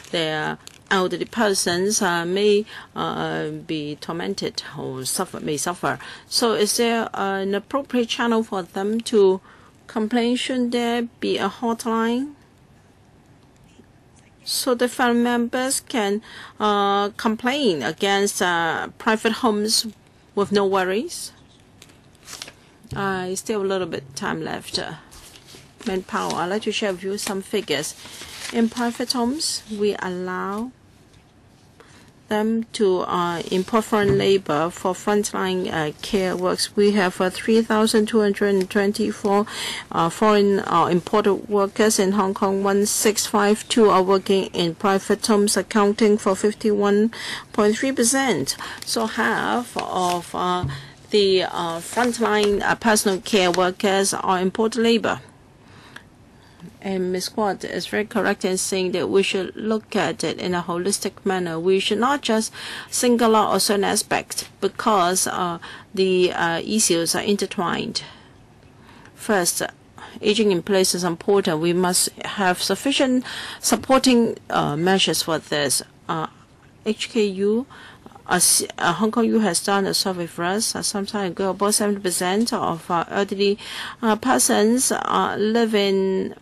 their elderly persons may be tormented or may suffer. So is there an appropriate channel for them to complain? Shouldn't there be a hotline so the fellow members can complain against private homes with no worries? Still a little bit time left. Manpower. I'd like to share with you some figures. In private homes, we allow them to import foreign labor for frontline care works. We have 3,224 foreign imported workers in Hong Kong. 1,652 are working in private homes, accounting for 51.3%. So half of the frontline personal care workers are imported labor. And Ms. Quad is very correct in saying that we should look at it in a holistic manner. We should not just single out a certain aspect because the issues are intertwined. First, aging in place is important. We must have sufficient supporting measures for this. HKU, Hong Kong U has done a survey for us some time ago. About 70% of elderly persons live in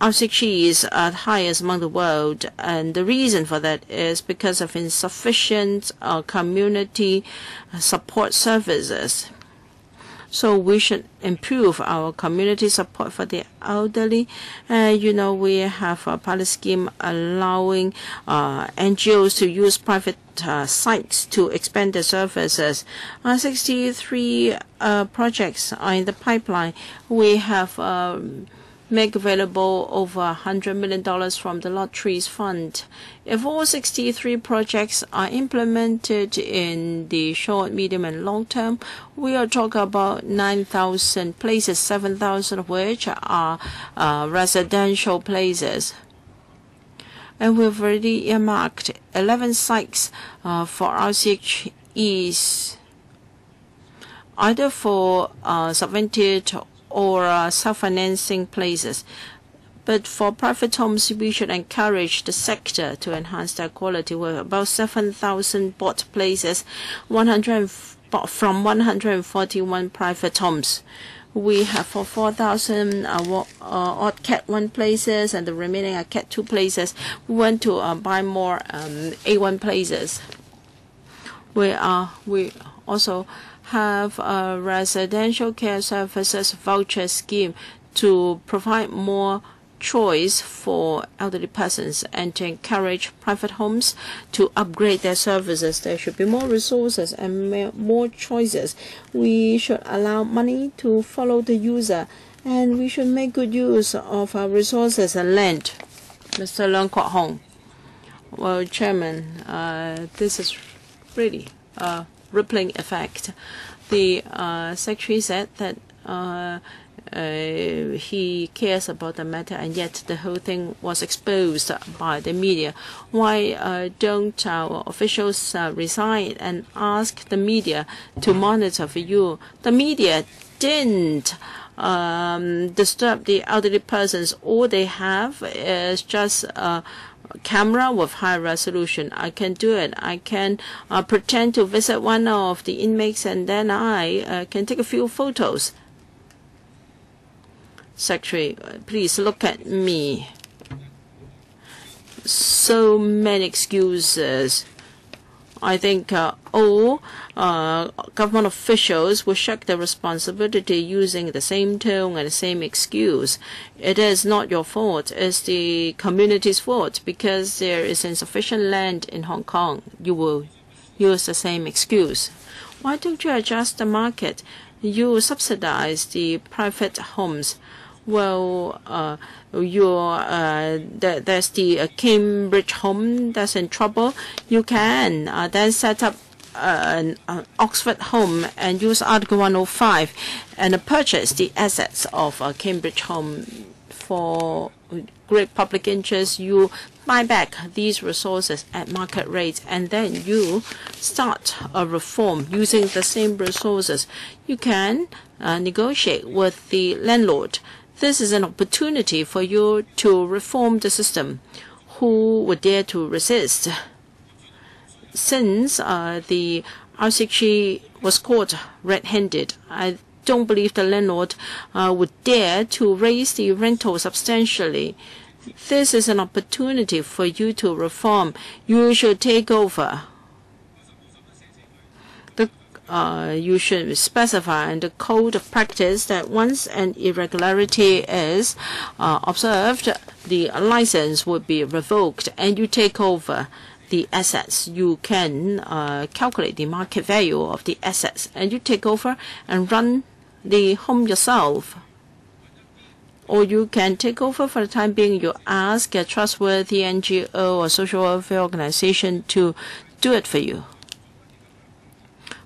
RCG is at highest among the world, and the reason for that is because of insufficient community support services. So we should improve our community support for the elderly. We have a pilot scheme allowing NGOs to use private sites to expand their services. 63 projects are in the pipeline. We have make available over $100 million from the Lotteries Fund. If all 63 projects are implemented in the short, medium, and long term, we are talking about 9,000 places, 7,000 of which are residential places. And we've already earmarked 11 sites for RCHEs, either for subvented or self-financing places. But for private homes, we should encourage the sector to enhance their quality. With about 7,000 bought places, from 141 private homes. We have 4,000 odd Cat 1 places, and the remaining are Cat 2 places. We want to buy more A1 places. We also have a residential care services voucher scheme to provide more choice for elderly persons and to encourage private homes to upgrade their services. There should be more resources and more choices. We should allow money to follow the user, and we should make good use of our resources and land. Mr. Leung Kwok Hong. Well, Chairman, this is really rippling effect. The Secretary said that he cares about the matter, and yet the whole thing was exposed by the media. Why don't our officials resign and ask the media to monitor for you? The media didn't disturb the elderly persons. All they have is just camera with high resolution. I can do it. I can pretend to visit one of the inmates, and then I can take a few photos. Secretary, please look at me. So many excuses. I think all government officials will shirk their responsibility using the same tone and the same excuse. It is not your fault. It's the community's fault because there is insufficient land in Hong Kong. You will use the same excuse. Why don't you adjust the market? You subsidize the private homes. Well, there's the Cambridge home that's in trouble. You can then set up an Oxford home and use Article 105 and purchase the assets of a Cambridge home for great public interest. You buy back these resources at market rates, and then you start a reform using the same resources. You can negotiate with the landlord. This is an opportunity for you to reform the system. Who would dare to resist? Since the RCG was caught red-handed, I don't believe the landlord would dare to raise the rental substantially. This is an opportunity for you to reform. You should take over. You should specify in the code of practice that once an irregularity is observed, the license would be revoked and you take over the assets. You can calculate the market value of the assets and you take over and run the home yourself. Or you can take over for the time being. You ask a trustworthy NGO or social welfare organization to do it for you.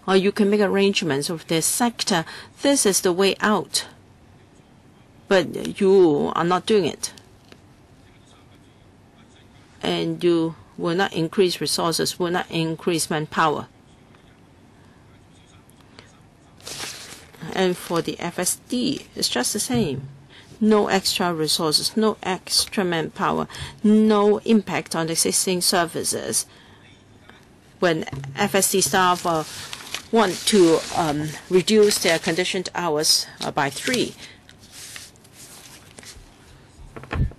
Or you can make arrangements with this sector. This is the way out. but you are not doing it. And you will not increase resources, will not increase manpower. And for the FSD, it's just the same. No extra resources, no extra manpower, no impact on existing services. When FSD staff want to reduce their conditioned hours by 3,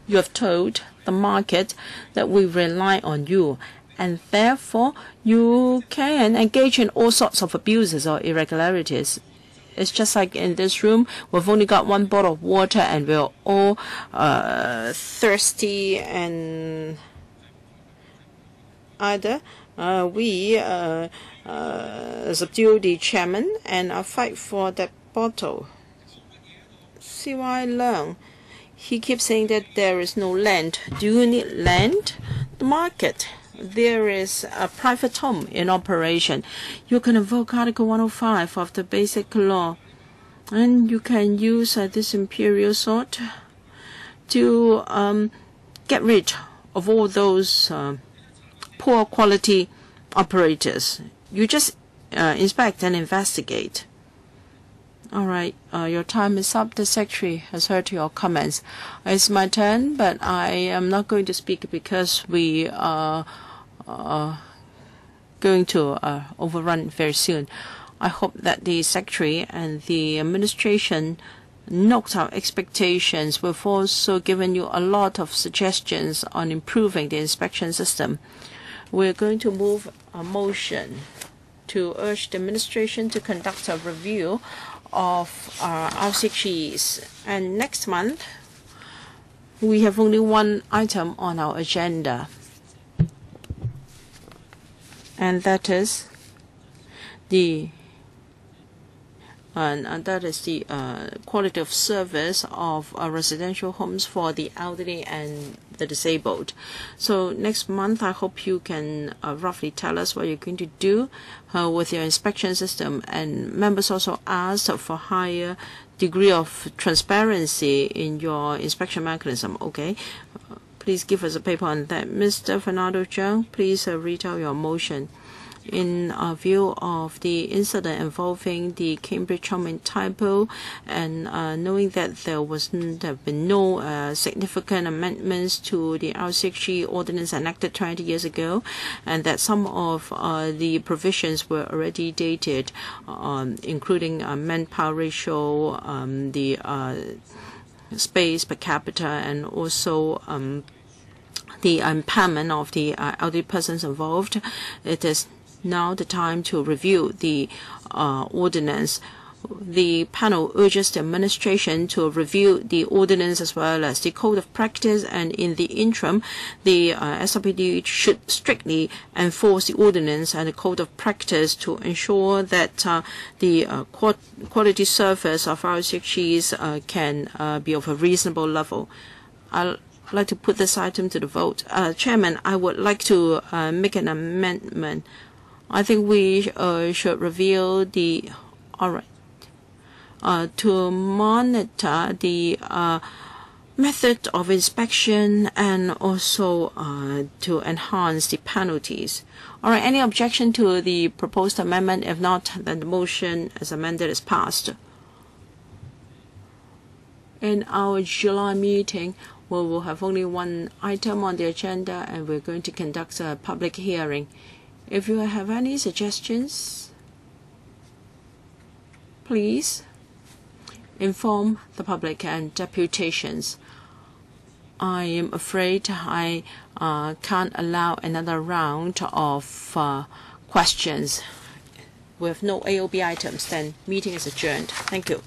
you have told the market that we rely on you, and therefore you can engage in all sorts of abuses or irregularities. It's just like in this room, we've only got 1 bottle of water and we're all thirsty, and either we subdue the chairman and fight for that bottle. See why Leung? He keeps saying that there is no land. Do you need land? The market. There is a private home in operation. You can invoke Article 105 of the Basic Law, and you can use this imperial sword to get rid of all those poor quality operators. You just inspect and investigate. All right, your time is up. The secretary has heard your comments. It's my turn, but I am not going to speak because we are going to overrun very soon. I hope that the secretary and the administration knocked our expectations. We've also given you a lot of suggestions on improving the inspection system. We're going to move a motion to urge the administration to conduct a review of our RCGs. And next month, we have only 1 item on our agenda, and that is the quality of service of residential homes for the elderly and the disabled. So next month, I hope you can roughly tell us what you're going to do with your inspection system. And members also asked for higher degree of transparency in your inspection mechanism. Okay, please give us a paper on that. Mr. Fernando CHEUNG, please read out your motion. In view of the incident involving the Cambridge Chongming typo, and knowing that there have been no significant amendments to the RCG ordinance enacted 20 years ago, and that some of the provisions were already dated, including manpower ratio, the space per capita, and also the impairment of the elderly persons involved. It is now the time to review the ordinance. The panel urges the administration to review the ordinance as well as the code of practice, and in the interim, the SRPD should strictly enforce the ordinance and the code of practice to ensure that the quality service of our RCGs can be of a reasonable level. I'd like to put this item to the vote. Chairman, I would like to make an amendment. I think we should reveal the, to monitor the method of inspection, and also to enhance the penalties. All right, any objection to the proposed amendment? If not, then the motion as amended is passed. In our July meeting, we will have only 1 item on the agenda, and we're going to conduct a public hearing. If you have any suggestions, please inform the public and deputations. I am afraid I can't allow another round of questions. We have no AOB items, then meeting is adjourned. Thank you.